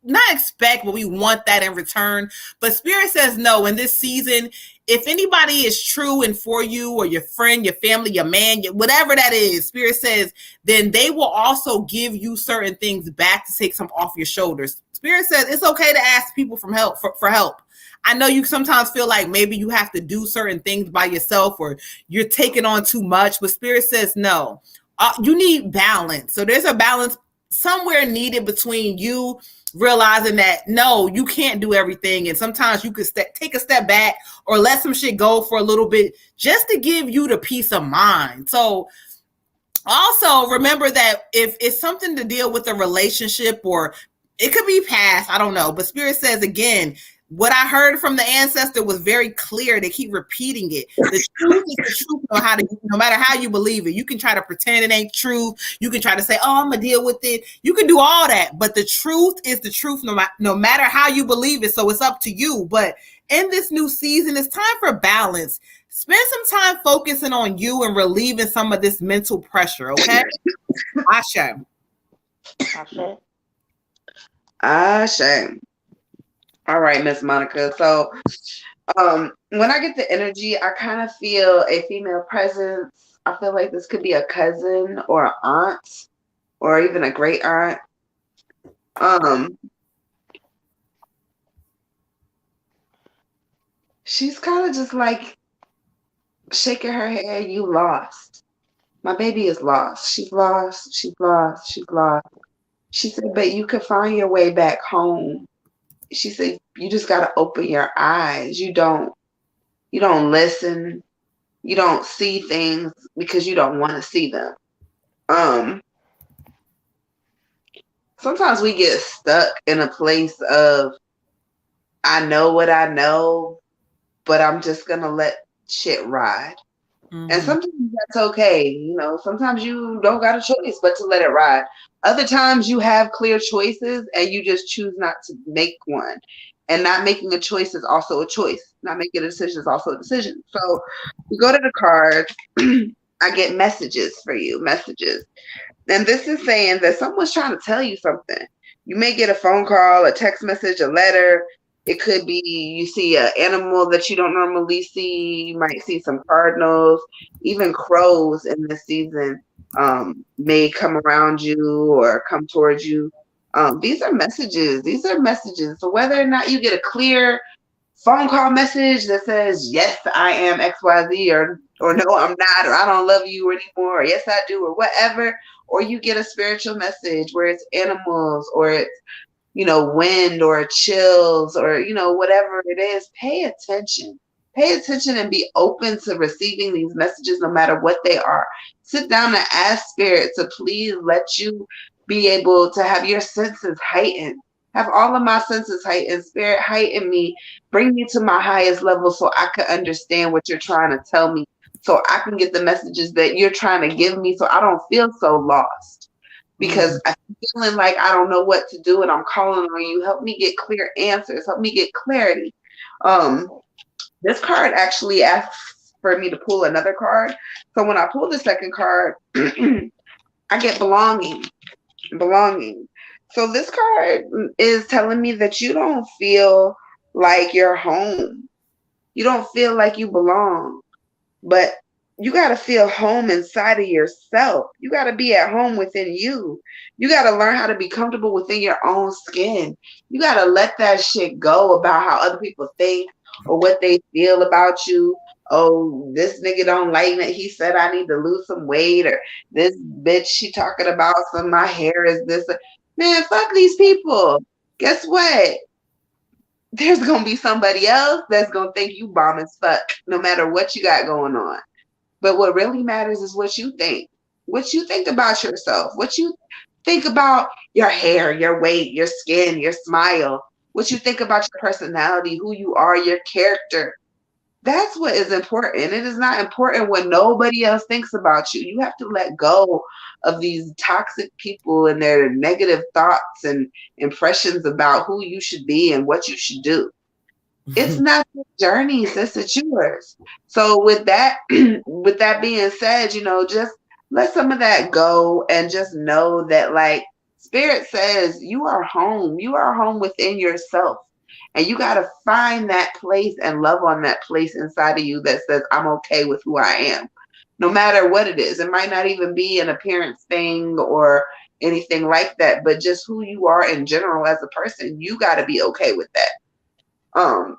not expect, but we want that in return. But Spirit says no. In this season, if anybody is true and for you, or your friend, your family, your man, whatever that is, Spirit says, then they will also give you certain things back to take some off your shoulders. Spirit says it's okay to ask people for help. I know you sometimes feel like maybe you have to do certain things by yourself, or you're taking on too much, but Spirit says no. You need balance. So there's a balance somewhere needed between you realizing that no, you can't do everything, and sometimes you could take a step back or let some shit go for a little bit just to give you the peace of mind. So also remember that if it's something to deal with a relationship, or it could be past, I don't know, but Spirit says again, what I heard from the ancestor was very clear. They keep repeating it. The truth is the truth, no matter how you believe it. You can try to pretend it ain't true. You can try to say, oh, I'm going to deal with it. You can do all that. But the truth is the truth, no matter how you believe it. So it's up to you. But in this new season, it's time for balance. Spend some time focusing on you and relieving some of this mental pressure, okay? Ashe. Ashe. Ashe. All right, Miss Monica. So when I get the energy, I kind of feel a female presence. I feel like this could be a cousin or an aunt or even a great aunt. She's kind of just like shaking her head. You lost. My baby is lost. She's lost. She's lost. She's lost. She said, but you could find your way back home. She said, you just got to open your eyes. You don't listen. You don't see things because you don't want to see them. Sometimes we get stuck in a place of, I know what I know, but I'm just going to let shit ride. Mm-hmm. And sometimes that's okay. You know, sometimes you don't got a choice but to let it ride. Other times you have clear choices and you just choose not to make one. And not making a choice is also a choice. Not making a decision is also a decision. So we go to the cards. I get messages for you, messages. And this is saying that someone's trying to tell you something. You may get a phone call, a text message, a letter. It could be you see an animal that you don't normally see. You might see some cardinals, even crows in this season may come around you or come towards you. These are messages. These are messages. So whether or not you get a clear phone call message that says, yes, I am XYZ, or no, I'm not, or I don't love you anymore, or yes, I do, or whatever, or you get a spiritual message where it's animals or it's, wind or chills or, whatever it is, pay attention. Pay attention and be open to receiving these messages no matter what they are. Sit down and ask Spirit to please let you be able to have your senses heightened. Have all of my senses heightened. Spirit, heighten me. Bring me to my highest level so I can understand what you're trying to tell me. So I can get the messages that you're trying to give me so I don't feel so lost. Because I'm feeling like I don't know what to do and I'm calling on you. Help me get clear answers. Help me get clarity. This card actually asks for me to pull another card. So when I pull the second card, I get belonging. Belonging. So this card is telling me that you don't feel like you're home. You don't feel like you belong. But you got to feel home inside of yourself. You got to be at home within you. You got to learn how to be comfortable within your own skin. You got to let that shit go about how other people think or what they feel about you. Oh, this nigga don't like me. He said I need to lose some weight, or this bitch, she talking about my hair is this. Man, fuck these people. Guess what? There's going to be somebody else that's going to think you bomb as fuck, no matter what you got going on. But what really matters is what you think. What you think about yourself. What you think about your hair, your weight, your skin, your smile. What you think about your personality, who you are, your character. That's what is important. It is not important what nobody else thinks about you. You have to let go of these toxic people and their negative thoughts and impressions about who you should be and what you should do. It's not your journey, sis, it's yours. So with that being said, just let some of that go and just know that, like, Spirit says you are home. You are home within yourself. And you got to find that place and love on that place inside of you that says, I'm okay with who I am. No matter what it is. It might not even be an appearance thing or anything like that, but just who you are in general as a person, you got to be okay with that.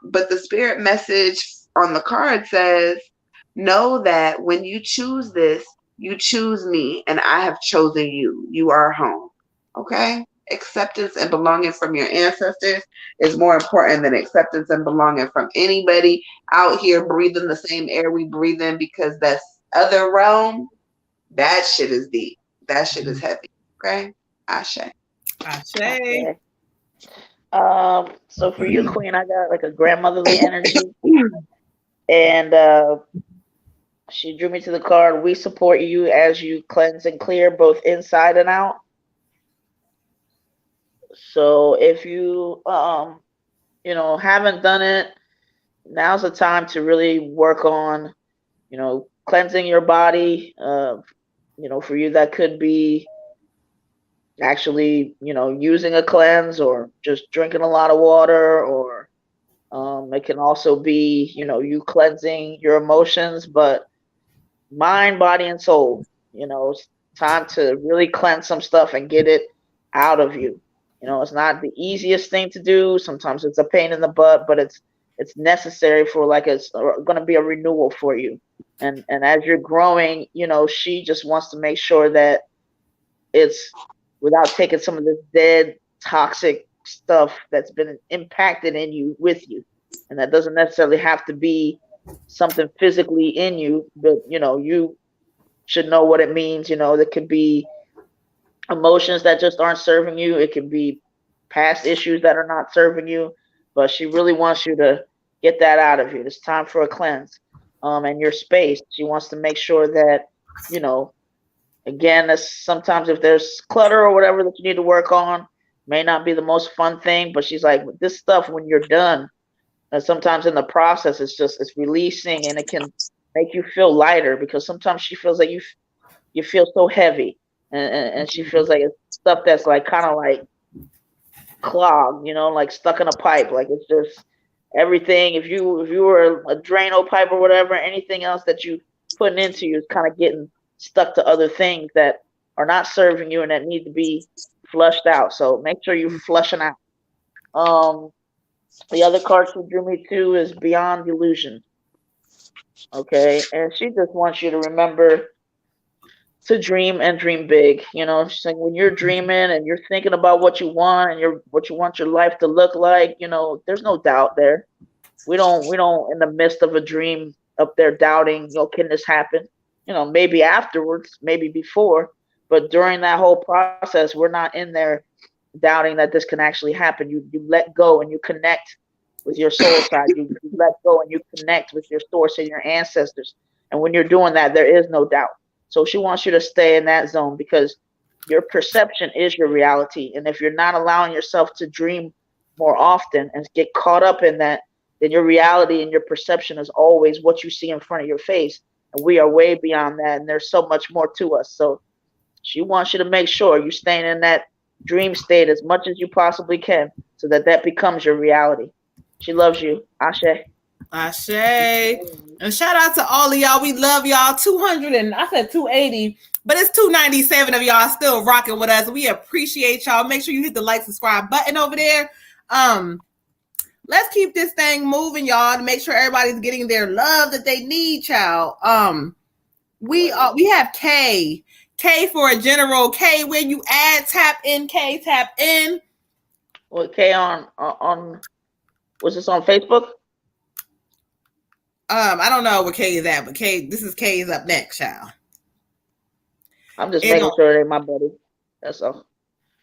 But the Spirit message on the card says, know that when you choose this, you choose me and I have chosen you. You are home. Okay? Acceptance and belonging from your ancestors is more important than acceptance and belonging from anybody out here breathing the same air we breathe in, because that other realm, that shit is deep. That shit is heavy. Okay? Ashe. Ashe. So for you, Queen, I got like a grandmotherly energy, and she drew me to the card. We support you as you cleanse and clear both inside and out. So if you haven't done it, now's the time to really work on cleansing your body. For you that could be actually using a cleanse or just drinking a lot of water, or it can also be you cleansing your emotions, but mind, body, and soul. It's time to really cleanse some stuff and get it out of you. It's not the easiest thing to do. Sometimes it's a pain in the butt, but it's necessary for, like, it's going to be a renewal for you. And as you're growing, she just wants to make sure that it's without taking some of this dead, toxic stuff that's been impacted in you with you. And that doesn't necessarily have to be something physically in you, but you should know what it means. There could be emotions that just aren't serving you. It could be past issues that are not serving you, but she really wants you to get that out of you. It's time for a cleanse. And your space, she wants to make sure that, again, sometimes if there's clutter or whatever that you need to work on, may not be the most fun thing, but she's like, with this stuff, when you're done, and sometimes in the process, it's releasing, and it can make you feel lighter, because sometimes she feels like you feel so heavy, and she feels like it's stuff that's like kind of like clogged, like stuck in a pipe. Like, it's just everything. If you were a Drano pipe or whatever, anything else that you putting into you is kind of getting stuck to other things that are not serving you and that need to be flushed out. So make sure you're flushing out. The other card she drew me to is Beyond Illusion. Okay, and she just wants you to remember to dream and dream big. She's like, when you're dreaming and you're thinking about what you want and what you want your life to look like, there's no doubt there. We don't in the midst of a dream up there doubting, can this happen? Maybe afterwards, maybe before, but during that whole process, we're not in there doubting that this can actually happen. You let go and you connect with your soul side. You let go and you connect with your source and your ancestors. And when you're doing that, there is no doubt. So she wants you to stay in that zone, because your perception is your reality. And if you're not allowing yourself to dream more often and get caught up in that, then your reality and your perception is always what you see in front of your face. And we are way beyond that. And there's so much more to us. So she wants you to make sure you're staying in that dream state as much as you possibly can, so that becomes your reality. She loves you. Ashe. Ashe. And shout out to all of y'all. We love y'all. 200 and I said 280, but it's 297 of y'all still rocking with us. We appreciate y'all. Make sure you hit the like, subscribe button over there. Let's keep this thing moving, y'all, to make sure everybody's getting their love that they need, child. We have K for a general. K, where you at? Tap in, K, tap in. Well, K on was this on Facebook? I don't know where K is at, but this is K is up next, child. I'm just making sure it ain't my buddy. That's all.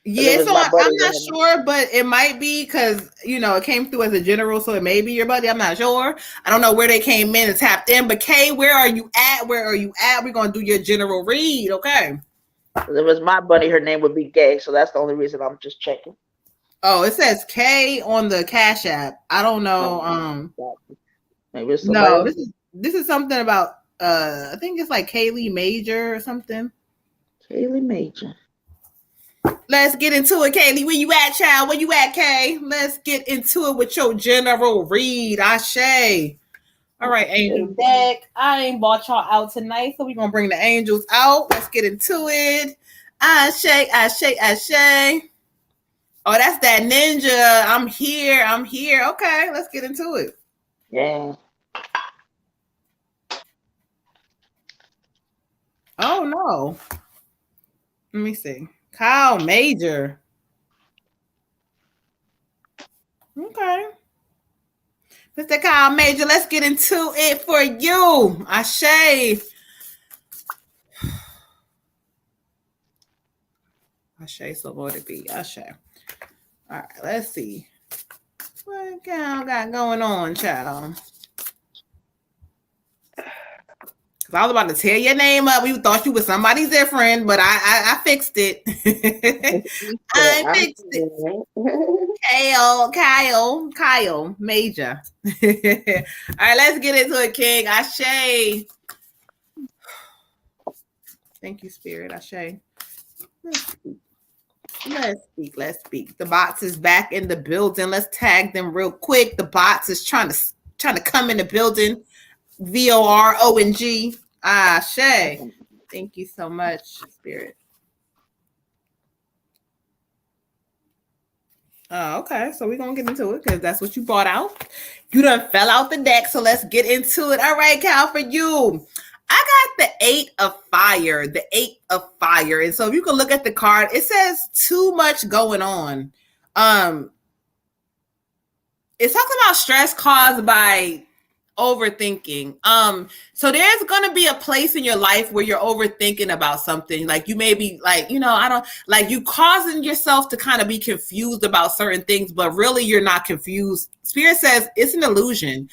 Yeah, so I'm not sure, but it might be, because it came through as a general, so it may be your buddy. I'm not sure. I don't know where they came in and tapped in, but Kay, where are you at? Where are you at? We're gonna do your general read, okay? If it was my buddy, her name would be Gay, so that's the only reason I'm just checking. Oh, it says K on the Cash App. I don't know. Maybe it's no, this is something about I think it's like Kaylee Major or something. Kaylee Major. Let's get into it, Kaylee. Where you at, child? Where you at, Kay? Let's get into it with your general read. Ashe. All right, Angel deck. I ain't bought y'all out tonight, so we're going to bring the angels out. Let's get into it. Ashe, Ashe, Ashe. Oh, that's that ninja. I'm here. Okay, let's get into it. Yeah. Oh, no. Let me see. Kyle Major. Okay. Mr. Kyle Major, let's get into it for you. Ashe. Ashe, so Lord it be. Ashe. All right, let's see. What y'all got going on, child? I was about to tear your name up. We thought you was somebody different, but I fixed it. I fixed it. Kyle, Major. All right, let's get into it, King. Ashe. Thank you, Spirit. Ashe. Let's speak. The bots is back in the building. Let's tag them real quick. The bots is trying to come in the building. VORONG. Ashe. Thank you so much, Spirit. Oh, okay. So we're gonna get into it because that's what you brought out. You done fell out the deck, so let's get into it. All right, Cal, for you. I got the 8 of Fire, the 8 of Fire. And so if you can look at the card, it says too much going on. It talks about stress caused by overthinking. So there's gonna be a place in your life where you're overthinking about something. Like you may be like, I don't like you causing yourself to kind of be confused about certain things, but really you're not confused. Spirit says it's an illusion.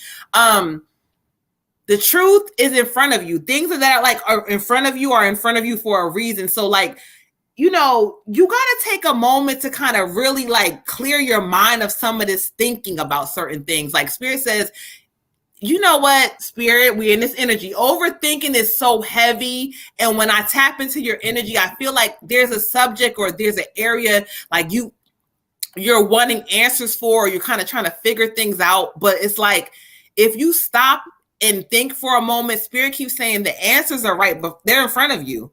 The truth is in front of you. Things that are in front of you for a reason. So like, you got to take a moment to kind of really like clear your mind of some of this thinking about certain things. Like Spirit says, you know what, Spirit, we're in this energy. Overthinking is so heavy. And when I tap into your energy, I feel like there's a subject or there's an area like you're wanting answers for, or you're kind of trying to figure things out. But it's like, if you stop and think for a moment, Spirit keeps saying the answers are right, but they're in front of you.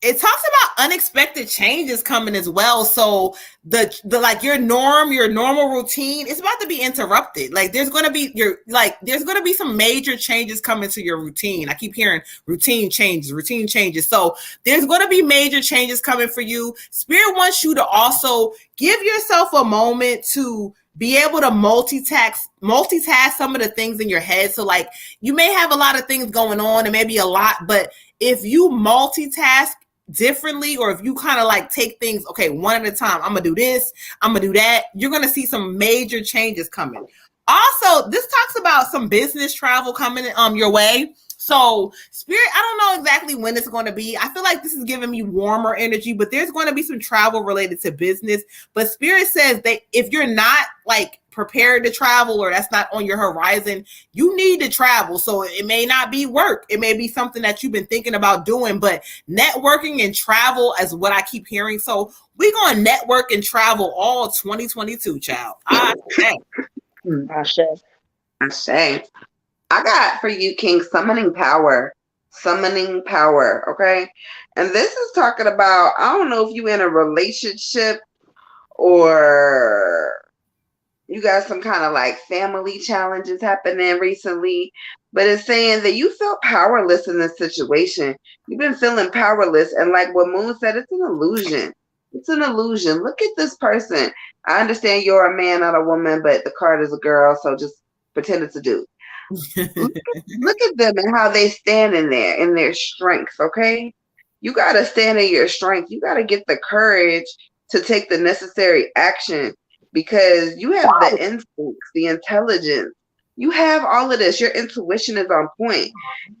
It talks about unexpected changes coming as well. So the like your normal routine is about to be interrupted. Like there's going to be some major changes coming to your routine. I keep hearing routine changes. So there's going to be major changes coming for you. Spirit wants you to also give yourself a moment to be able to multitask some of the things in your head. So like you may have a lot of things going on and maybe a lot, but if you multitask differently, or if you kind of like take things, okay, one at a time, I'm gonna do this, I'm gonna do that, you're gonna see some major changes coming. Also, this talks about some business travel coming your way. So Spirit, I don't know exactly when it's going to be. I feel like this is giving me warmer energy, but there's going to be some travel related to business. But Spirit says that if you're not like prepared to travel, or that's not on your horizon, you need to travel. So it may not be work. It may be something that you've been thinking about doing, but networking and travel is what I keep hearing. So we're going to network and travel all 2022, child. I say. I got for you, King, summoning power, okay? And this is talking about, I don't know if you in a relationship or you got some kind of like family challenges happening recently, but it's saying that you felt powerless in this situation. You've been feeling powerless. And like what Moon said, it's an illusion. It's an illusion. Look at this person. I understand you're a man, not a woman, but the card is a girl, so just pretend it's a dude. Look at them and how they stand in there in their strength. Okay, you got to stand in your strength. You got to get the courage to take the necessary action, because you have the instincts, the intelligence. You have all of this. Your intuition is on point.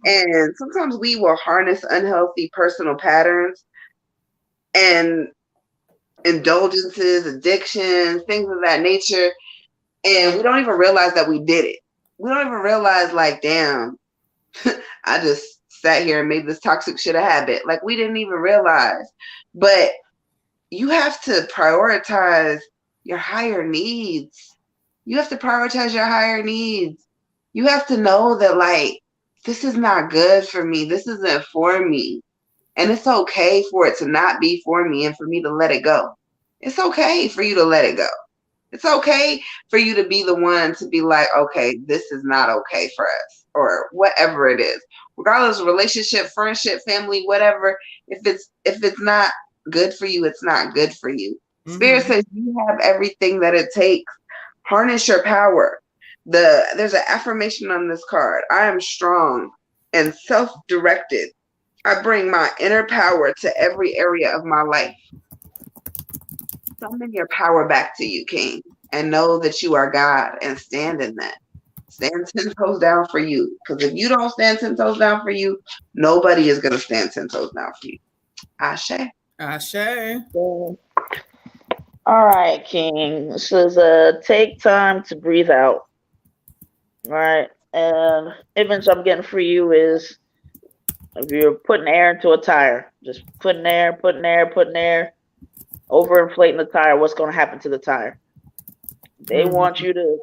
And sometimes we will harness unhealthy personal patterns and indulgences, addictions, things of that nature, and we don't even realize that we did it. We don't even realize, like, damn, I just sat here and made this toxic shit a habit. Like, we didn't even realize. But you have to prioritize your higher needs. You have to prioritize your higher needs. You have to know that, like, this is not good for me. This isn't for me. And it's okay for it to not be for me and for me to let it go. It's okay for you to let it go. It's okay for you to be the one to be like, okay, this is not okay for us, or whatever it is, regardless of relationship, friendship, family, whatever. If it's not good for you, it's not good for you. Mm-hmm. Spirit says you have everything that it takes. Harness your power. There's an affirmation on this card. I am strong and self-directed. I bring my inner power to every area of my life. Summon your power back to you, King, and know that you are God and stand in that. Stand 10 toes down for you. Because if you don't stand 10 toes down for you, nobody is going to stand 10 toes down for you. Ashe. Ashe. All right, King. This is take time to breathe out. All right. And image I'm getting for you is if you're putting air into a tire, just putting air, overinflating the tire, what's going to happen to the tire? They want you to,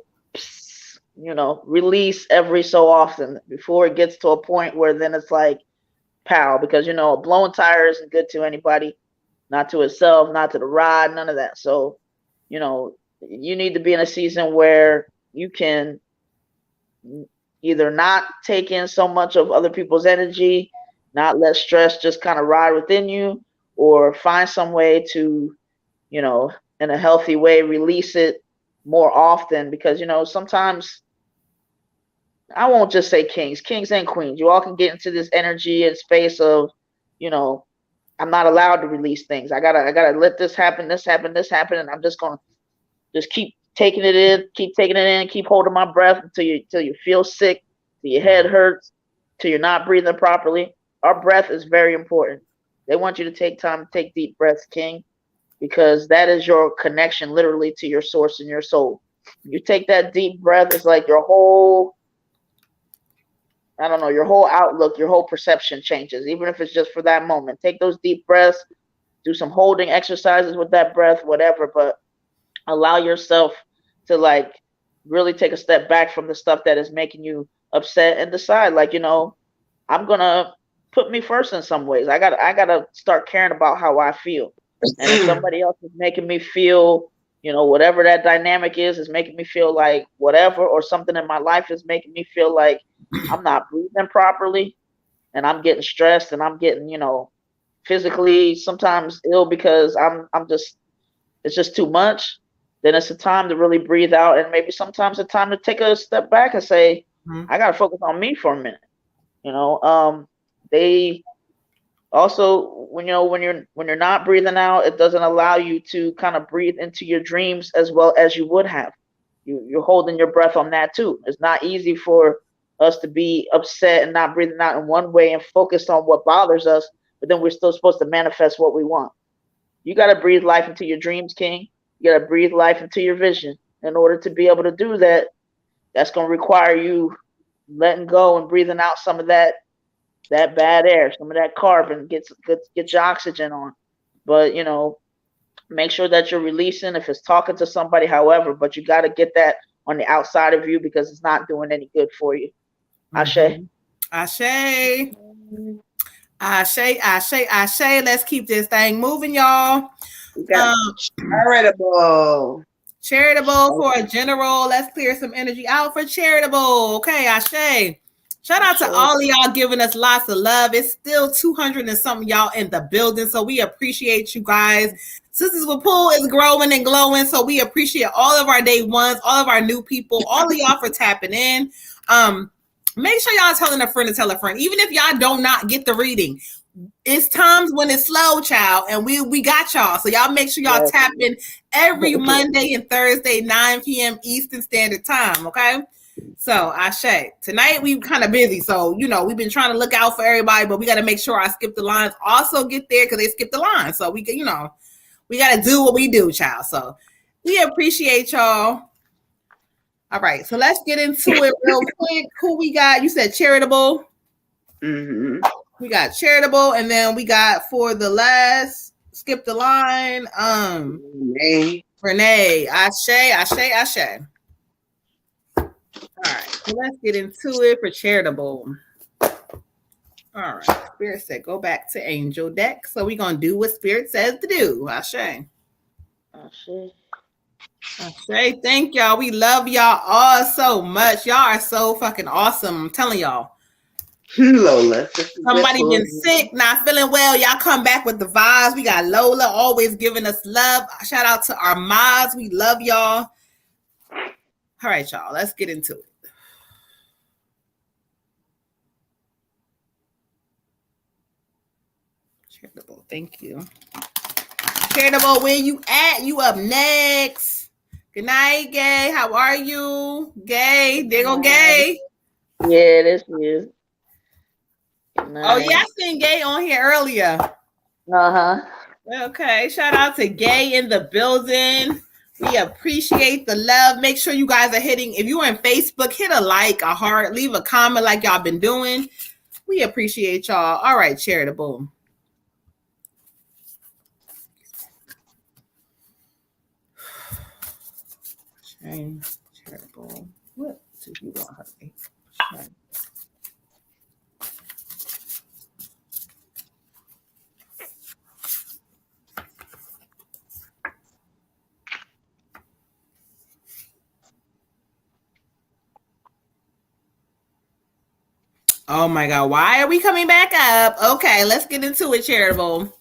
release every so often before it gets to a point where then it's like, pow, because, a blown tire isn't good to anybody, not to itself, not to the ride, none of that. So, you need to be in a season where you can either not take in so much of other people's energy, not let stress just kind of ride within you, or find some way to, in a healthy way, release it more often. Because, sometimes I won't just say kings and queens. You all can get into this energy and space of, I'm not allowed to release things. I gotta let this happen, and I'm just gonna just keep taking it in, keep holding my breath until you feel sick, till your head hurts, till you're not breathing properly. Our breath is very important. They want you to take time to take deep breaths, King, because that is your connection literally to your source and your soul. You take that deep breath, it's like your whole outlook, your whole perception changes, even if it's just for that moment. Take those deep breaths, do some holding exercises with that breath, whatever, but allow yourself to really take a step back from the stuff that is making you upset and decide, I'm gonna put me first in some ways. I gotta start caring about how I feel. And if somebody else is making me feel, whatever that dynamic is making me feel like whatever, or something in my life is making me feel like I'm not breathing properly and I'm getting stressed and I'm getting, physically sometimes ill because it's just too much, then it's a time to really breathe out, and maybe sometimes a time to take a step back and say, I got to focus on me for a minute. They also, when you're not breathing out, it doesn't allow you to kind of breathe into your dreams as well as you would have. You're holding your breath on that too. It's not easy for us to be upset and not breathing out in one way and focused on what bothers us, but then we're still supposed to manifest what we want. You got to breathe life into your dreams, King. You got to breathe life into your vision. In order to be able to do that, that's going to require you letting go and breathing out some of that bad air, some of that carbon, get your oxygen on. But, make sure that you're releasing, if it's talking to somebody, however, but you got to get that on the outside of you because it's not doing any good for you. Ashe. Ashe. Ashe, Ashe, Ashe. Let's keep this thing moving, y'all. We got charitable. Charitable for a general. Let's clear some energy out for charitable. Okay, Ashe. Shout out to all of y'all giving us lots of love. It's still 200 and something y'all in the building, so we appreciate you guys. Sistas with Pool is growing and glowing, so we appreciate all of our day ones, all of our new people, all of y'all for tapping in. Make sure y'all telling a friend to tell a friend, even if y'all don't not get the reading. It's times when it's slow, child, and we got y'all. So y'all make sure y'all tap in every Monday and Thursday, 9 p.m. Eastern Standard Time, okay? So, Ashe, tonight we kind of busy. So, we've been trying to look out for everybody, but we got to make sure our Skip the Lines also get there because they skip the line. So, we got to do what we do, child. So, we appreciate y'all. All right. So, let's get into it real quick. Who we got? You said charitable. Mm-hmm. We got charitable, and then we got for the last Skip the Line. Renee. Ashe. All right, so let's get into it for charitable. All right, Spirit said go back to Angel deck. So we're going to do what Spirit says to do. Ashe. Thank y'all. We love y'all all so much. Y'all are so fucking awesome. I'm telling y'all. Lola. Somebody been sick, not feeling well. Y'all come back with the vibes. We got Lola always giving us love. Shout out to our mods. We love y'all. All right, y'all. Let's get into it. Charitable. Thank you. Charitable, where you at? You up next. Good night, Gay. How are you? Gay. There go Gay. Yeah, this is. Oh, yeah, I seen Gay on here earlier. Uh-huh. Okay, shout out to Gay in the building. We appreciate the love. Make sure you guys are hitting, if you're on Facebook, hit a like, a heart, leave a comment like y'all been doing. We appreciate y'all. All right, Charitable. Charitable. What do you want her to be? Oh my God, why are we coming back up? Okay, let's get into it, Charitable.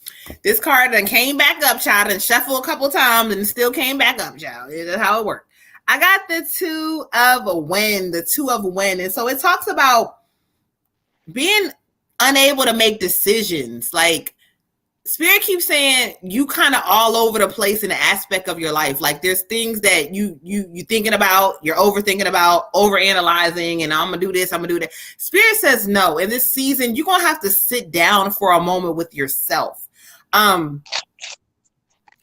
This card then came back up, child, and shuffled a couple times and still came back up, child. That's how it worked. I got the Two of Wind. And so it talks about being unable to make decisions. Like, Spirit keeps saying you kind of all over the place in the aspect of your life. Like, there's things that you thinking about, you're overthinking about, overanalyzing, and I'm gonna do this, I'm gonna do that. Spirit says no. In this season, you're gonna have to sit down for a moment with yourself.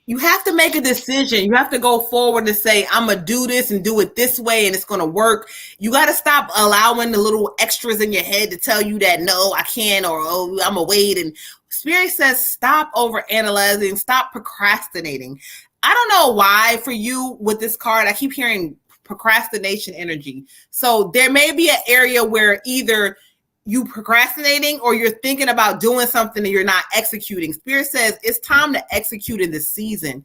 You have to make a decision. You have to go forward and say, I'm going to do this and do it this way, and it's going to work. You got to stop allowing the little extras in your head to tell you that, no, I can't, or, oh, I'm going to wait. And Spirit says, stop over analyzing, stop procrastinating. I don't know why for you with this card, I keep hearing procrastination energy. So there may be an area where either you procrastinating or you're thinking about doing something and you're not executing. Spirit says it's time to execute in this season.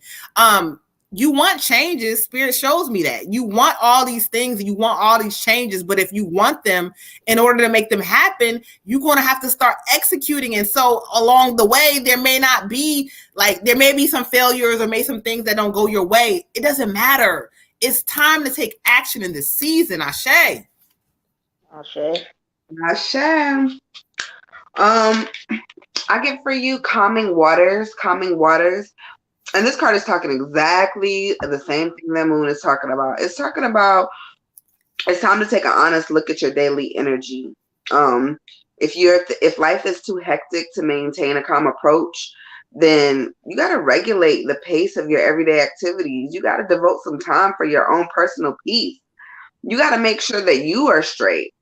You want changes. Spirit shows me that you want all these things and you want all these changes. But if you want them, in order to make them happen, you're going to have to start executing. And so along the way, there may be some failures or maybe some things that don't go your way. It doesn't matter. It's time to take action in this season. Ashe. Hashem. I get for you calming waters. And this card is talking exactly the same thing that Moon is talking about. It's talking about it's time to take an honest look at your daily energy. If life is too hectic to maintain a calm approach, then you got to regulate the pace of your everyday activities. You got to devote some time for your own personal peace. You got to make sure that you are straight.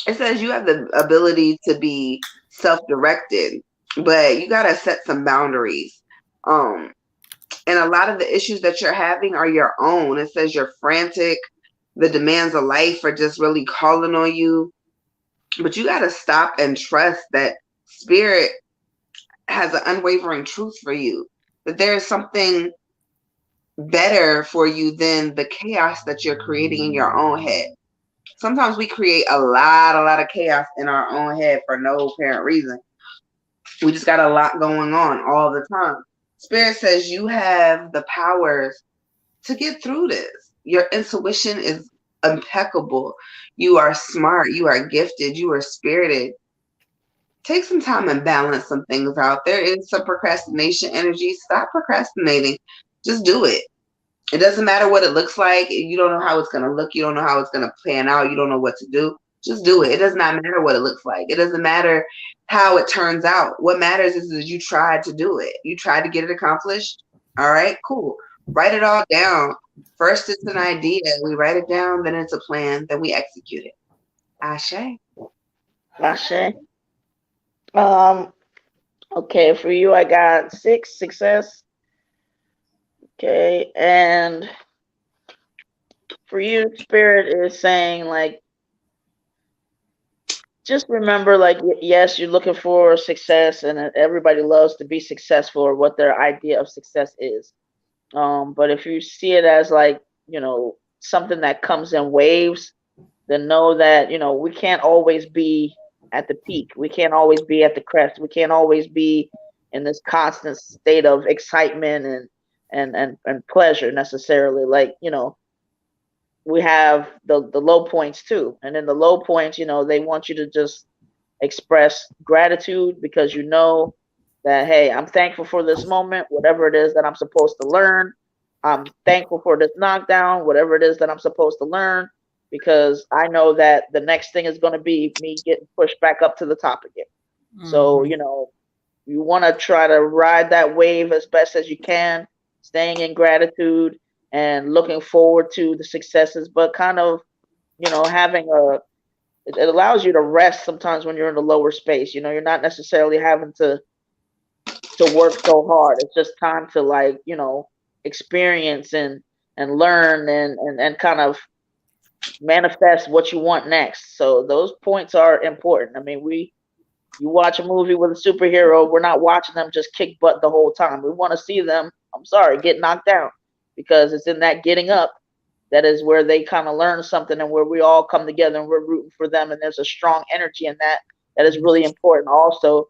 It says you have the ability to be self-directed, but you got to set some boundaries. And a lot of the issues that you're having are your own. It says you're frantic. The demands of life are just really calling on you. But you got to stop and trust that Spirit has an unwavering truth for you, that there is something better for you than the chaos that you're creating in your own head. Sometimes we create a lot of chaos in our own head for no apparent reason. We just got a lot going on all the time. Spirit says you have the powers to get through this. Your intuition is impeccable. You are smart. You are gifted. You are spirited. Take some time and balance some things out. There is some procrastination energy. Stop procrastinating. Just do it. It doesn't matter what it looks like. You don't know how it's going to look. You don't know how it's going to pan out. You don't know what to do. Just do it. It does not matter what it looks like. It doesn't matter how it turns out. What matters is you tried to do it. You tried to get it accomplished. All right, cool. Write it all down. First, it's an idea. We write it down. Then it's a plan. Then we execute it. Ashe. Ashe. Okay, for you, I got 6, success. Okay, and for you, Spirit is saying, like, just remember, like, yes, you're looking for success, and everybody loves to be successful or what their idea of success is. But if you see it as, like, something that comes in waves, then know that, we can't always be at the peak. We can't always be at the crest. We can't always be in this constant state of excitement and pleasure necessarily. Like, we have the low points too. And in the low points, they want you to just express gratitude because that, hey, I'm thankful for this moment, whatever it is that I'm supposed to learn. I'm thankful for this knockdown, whatever it is that I'm supposed to learn, because I know that the next thing is going to be me getting pushed back up to the top again. So, you know, you want to try to ride that wave as best as you can, staying in gratitude and looking forward to the successes, but kind of, you know, it allows you to rest sometimes when you're in the lower space. You know, you're not necessarily having to work so hard. It's just time to, like, you know, experience and learn and kind of manifest what you want next. So those points are important. I mean, you watch a movie with a superhero, we're not watching them just kick butt the whole time. We want to see them, I'm sorry, get knocked down, because it's in that getting up that is where they kind of learn something, and where we all come together and we're rooting for them, and there's a strong energy in that is really important also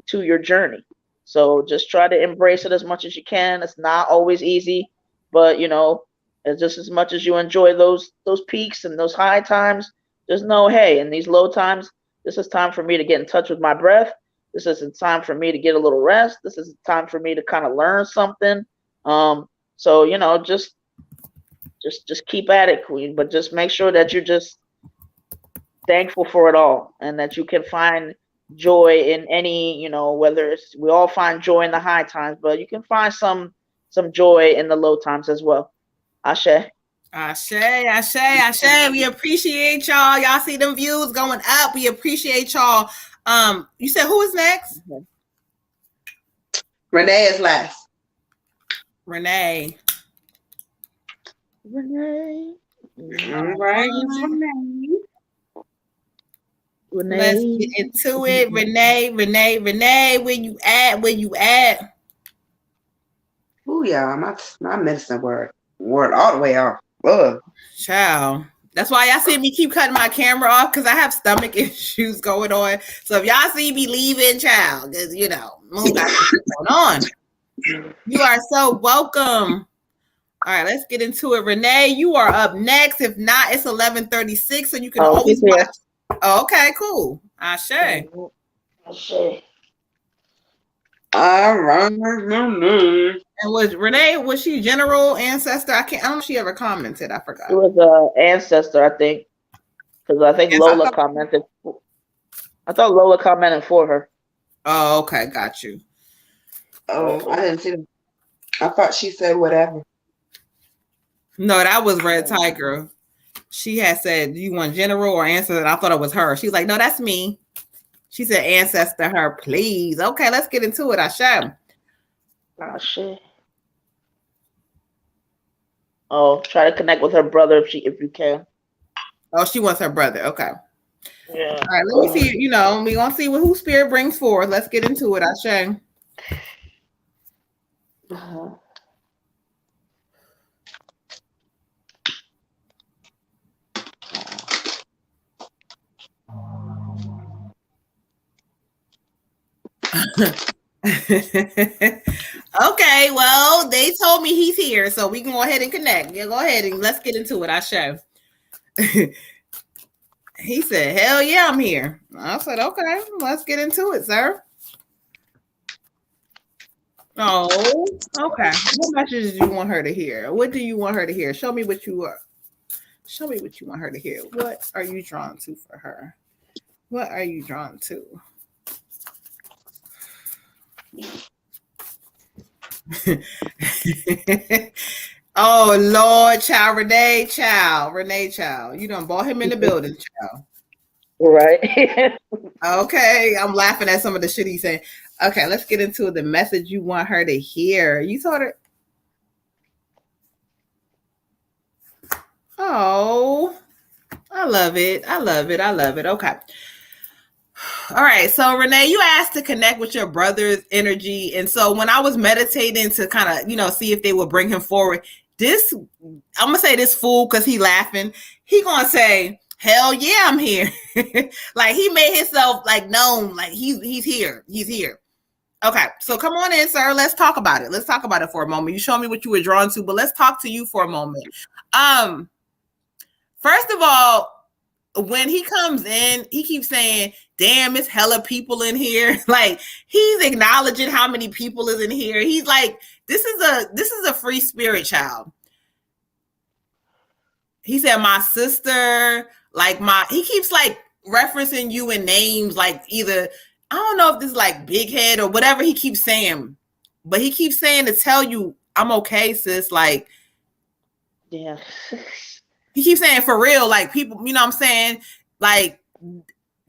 to your journey. So just try to embrace it as much as you can. It's not always easy, but you know, it's just as much as you enjoy those peaks and those high times, just know, hey, in these low times, this is time for me to get in touch with my breath. This is a time for me to get a little rest. This is a time for me to kind of learn something. So you know, just keep at it, Queen. But just make sure that you're just thankful for it all, and that you can find joy in any, you know, whether it's, we all find joy in the high times, but you can find some joy in the low times as well. Ashe. Ashe, Ashe, Ashe. We appreciate y'all. Y'all see them views going up. We appreciate y'all. You said who is next? Renee is last. Renee. All right, Renee. Let's get into it. Renee, where you at? Where you at? Ooh, y'all, my medicine word all the way off. Ugh. Child. That's why y'all see me keep cutting my camera off, because I have stomach issues going on. So if y'all see me leaving, child, because you know, Moon got going on. You are so welcome. All right, let's get into it. Renee, you are up next. If not, it's 11:36, so you can always watch. Oh, okay, cool. Ashe. Ashe. All right. And was she general ancestor? I don't know if she ever commented. I forgot. She was an ancestor, I think. Because I think Lola commented. I thought Lola commented for her. Oh, okay, got you. Oh, I didn't see them. I thought she said whatever. No, that was Red Tiger. She had said, "Do you want general or ancestor?" And I thought it was her. She's like, "No, that's me." She said, "Ancestor, her, please." Okay, let's get into it. Ashe. Ashe. Oh, try to connect with her brother if you can. Oh, she wants her brother. Okay. Yeah. All right, let me see. You know, we're gonna see who spirit brings forth. Let's get into it. Ashe. Okay, well, they told me he's here, so we can go ahead and connect. Yeah, go ahead and let's get into it. Ashe. He said, "Hell yeah, I'm here." I said, "Okay, let's get into it, sir." Oh, okay. What message do you want her to hear? What do you want her to hear? Show me what you are. Show me what you want her to hear. What are you drawn to for her? What are you drawn to? Oh Lord, child, Renee, child. You done bought him in the building, child. Right. Okay, I'm laughing at some of the shit he's saying. Okay, let's get into the message you want her to hear. You told her. Oh, I love it. I love it. I love it. Okay. All right. So Renee, you asked to connect with your brother's energy. And so when I was meditating to kind of, you know, see if they would bring him forward, this, I'm going to say this fool, because he laughing. He going to say, hell yeah, I'm here. Like he made himself like known, like he's here. He's here. Okay. So come on in, sir. Let's talk about it. Let's talk about it for a moment. You showed me what you were drawn to, but let's talk to you for a moment. First of all, when he comes in, he keeps saying, damn, it's hella people in here. Like, he's acknowledging how many people is in here. He's like, this is a free spirit child. He said, my sister, like he keeps like referencing you in names, like either, I don't know if this is like Big Head or whatever he keeps saying, but he keeps saying to tell you, I'm okay, sis. Like, yeah. He keeps saying for real, like people, you know what I'm saying? Like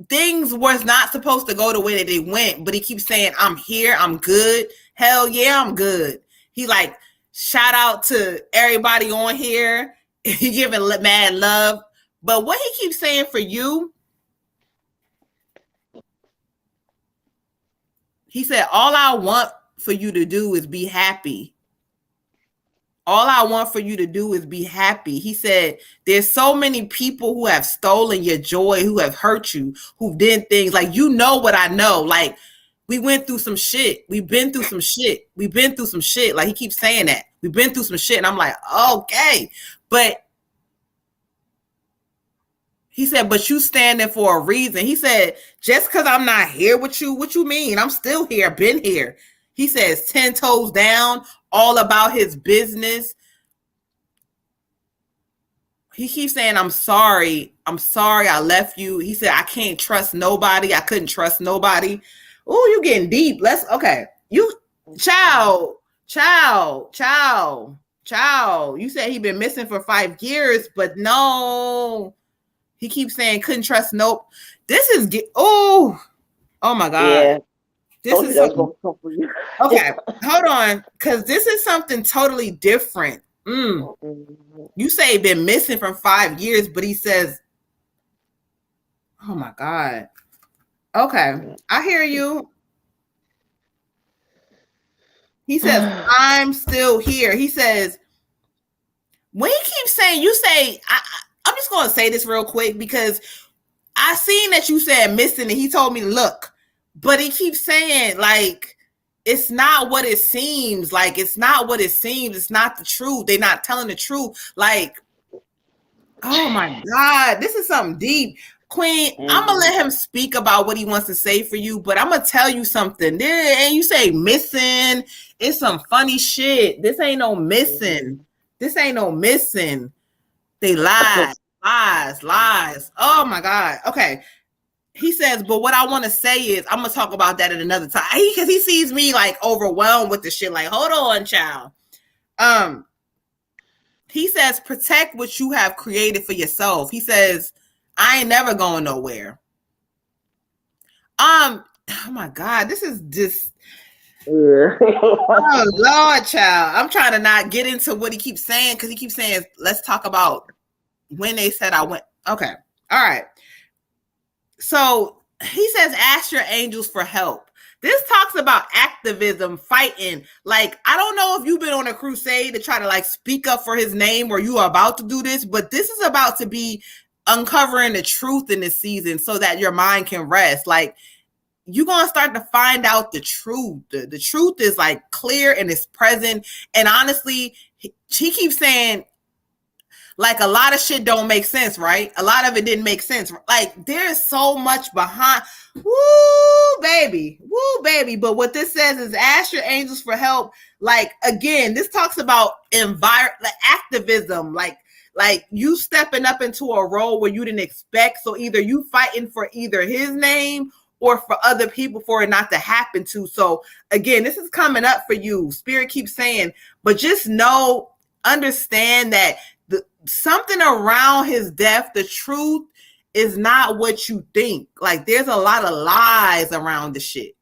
things was not supposed to go the way that they went, but he keeps saying, I'm here, I'm good. Hell yeah, I'm good. He like, shout out to everybody on here. He giving mad love. But what he keeps saying for you, he said, all I want for you to do is be happy. All I want for you to do is be happy. He said, there's so many people who have stolen your joy, who have hurt you, who did things. Like, you know what I know. Like, we went through some shit. We've been through some shit. We've been through some shit. Like, he keeps saying that. We've been through some shit. And I'm like, okay. But he said, but you standing for a reason. He said, just because I'm not here with you, what you mean? I'm still here, been here. He says 10 toes down, all about his business. He keeps saying, I'm sorry I left you. He said, I can't trust nobody. I couldn't trust nobody. Oh, you getting deep. Okay. You, child. You said he been missing for 5 years, but no. He keeps saying, couldn't trust nope. This is, oh my God. Yeah. This is okay. Hold on, because this is something totally different. You say been missing from 5 years, but he says, "Oh my God." Okay, I hear you. He says, "I'm still here." He says, when he keeps saying, you say, I'm just going to say this real quick because I seen that you said missing, and he told me to look. But he keeps saying, like, it's not what it seems. Like, it's not what it seems. It's not the truth. They're not telling the truth. Like, oh my God, this is something deep. Queen, I'm going to let him speak about what he wants to say for you, but I'm going to tell you something. And you say missing. It's some funny shit. This ain't no missing. This ain't no missing. They lies. Oh my God. Okay. He says, but what I want to say is, I'm going to talk about that at another time. Because he sees me like overwhelmed with the shit. Like, hold on, child. He says, protect what you have created for yourself. He says, I ain't never going nowhere. Oh my God, this is just. Oh Lord, child. I'm trying to not get into what he keeps saying because he keeps saying, let's talk about when they said I went. Okay. All right. So he says, ask your angels for help. This talks about activism, fighting. Like, I don't know if you've been on a crusade to try to like speak up for his name or you are about to do this, but this is about to be uncovering the truth in this season so that your mind can rest. Like, you're going to start to find out the truth. The truth is like clear and it's present. And honestly, he keeps saying, like, a lot of shit don't make sense, right? A lot of it didn't make sense. Like, there's so much behind. Woo, baby. But what this says is ask your angels for help. Like, again, this talks about activism, like you stepping up into a role where you didn't expect. So either you fighting for either his name or for other people for it not to happen to. So again, this is coming up for you. Spirit keeps saying, but just know, understand that something around his death, the truth is not what you think. Like, there's a lot of lies around the shit.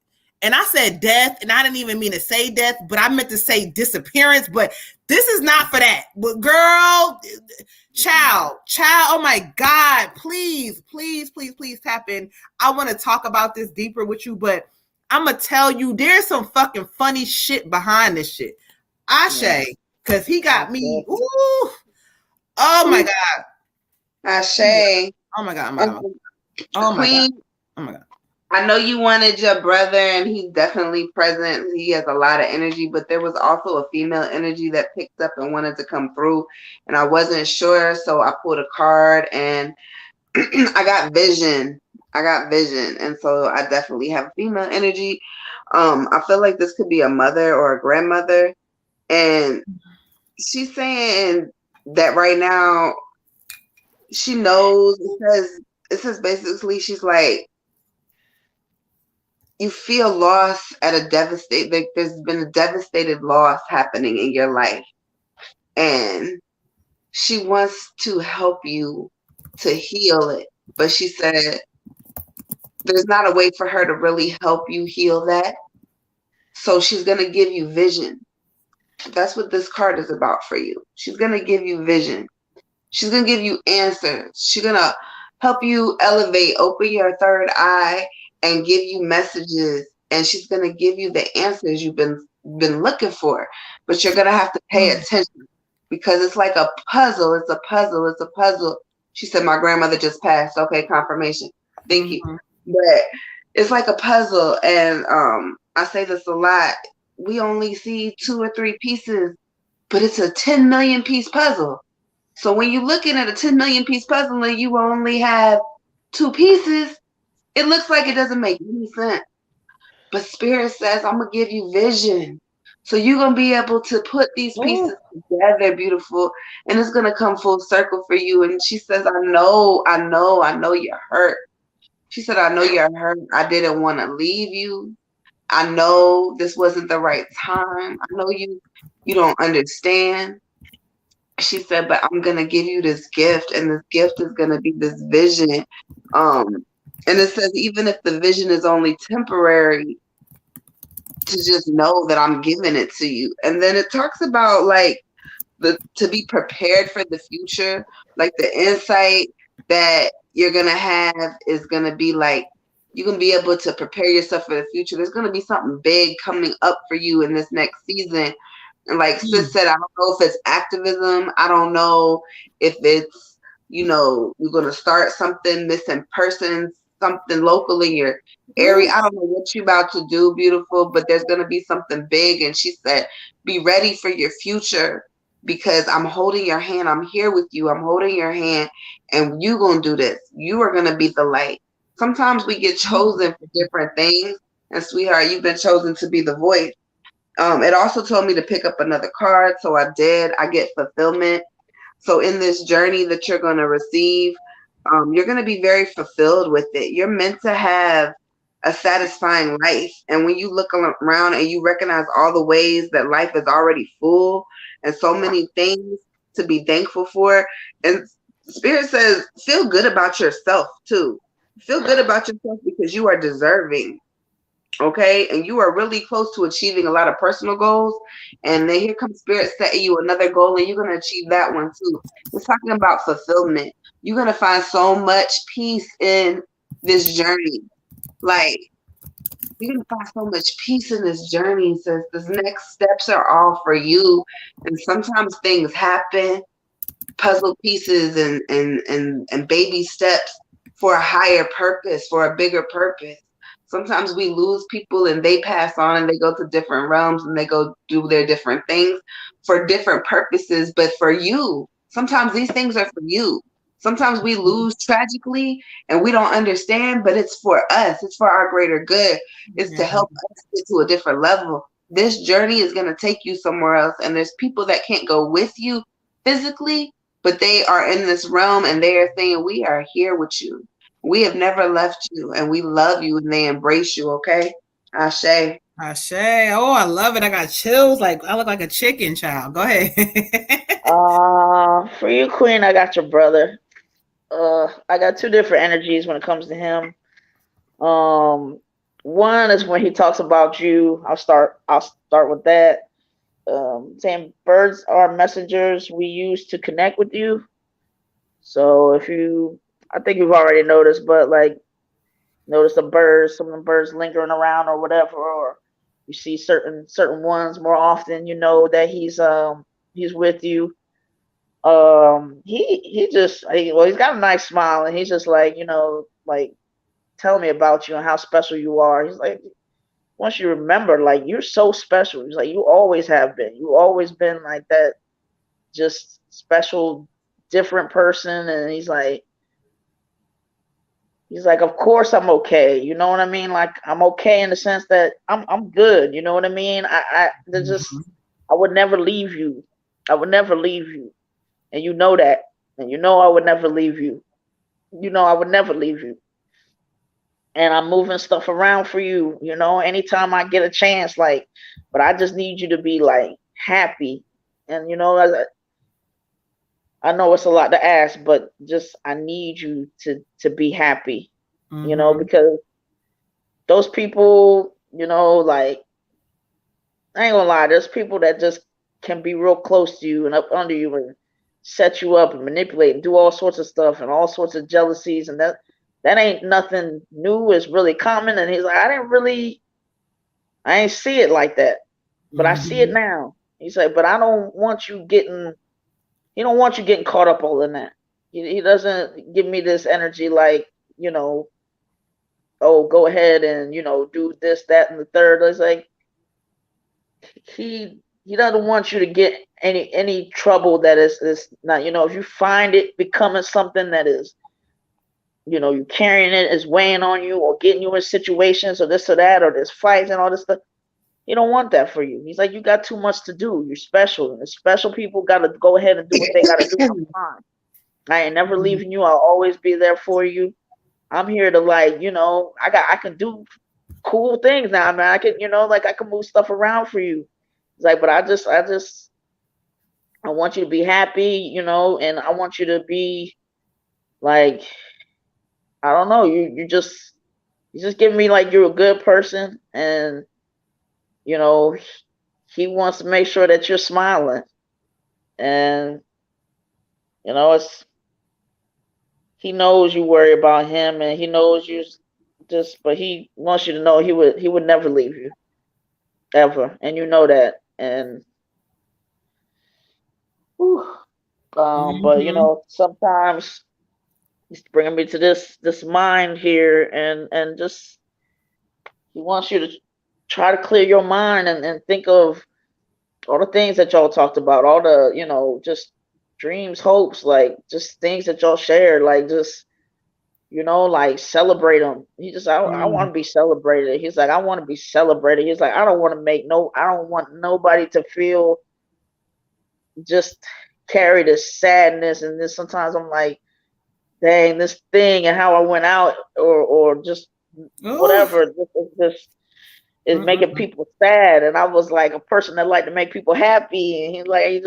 And I said death, and I didn't even mean to say death, but I meant to say disappearance. But this is not for that. But girl, child, oh my God, please tap in. I want to talk about this deeper with you, but I'm going to tell you, there's some fucking funny shit behind this shit. Ashe, because he got me. Ooh. Oh my God. Ashe. Oh my God. Oh my God. I know you wanted your brother, and he's definitely present. He has a lot of energy, but there was also a female energy that picked up and wanted to come through, and I wasn't sure, so I pulled a card, and I got vision. I got vision. And so I definitely have female energy. I feel like this could be a mother or a grandmother. And she's saying that right now she knows it says basically she's like, you feel loss at a devastate like there's been a devastated loss happening in your life. And she wants to help you to heal it. But she said there's not a way for her to really help you heal that. So she's going to give you vision. That's what this card is about for you. She's going to give you vision. She's going to give you answers. She's going to help you elevate, open your third eye, and give you messages. And she's going to give you the answers you've been looking for. But you're going to have to pay attention because it's like a puzzle. It's a puzzle. It's a puzzle. She said, my grandmother just passed. Okay, confirmation. Thank you. But it's like a puzzle. And I say this a lot. We only see 2 or 3 pieces, but it's a 10 million piece puzzle. So when you're looking at a 10 million piece puzzle and you only have 2 pieces, it looks like it doesn't make any sense. But Spirit says, I'm going to give you vision. So you're going to be able to put these pieces together, beautiful, and it's going to come full circle for you. And she says, I know you're hurt. She said, I know you're hurt. I didn't want to leave you. I know this wasn't the right time. I know you don't understand. She said, but I'm going to give you this gift, and this gift is going to be this vision. And it says, even if the vision is only temporary, to just know that I'm giving it to you. And then it talks about like to be prepared for the future, like the insight that you're going to have is going to be like, you're going to be able to prepare yourself for the future. There's going to be something big coming up for you in this next season. And like Sis said, I don't know if it's activism. I don't know if it's, you're going to start something missing persons, something local in your area. I don't know what you're about to do, beautiful, but there's going to be something big. And she said, be ready for your future because I'm holding your hand. I'm here with you. I'm holding your hand and you're going to do this. You are going to be the light. Sometimes we get chosen for different things. And sweetheart, you've been chosen to be the voice. It also told me to pick up another card. So I did. I get fulfillment. So in this journey that you're going to receive, you're going to be very fulfilled with it. You're meant to have a satisfying life. And when you look around and you recognize all the ways that life is already full and so many things to be thankful for. And Spirit says, feel good about yourself too. Feel good about yourself because you are deserving. Okay. And you are really close to achieving a lot of personal goals. And then here comes Spirit setting you another goal and you're going to achieve that one too. It's talking about fulfillment. You're going to find so much peace in this journey. Like, you're going to find so much peace in this journey. Since the next steps are all for you. And sometimes things happen, puzzle pieces and baby steps for a higher purpose, for a bigger purpose. Sometimes we lose people and they pass on and they go to different realms and they go do their different things for different purposes. But for you, sometimes these things are for you. Sometimes we lose tragically and we don't understand, but it's for us. It's for our greater good. It's to help us get to a different level. This journey is going to take you somewhere else. And there's people that can't go with you physically, but they are in this realm and they are saying, we are here with you. We have never left you and we love you and they embrace you. Okay. Ashe. Ashe. Oh, I love it. I got chills. Like I look like a chicken, child. Go ahead. For you, Queen, I got your brother. I got 2 different energies when it comes to him. One is when he talks about you. I'll start with that. Saying birds are messengers we use to connect with you. So I think you've already noticed, but like notice some of the birds lingering around or whatever, or you see certain ones more often, that he's with you. He's got a nice smile and he's just like, like tell me about you and how special you are. He's like, once you remember, like you're so special. He's like, you always have been. You always been like that, just special, different person. And he's like, He's like, of course I'm okay. You know what I mean? Like, I'm okay in the sense that I'm good. You know what I mean? There's just, I would never leave you. I would never leave you. And you know that. And you know I would never leave you. You know I would never leave you. And I'm moving stuff around for you, you know, anytime I get a chance, like, but I just need you to be like happy. And you know, I know it's a lot to ask, but just I need you to be happy, you know, because those people, you know, like, I ain't gonna lie, there's people that just can be real close to you and up under you and set you up and manipulate and do all sorts of stuff and all sorts of jealousies, and that ain't nothing new. It's really common. And he's like, I ain't see it like that, but I see it now. He's like, but I don't want you getting, he don't want you getting caught up all in that. He doesn't give me this energy like, you know, oh, go ahead and, you know, do this, that, and the third. It's like, he doesn't want you to get any trouble that is not, you know, if you find it becoming something that is, you know, you carrying it, is weighing on you or getting you in situations or this or that, or there's fights and all this stuff. He don't want that for you. He's like, you got too much to do. You're special. And the special people got to go ahead and do what they got to do. I'm fine. I ain't never leaving you. I'll always be there for you. I'm here to, like, you know, I can do cool things now. I mean, I can, you know, like, I can move stuff around for you. It's like, but I want you to be happy, you know, and I want you to be like, I don't know, you just give me like you're a good person, and you know, he wants to make sure that you're smiling, and you know, he knows you worry about him, and he knows you just, but he wants you to know he would never leave you ever, and you know that, and but you know, sometimes he's bringing me to this mind here, and just he wants you to try to clear your mind and think of all the things that y'all talked about, all the, you know, just dreams, hopes, like just things that y'all shared, like just, you know, like celebrate them. He just, I want to be celebrated. He's like, I want to be celebrated. He's like, I don't want nobody to feel just carry this sadness. And this, sometimes I'm like, dang, this thing and how I went out or just whatever, just is making people sad. And I was like a person that like to make people happy. And he's like, he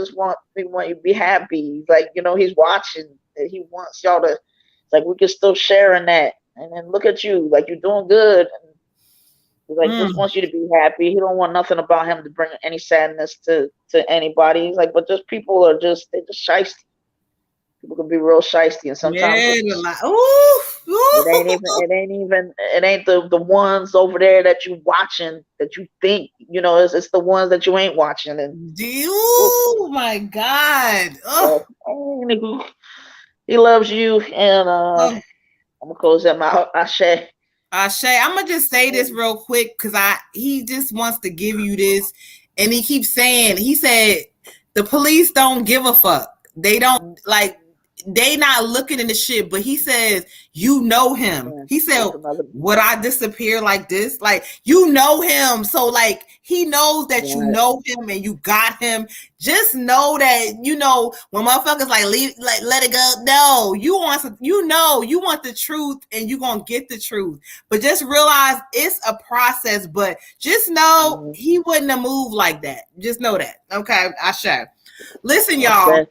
want you to be happy. He's like, you know, he's watching. And he wants y'all to, it's like, we can still share in that. And then look at you, like you're doing good. And he's like, just wants you to be happy. He don't want nothing about him to bring any sadness to anybody. He's like, but just people are just, they're just shiesty. People can be real shiesty, and sometimes it ain't the ones over there that you watching that you think, you know, it's the ones that you ain't watching. And oh my God, he loves you, and I'm gonna close that mouth. Ashe. I'm gonna just say this real quick because he just wants to give you this, and he keeps saying, he said the police don't give a fuck. They don't, like, they not looking in the shit, but he says, you know him. He said, would I disappear like this? Like, you know him. So like, he knows that you know him and you got him. Just know that, you know, when motherfuckers like leave, like let it go. No, you want the truth, and you gonna get the truth. But just realize it's a process, but just know he wouldn't have moved like that. Just know that. Okay, I share. Listen, y'all.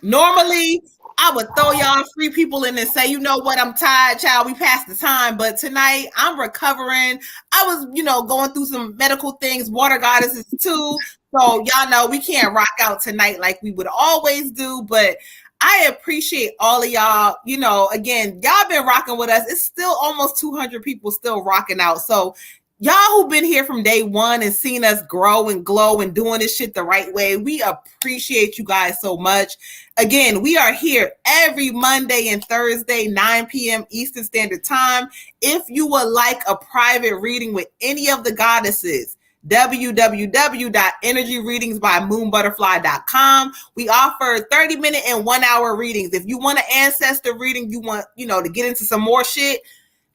Normally, I would throw y'all free people in and say, you know what, I'm tired, child. We passed the time. But tonight, I'm recovering. I was, you know, going through some medical things, water goddesses too. So y'all know we can't rock out tonight like we would always do. But I appreciate all of y'all. You know, again, y'all been rocking with us. It's still almost 200 people still rocking out. So y'all who've been here from day one and seen us grow and glow and doing this shit the right way, we appreciate you guys so much. Again, we are here every Monday and Thursday, 9 p.m. Eastern Standard Time. If you would like a private reading with any of the goddesses, www.energyreadingsbymoonbutterfly.com. We offer 30-minute and 1 hour readings. If you want an ancestor reading, you want, to get into some more shit,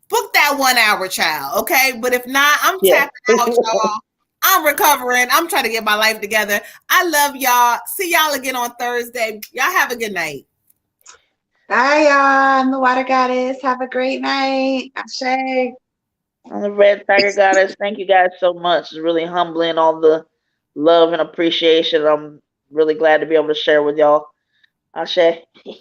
book that 1 hour, child. Okay. But if not, I'm tapping out, y'all. I'm recovering. I'm trying to get my life together. I love y'all. See y'all again on Thursday. Y'all have a good night. Bye, y'all. I'm the Water Goddess. Have a great night. Ashe. I'm the Red Tiger Goddess. Thank you guys so much. It's really humbling, all the love and appreciation. I'm really glad to be able to share with y'all. Ashe.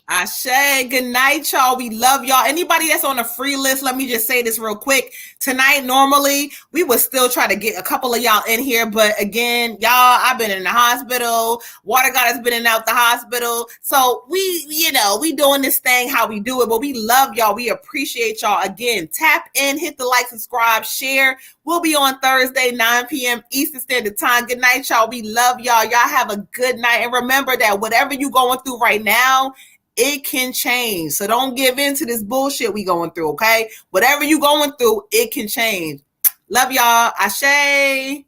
Ashe. Good night, y'all. We love y'all. Anybody that's on a free list, let me just say this real quick. Tonight, normally, we would still try to get a couple of y'all in here. But again, y'all, I've been in the hospital. Water God has been in and out the hospital. So we doing this thing how we do it. But we love y'all. We appreciate y'all. Again, tap in, hit the like, subscribe, share. We'll be on Thursday, 9 p.m. Eastern Standard Time. Good night, y'all. We love y'all. Y'all have a good night. And remember that whatever you're going through right now, it can change. So don't give in to this bullshit we going through, okay? Whatever you going through, it can change. Love y'all. Ashe. Ashe.